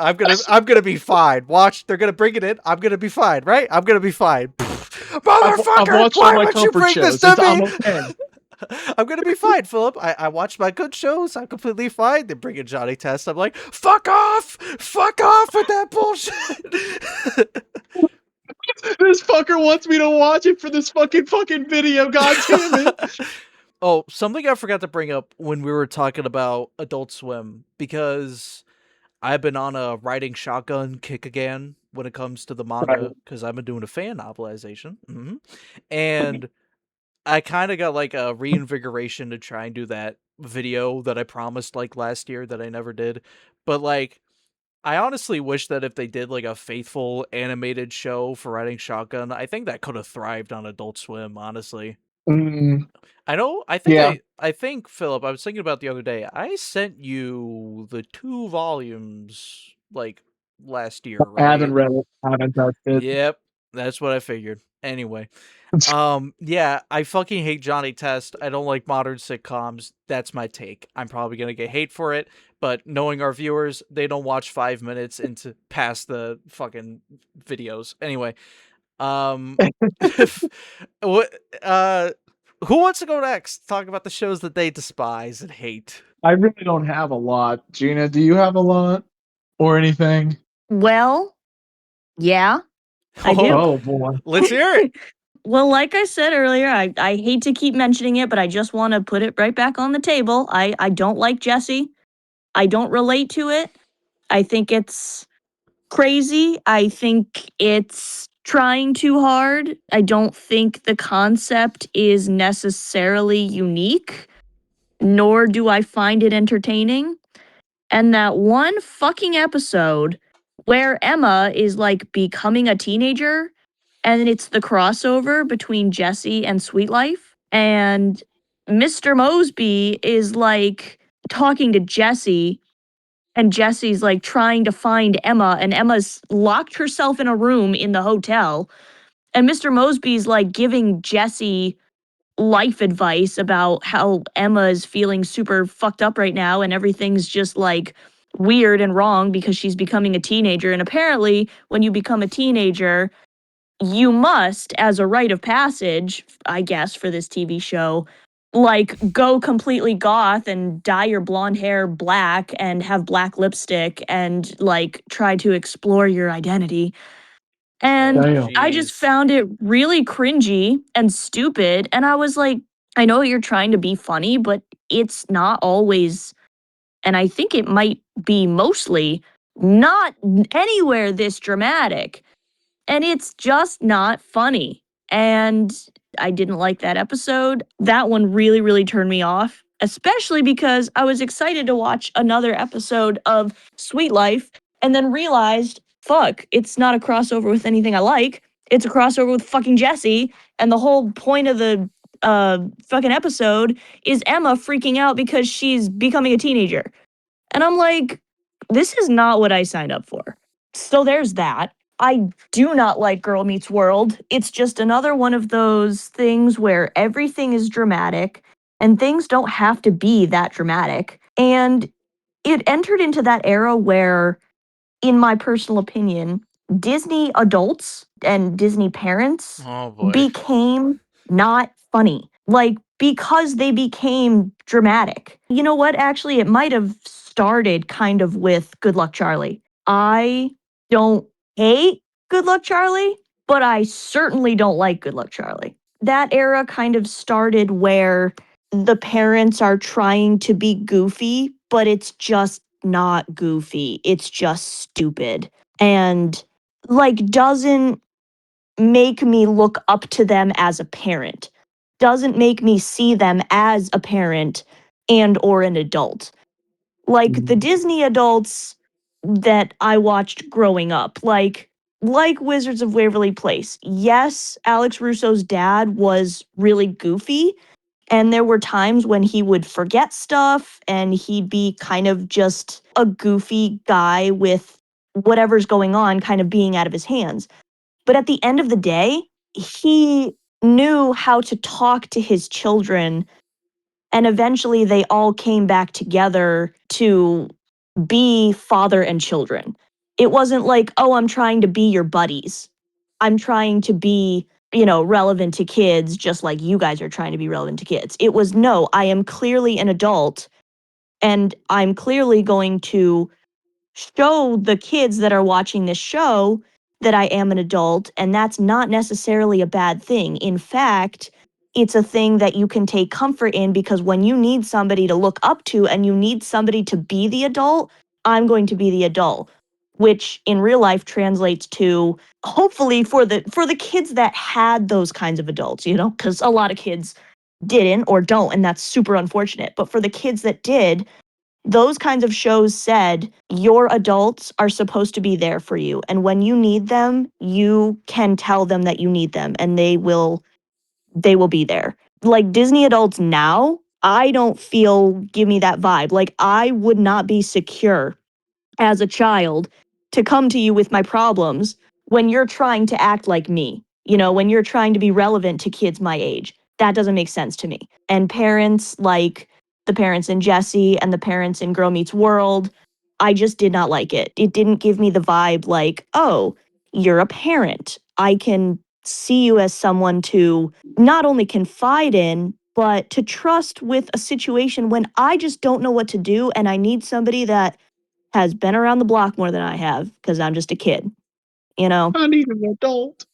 I'm gonna be fine. Watch, they're gonna bring it in. I'm gonna be fine, right? I'm gonna be fine. Motherfucker, why would you bring this to me? I'm gonna be fine, Philip. I watched my good shows. I'm completely fine. They bring in Johnny Test. I'm like, fuck off with that bullshit. This fucker wants me to watch it for this fucking video. God damn it! Oh, something I forgot to bring up when we were talking about Adult Swim, because I've been on a riding shotgun kick again when it comes to the manga, because I've been doing a fan novelization, and I kind of got like a reinvigoration to try and do that video that I promised like last year that I never did. But like, I honestly wish that if they did like a faithful animated show for Riding Shotgun, I think that could have thrived on Adult Swim, honestly. I know, I think, Philip, I was thinking about the other day, I sent you the 2 volumes like last year, right? I haven't read it. I haven't touched it. Yep, that's what I figured. Anyway. Yeah, I fucking hate Johnny Test. I don't like modern sitcoms. That's my take. I'm probably gonna get hate for it, but knowing our viewers, they don't watch 5 minutes into past the fucking videos. Anyway, What? Who wants to go next? Talk about the shows that they despise and hate. I really don't have a lot. Gina, do you have a lot or anything? Well, yeah, I do. Oh boy. Let's hear it. Well, like I said earlier, I hate to keep mentioning it, but I just want to put it right back on the table. I don't like Jessie. I don't relate to it. I think it's crazy. I think it's trying too hard. I don't think the concept is necessarily unique, nor do I find it entertaining. And that one fucking episode where Emma is like becoming a teenager and it's the crossover between Jesse and Sweet Life. And Mr. Mosby is like talking to Jesse, and Jesse's like trying to find Emma, and Emma's locked herself in a room in the hotel. And Mr. Mosby's like giving Jesse life advice about how Emma is feeling super fucked up right now and everything's just like weird and wrong because she's becoming a teenager. And apparently, when you become a teenager, you must, as a rite of passage, I guess, for this TV show, like go completely goth and dye your blonde hair black and have black lipstick and like try to explore your identity. And Damn. I just Jeez. found it really cringy and stupid. And I was like, I know you're trying to be funny, but it's not always, and I think it might be mostly not anywhere this dramatic. And it's just not funny. And I didn't like that episode. That one really, really turned me off, especially because I was excited to watch another episode of Sweet Life and then realized, fuck, it's not a crossover with anything I like. It's a crossover with fucking Jesse. And the whole point of the fucking episode is Emma freaking out because she's becoming a teenager. And I'm like, this is not what I signed up for. So there's that. I do not like Girl Meets World. It's just another one of those things where everything is dramatic and things don't have to be that dramatic. And it entered into that era where, in my personal opinion, Disney adults and Disney parents Oh boy. became not funny. Like, because they became dramatic. You know what? Actually, it might have started kind of with Good Luck Charlie. I don't hate Good Luck Charlie, but I certainly don't like Good Luck Charlie. That era kind of started where the parents are trying to be goofy, but it's just not goofy. It's just stupid. And like doesn't make me look up to them as a parent. Doesn't make me see them as a parent and or an adult. Like the Disney adults that I watched growing up, like Wizards of Waverly Place. Yes, Alex Russo's dad was really goofy, and there were times when he would forget stuff and he'd be kind of just a goofy guy with whatever's going on kind of being out of his hands. But at the end of the day, he knew how to talk to his children, and eventually they all came back together to be father and children. It wasn't like, oh, I'm trying to be your buddies. I'm trying to be, relevant to kids just like you guys are trying to be relevant to kids. It was, no, I am clearly an adult and I'm clearly going to show the kids that are watching this show that I am an adult, and that's not necessarily a bad thing. In fact, it's a thing that you can take comfort in because when you need somebody to look up to and you need somebody to be the adult, I'm going to be the adult, which in real life translates to hopefully for the kids that had those kinds of adults, because a lot of kids didn't or don't, and that's super unfortunate. But for the kids that did, those kinds of shows said your adults are supposed to be there for you. And when you need them, you can tell them that you need them and they will be there. Like Disney adults now, I don't feel give me that vibe. Like I would not be secure as a child to come to you with my problems when you're trying to act like me, when you're trying to be relevant to kids my age. That doesn't make sense to me. And parents like the parents in Jessie and the parents in Girl Meets World, I just did not like it. It didn't give me the vibe like, oh, you're a parent. I can see you as someone to not only confide in, but to trust with a situation when I just don't know what to do and I need somebody that has been around the block more than I have because I'm just a kid, you know? I need an adult.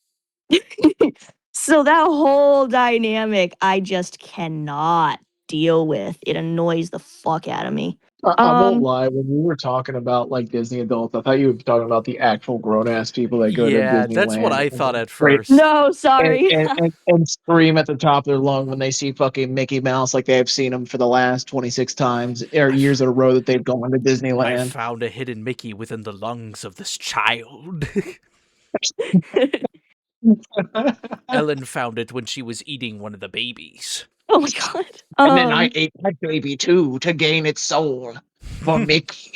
So that whole dynamic, I just cannot deal with. It annoys the fuck out of me. I won't lie. When you were talking about like Disney adults, I thought you were talking about the actual grown ass people that go to Yeah, that's what Disneyland I and thought then at first. No, sorry. and scream at the top of their lung when they see fucking Mickey Mouse, like they've seen him for the last 26 times or years in a row that they've gone to I Disneyland. found a hidden Mickey within the lungs of this child. Ellen found it when she was eating one of the babies. Oh my god. And then I ate that baby too to gain its soul for Mickey.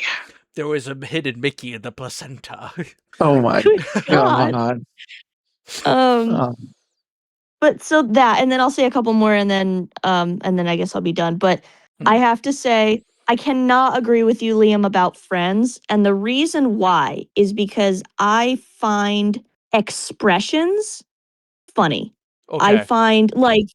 There was a hidden Mickey in the placenta. Oh my Good god. god. Um, but so that, and then I'll say a couple more, and then I guess I'll be done. But I have to say, I cannot agree with you, Liam, about Friends, and the reason why is because I find expressions funny. I Okay. find like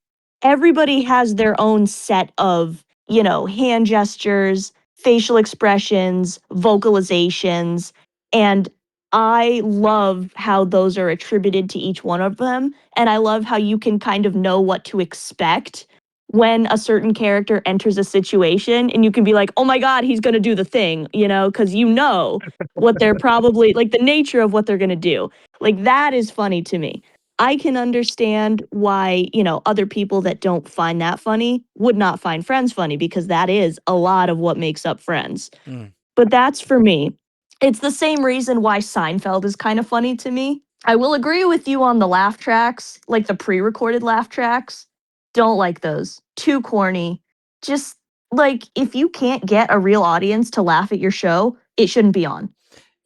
everybody has their own set of, hand gestures, facial expressions, vocalizations, and I love how those are attributed to each one of them. And I love how you can kind of know what to expect when a certain character enters a situation and you can be like, oh my God, he's going to do the thing, because you know what they're probably like the nature of what they're going to do. Like that is funny to me. I can understand why, other people that don't find that funny would not find Friends funny because that is a lot of what makes up Friends. Mm. But that's for me. It's the same reason why Seinfeld is kind of funny to me. I will agree with you on the laugh tracks, like the pre recorded laugh tracks. Don't like those. Too corny. Just like if you can't get a real audience to laugh at your show, it shouldn't be on.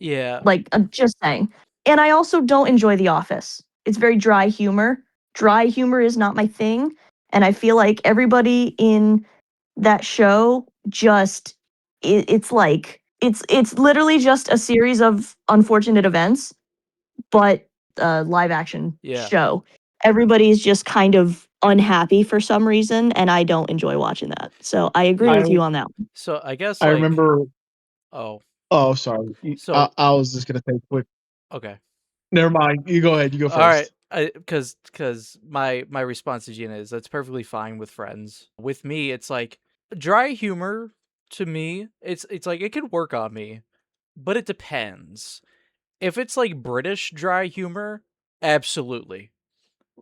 Yeah. Like, I'm just saying. And I also don't enjoy The Office. It's very dry humor. Dry humor is not my thing. And I feel like everybody in that show just it's like it's literally just a series of unfortunate events, but a live action Yeah. show. Everybody's just kind of unhappy for some reason, and I don't enjoy watching that. So I agree with you on that one. So I guess I like remember. oh, Oh, sorry. So- I was just gonna say quick. okay. Never mind. You go ahead. You go All right. first. Because my response to Gina is that's perfectly fine with Friends. With me, it's like dry humor. To me, it's like it could work on me, but it depends. If it's like British dry humor, absolutely.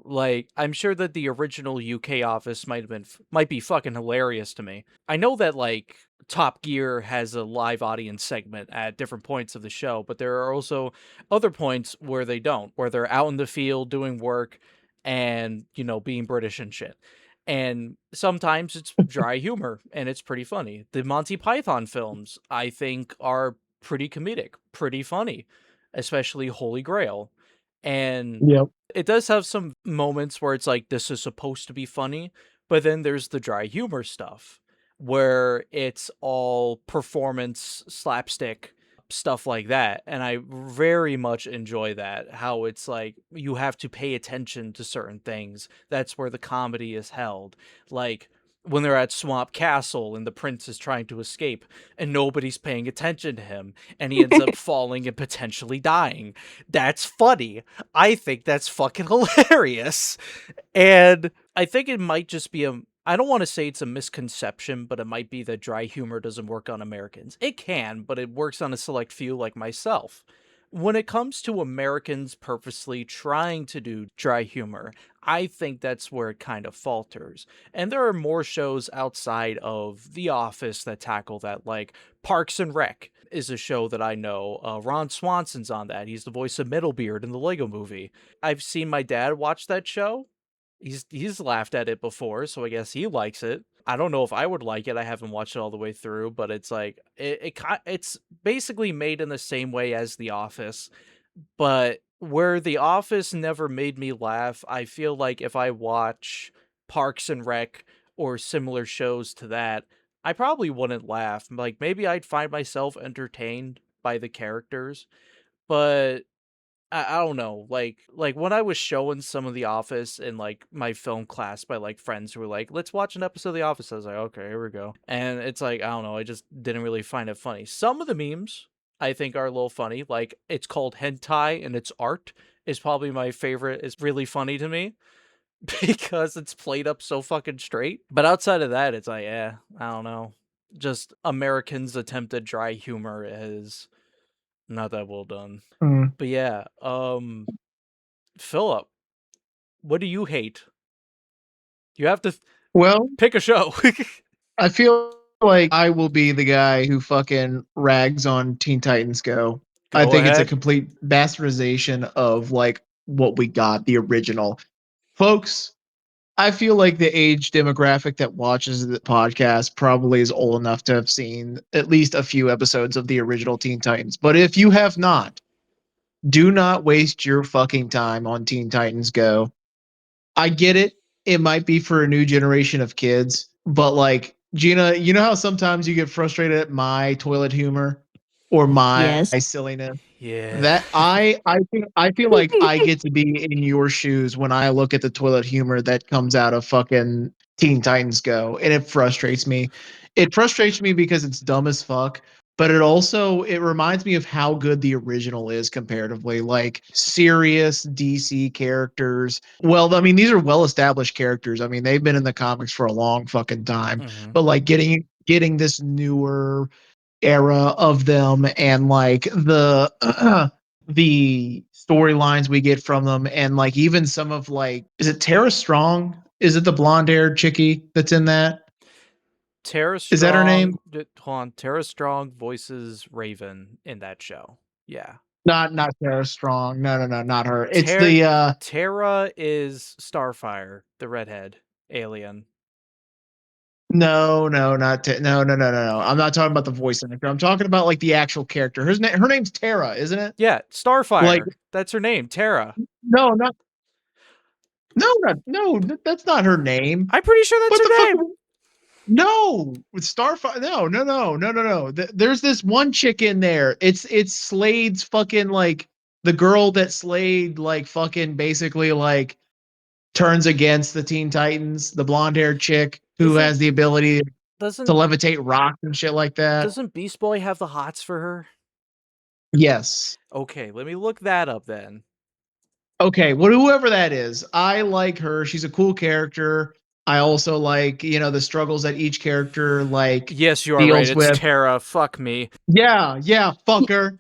Like, I'm sure that the original UK Office might be fucking hilarious to me. I know that like Top Gear has a live audience segment at different points of the show, but there are also other points where they don't, where they're out in the field doing work and, being British and shit. And sometimes it's dry humor and it's pretty funny. The Monty Python films, I think, are pretty comedic, pretty funny, especially Holy Grail. And Yep. it does have some moments where it's like this is supposed to be funny, but then there's the dry humor stuff where it's all performance slapstick stuff like that, and I very much enjoy that, how it's like you have to pay attention to certain things. That's where the comedy is held. Like when they're at Swamp Castle and the prince is trying to escape and nobody's paying attention to him and he ends up falling and potentially dying. That's funny. I think that's fucking hilarious. And I think it might just be I don't want to say it's a misconception, but it might be that dry humor doesn't work on Americans. It can, but it works on a select few like myself. When it comes to Americans purposely trying to do dry humor, I think that's where it kind of falters. And there are more shows outside of The Office that tackle that, like Parks and Rec is a show that I know. Ron Swanson's on that. He's the voice of Middlebeard in the Lego movie. I've seen my dad watch that show. He's laughed at it before, so I guess he likes it. I don't know if I would like it. I haven't watched it all the way through, but it's like it's basically made in the same way as The Office, but where The Office never made me laugh, I feel like if I watch Parks and Rec or similar shows to that, I probably wouldn't laugh. Like maybe I'd find myself entertained by the characters, but I don't know, like when I was showing some of The Office in like my film class by like friends who were like, let's watch an episode of The Office. I was like, okay, here we go. And it's like, I don't know, I just didn't really find it funny. Some of the memes I think are a little funny. Like it's called hentai and it's art is probably my favorite. It's really funny to me because it's played up so fucking straight. But outside of that, it's like, I don't know. Just Americans' attempted dry humor is not that well done. Mm. But yeah, Philip, what do you hate? You have to Well, pick a show. I feel like I will be the guy who fucking rags on Teen Titans Go. I Go think it's a ahead. complete bastardization of like what we got, the original. Folks, I feel like the age demographic that watches the podcast probably is old enough to have seen at least a few episodes of the original Teen Titans. But if you have not, do not waste your fucking time on Teen Titans Go. I get it. It might be for a new generation of kids, but like Gina, you know how sometimes you get frustrated at my toilet humor or my Yes. silliness? Yeah. That I feel like I get to be in your shoes when I look at the toilet humor that comes out of fucking Teen Titans Go, and it frustrates me. It frustrates me because it's dumb as fuck, but it reminds me of how good the original is comparatively. Like serious DC characters. Well, I mean, these are well established characters. I mean, they've been in the comics for a long fucking time, Mhm. but like getting this newer era of them and like the storylines we get from them and like even some of like is it Tara Strong? Is it the blonde haired chickie that's in that? Tara Is that her name? Strong, hold on, Tara Strong voices Raven in that show. Yeah. Not Tara Strong. No, not her. It's Tara the Tara is Starfire, the redhead alien. no, no. I'm not talking about the voice actor. I'm talking about like the actual character. Her name's Tara, isn't it? Yeah, Like Starfire. That's her name, Tara. no, no, that's not her name. I'm pretty sure that's What the her fuck? name. No, with Starfire. No. There's this one chick in there. It's Slade's fucking like the girl that Slade like fucking basically like turns against the Teen Titans. The blonde haired chick who Isn't has the ability to doesn't levitate rocks and shit like that. doesn't Beast Boy have the hots for her? Yes. Okay, let me look that up then. Okay. Whoever that is, I like her. She's a cool character. I also like the struggles that each character like Yes, you are right. deals It's with. Tara. Fuck me. Yeah, fucker.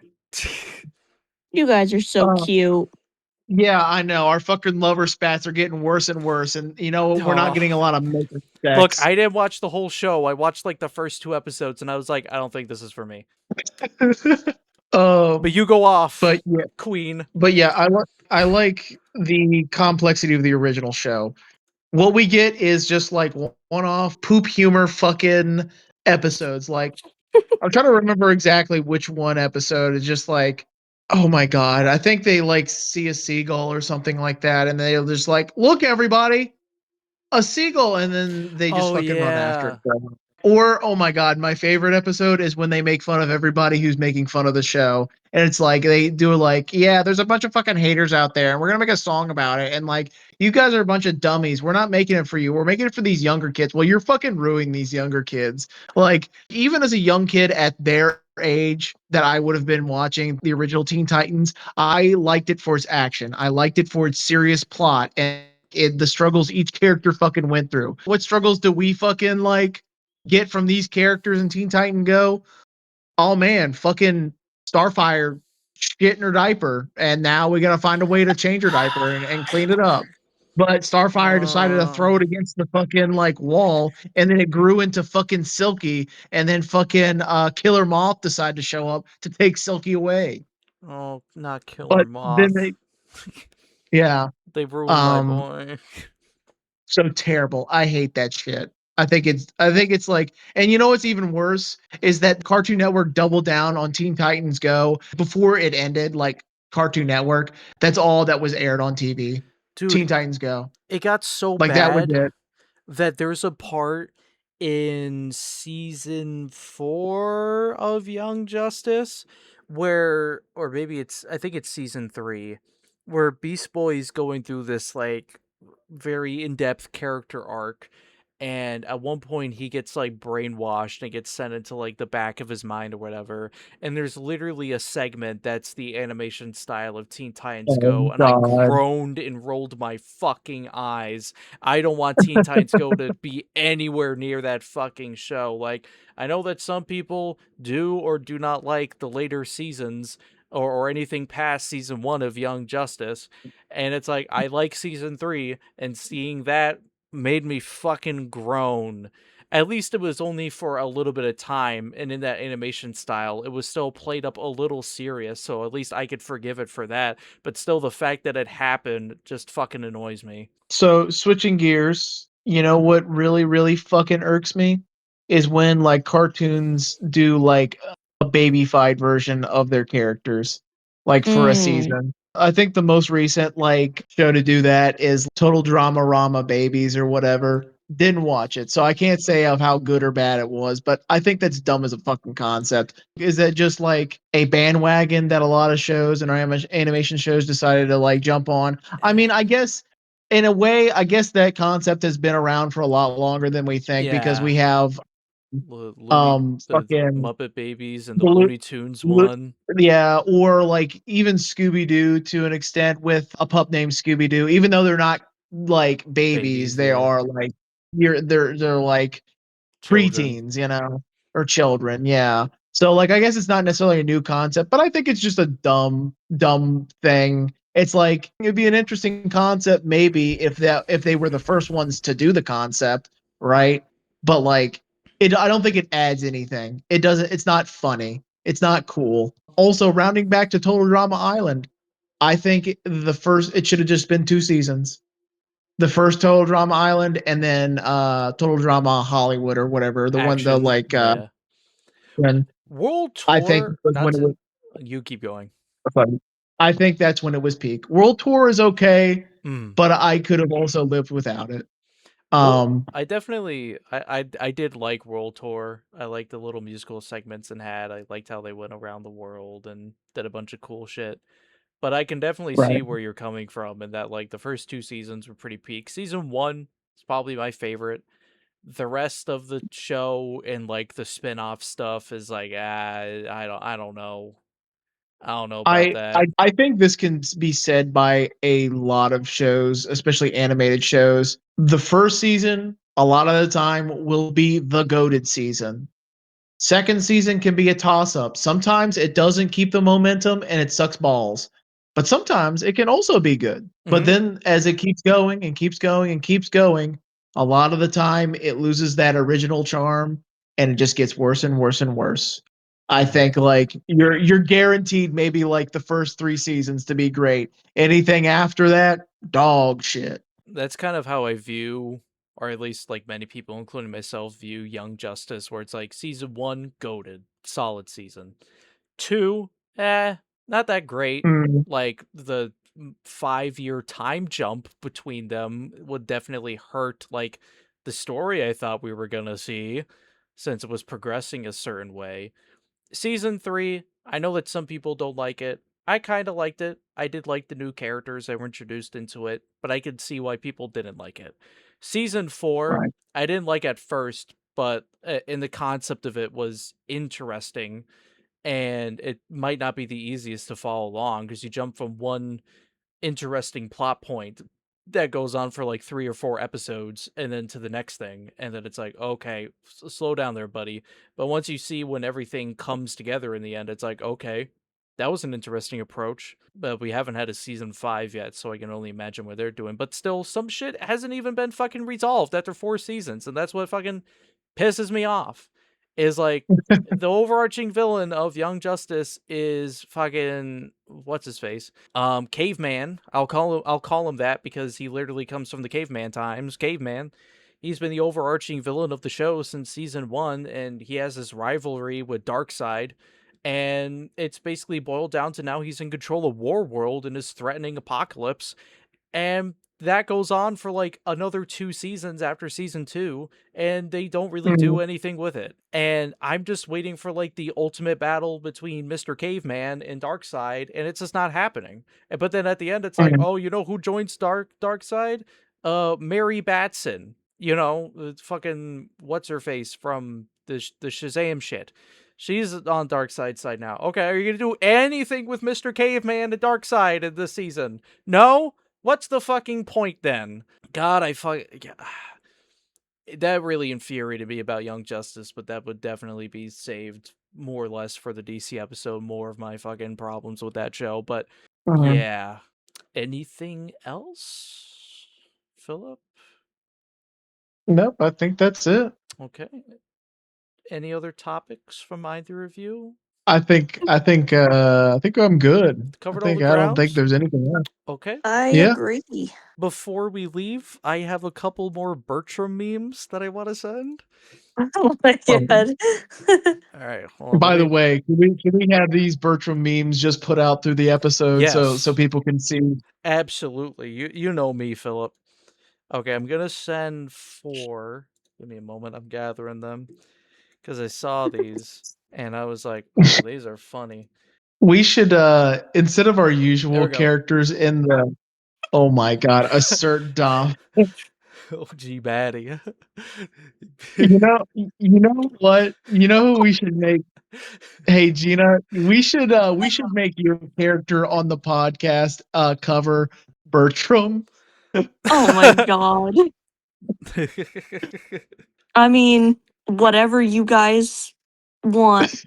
You guys are so Uh, cute. Yeah, I know. Our fucking lover spats are getting worse and worse, and we're not Oh. getting a lot of maker Look, sex. I didn't watch the whole show. I watched like the first 2 episodes, and I was like, I don't think this is for me. But um, you go off, but yeah, Queen. I like the complexity of the original show. What we get is just like one-off poop humor fucking episodes. Like I'm trying to remember exactly which one episode is just like, oh my god, I think they like see a seagull or something like that, and they'll just like, look everybody, a seagull, and then they just Oh fucking run after yeah. it. Or oh my god, my favorite episode is when they make fun of everybody who's making fun of the show, and it's like they do like, yeah, there's a bunch of fucking haters out there, and we're gonna make a song about it, and like you guys are a bunch of dummies. We're not making it for you. We're making it for these younger kids. Well, you're fucking ruining these younger kids. Like even as a young kid at their age that I would have been watching the original Teen Titans, I liked it for its action. I liked it for its serious plot and the struggles each character fucking went through. What struggles do we fucking like get from these characters in Teen Titan Go? Oh man, fucking Starfire shit in her diaper, and now we gotta find a way to change her diaper and clean it up. But Starfire decided to throw it against the fucking like wall, and then it grew into fucking Silky, and then fucking Killer Moth decided to show up to take Silky away. Oh, not Killer But then Moth. yeah, They ruined my um, boy. so terrible. I hate that shit. I think it's like, and you know what's even worse is that Cartoon Network doubled down on Teen Titans Go before it ended. Like Cartoon Network, that's all that was aired on TV. Dude, Teen Titans Go, it got so like that was bad it. that there's a part in season 4 of Young Justice where, or maybe I think it's season 3, where Beast Boy's going through this like very in-depth character arc, and at one point he gets like brainwashed and gets sent into like the back of his mind or whatever, and there's literally a segment that's the animation style of Teen Titans Go, Oh and I God. groaned and rolled my fucking eyes. I don't want Teen Titans Go to be anywhere near that fucking show. Like, I know that some people do or do not like the later seasons, or anything past season 1 of Young Justice, and it's like, I like season 3, and seeing that made me fucking groan. At least it was only for a little bit of time, and in that animation style, it was still played up a little serious, so at least I could forgive it for that. But still, the fact that it happened just fucking annoys me. So switching gears, you know what really, really fucking irks me is when like cartoons do like a baby-fied version of their characters, like for a Mm. season. I think the most recent like show to do that is Total Drama Rama Babies or whatever. Didn't watch it, so I can't say of how good or bad it was, but I think that's dumb as a fucking concept. Is that just like a bandwagon that a lot of shows and animation shows decided to like jump on? I mean, I guess in a way, I guess that concept has been around for a lot longer than we think because Yeah. we have The fucking Muppet Babies and the the Lo- Looney Tunes Lo- one. yeah, or like even Scooby Doo to an extent with a pup named Scooby Doo, even though they're not like babies, Babies, they yeah. are like they're like Children. preteens, or children. Yeah. So like I guess it's not necessarily a new concept, but I think it's just a dumb thing. It's like it'd be an interesting concept maybe if they were the first ones to do the concept, right? But like I don't think it adds anything. It doesn't it's not funny. It's not cool. Also, rounding back to Total Drama Island, I think it should have just been 2 seasons, the first Total Drama Island and then Total Drama Hollywood or whatever. The Action, like yeah. when World I think Tour, was not when it to, was you keep going. sorry. I think that's when it was peak. World Tour is okay, Mm. but I could have also lived without it. Well, Um I definitely, I did like World Tour. I liked the little musical segments and had. I liked how they went around the world and did a bunch of cool shit. But I can definitely see right. where you're coming from, and that like the first 2 seasons were pretty peak. Season 1 is probably my favorite. The rest of the show and like the spin-off stuff is like, I don't know. I don't know about that. I think this can be said by a lot of shows, especially animated shows. The first season, a lot of the time, will be the goated season. Second season can be a toss up. Sometimes it doesn't keep the momentum and it sucks balls. But sometimes it can also be good. But Hmm. then as it keeps going and keeps going and keeps going, a lot of the time it loses that original charm and it just gets worse and worse and worse. I Hmm. think like you're guaranteed maybe like the first 3 seasons to be great. Anything after that, dog shit. That's kind of how I view, or at least like many people, including myself, view Young Justice, where it's like season 1, goated, solid season. 2, not that great. Mm. Like the 5-year time jump between them would definitely hurt like the story I thought we were gonna see, since it was progressing a certain way. Season 3, I know that some people don't like it. I kind of liked it. I did like the new characters that were introduced into it, but I could see why people didn't like it. Season 4, Right. I didn't like at first, but in the concept of it was interesting, and it might not be the easiest to follow along because you jump from one interesting plot point that goes on for like 3 or 4 episodes and then to the next thing, and then it's like, okay, slow down there, buddy. But once you see when everything comes together in the end, it's like, okay, that was an interesting approach. But we haven't had a season 5 yet, so I can only imagine what they're doing. But still, some shit hasn't even been fucking resolved after 4 seasons, and that's what fucking pisses me off. Is like, the overarching villain of Young Justice is fucking what's his face, Caveman. I'll call him that because he literally comes from the caveman times. Caveman. He's been the overarching villain of the show since season 1, and he has this rivalry with Darkseid, and it's basically boiled down to now he's in control of War World and is threatening Apocalypse. And that goes on for like another 2 seasons after season 2, and they don't really do anything with it. And I'm just waiting for like the ultimate battle between Mr. Caveman and Darkseid, and it's just not happening. But then at the end, it's like, oh, you know who joins Darkseid? Mary Batson. You know, fucking what's her face from the Shazam shit. She's on Darkseid's side now. Okay, are you gonna do anything with Mr. Caveman and Darkseid in this season? No? What's the fucking point then? God, that really infuriated me about Young Justice, but that would definitely be saved more or less for the DC episode. More of my fucking problems with that show, but yeah. Anything else, Philip? Nope, I think that's it. Okay. Any other topics from either of you? I think I'm good. Covered I all the don't think grounds? there's anything else. Okay. I Yeah. agree. Before we leave, I have a couple more Bertram memes that I want to send. Oh my god. All right. Hold on, By the way, can we have these Bertram memes just put out through the episode so Yes. people can see? Absolutely. You know me, Philip. Okay, I'm gonna send 4. Give me a moment. I'm gathering them because I saw these and I was like, "Oh, these are funny." We should instead of our There usual we go. characters in the oh my god, assert Dom. OG baddie. You know what? You know who we should make? Hey Gina, we should make your character on the podcast cover Bertram. Oh my god. I mean, whatever you guys want.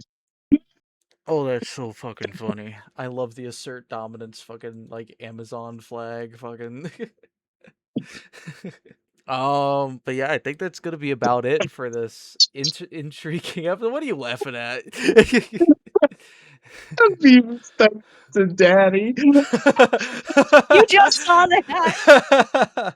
Oh, that's so fucking funny. I love the assert dominance fucking like Amazon flag fucking but yeah, I think that's gonna be about it for this intriguing episode. What are you laughing at? Beavis Steps to Daddy. You just saw that.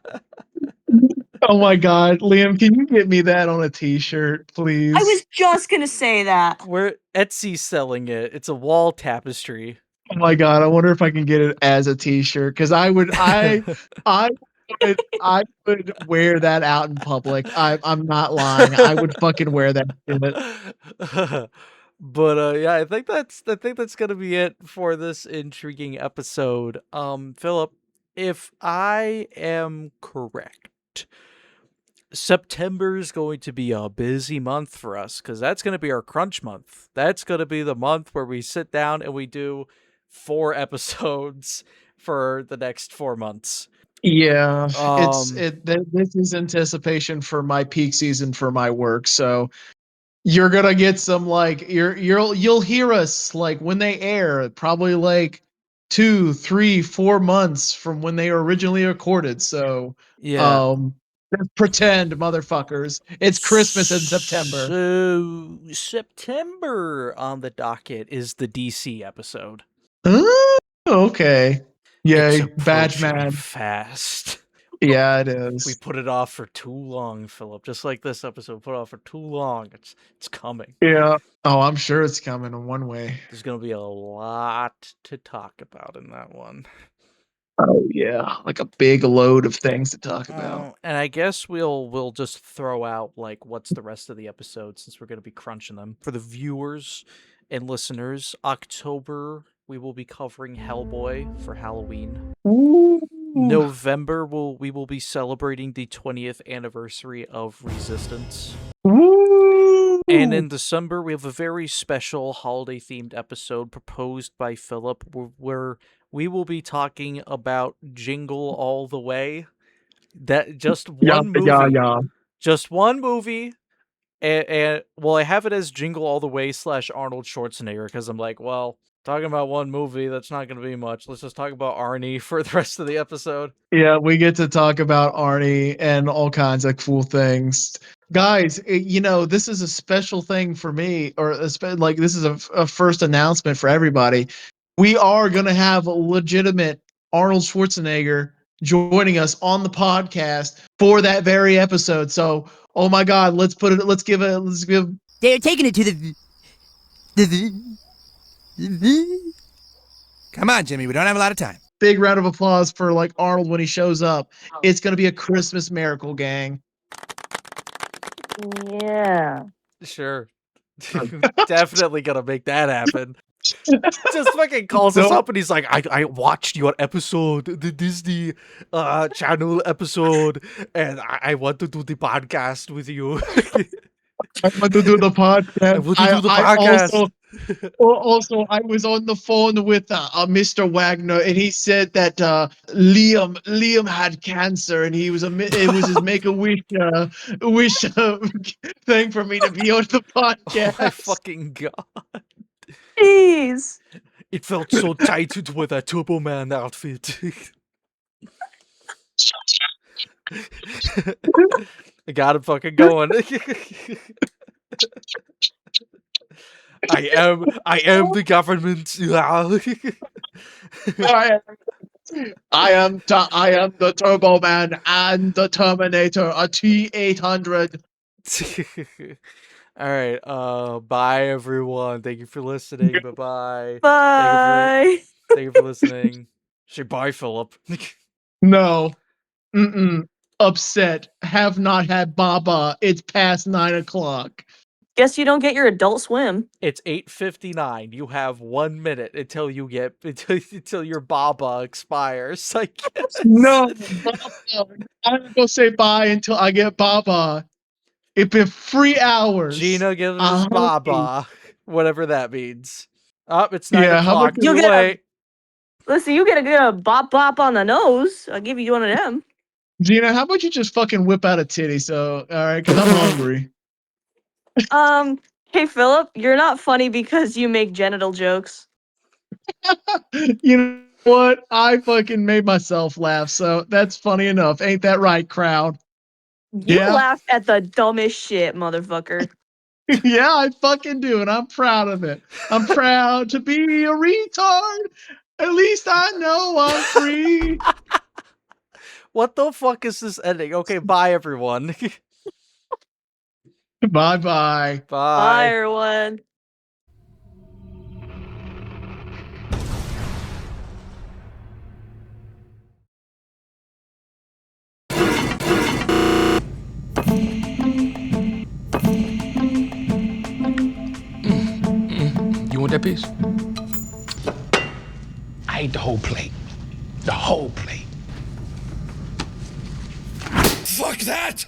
Oh my god, Liam, can you get me that on a t-shirt, please? I was just gonna say that. We're Etsy selling it. It's a wall tapestry. Oh my god, I wonder if I can get it as a t-shirt because I would wear that out in public. I'm not lying. I would fucking wear that shit. But yeah, I think that's gonna be it for this intriguing episode. Philip, if I am correct, September is going to be a busy month for us because that's going to be our crunch month. That's going to be the month where we sit down and we do 4 episodes for the next 4 months. Yeah, this is anticipation for my peak season for my work. So you're gonna get some like you'll hear us like when they air, probably like 2, 3, 4 months from when they were originally recorded. So Yeah. pretend, motherfuckers. It's Christmas in September. So September on the docket is the DC episode. Okay. It's Yay, badge approaching man. fast. Yeah, it is. We put it off for too long, Philip. Just like this episode, put it off for too long. It's coming. Yeah. Oh, I'm sure it's coming in one way. There's gonna be a lot to talk about in that one. Oh yeah, like a big load of things to talk about. And I guess we'll just throw out like what's the rest of the episode since we're gonna be crunching them. For the viewers and listeners, October we will be covering Hellboy for Halloween. Ooh. November we will be celebrating the 20th anniversary of Resistance. Ooh. And in December, we have a very special holiday-themed episode proposed by Philip, where we will be talking about Jingle All the Way. That just one movie. Yeah. Just one movie. And well, I have it as Jingle All the Way / Arnold Schwarzenegger because I'm like, well, talking about one movie, that's not going to be much. Let's just talk about Arnie for the rest of the episode. Yeah, we get to talk about Arnie and all kinds of cool things. Guys, this is a special thing for me, or like this is a first announcement for everybody. We are going to have a legitimate Arnold Schwarzenegger joining us on the podcast for that very episode. So, oh my God, let's give. They're taking it to the Come on, Jimmy, we don't have a lot of time. big round of applause for like Arnold when he shows up. It's gonna be a Christmas miracle, gang. Yeah. Sure. Definitely gonna make that happen. Just fucking calls us up and he's like, I watched your episode, the Disney channel episode, and I want to do the podcast with you. I want to do the podcast. I want to do the podcast. Also, I was on the phone with Mr. Wagner, and he said that Liam had cancer, and it was his make a wish thing for me to be on the podcast. Oh my fucking god. Jeez. It felt so tight with that Turbo Man outfit. I got him fucking going. I am the government. I am the Turbo Man and the Terminator, a T-800. All right. Bye everyone. Thank you for listening. Bye-bye. Bye. Thank you for listening. Say bye, Philip. No. Upset. Have not had Baba. It's past 9 o'clock. Guess you don't get your Adult Swim. It's 8:59. You have 1 minute until you get until your Baba expires. I guess. No, Baba. I'm gonna go say bye until I get Baba. It's been 3 hours. Gina gives us Baba, whatever that means. It's 9 Yeah, how o'clock. much You Too get late. Listen, you get a bop bop on the nose. I'll give you one of them. Gina, how about you just fucking whip out a titty? So, all right, because I'm hungry. Hey Philip, you're not funny because you make genital jokes. You know what? I fucking made myself laugh, so that's funny enough. Ain't that right, crowd? You Yeah. laugh at the dumbest shit, motherfucker. Yeah, I fucking do, and I'm proud of it. I'm proud to be a retard. At least I know I'm free. What the fuck is this ending? Okay, bye everyone. Bye-bye. Bye, everyone. You want that piece? I ate the whole plate. The whole plate. Fuck that!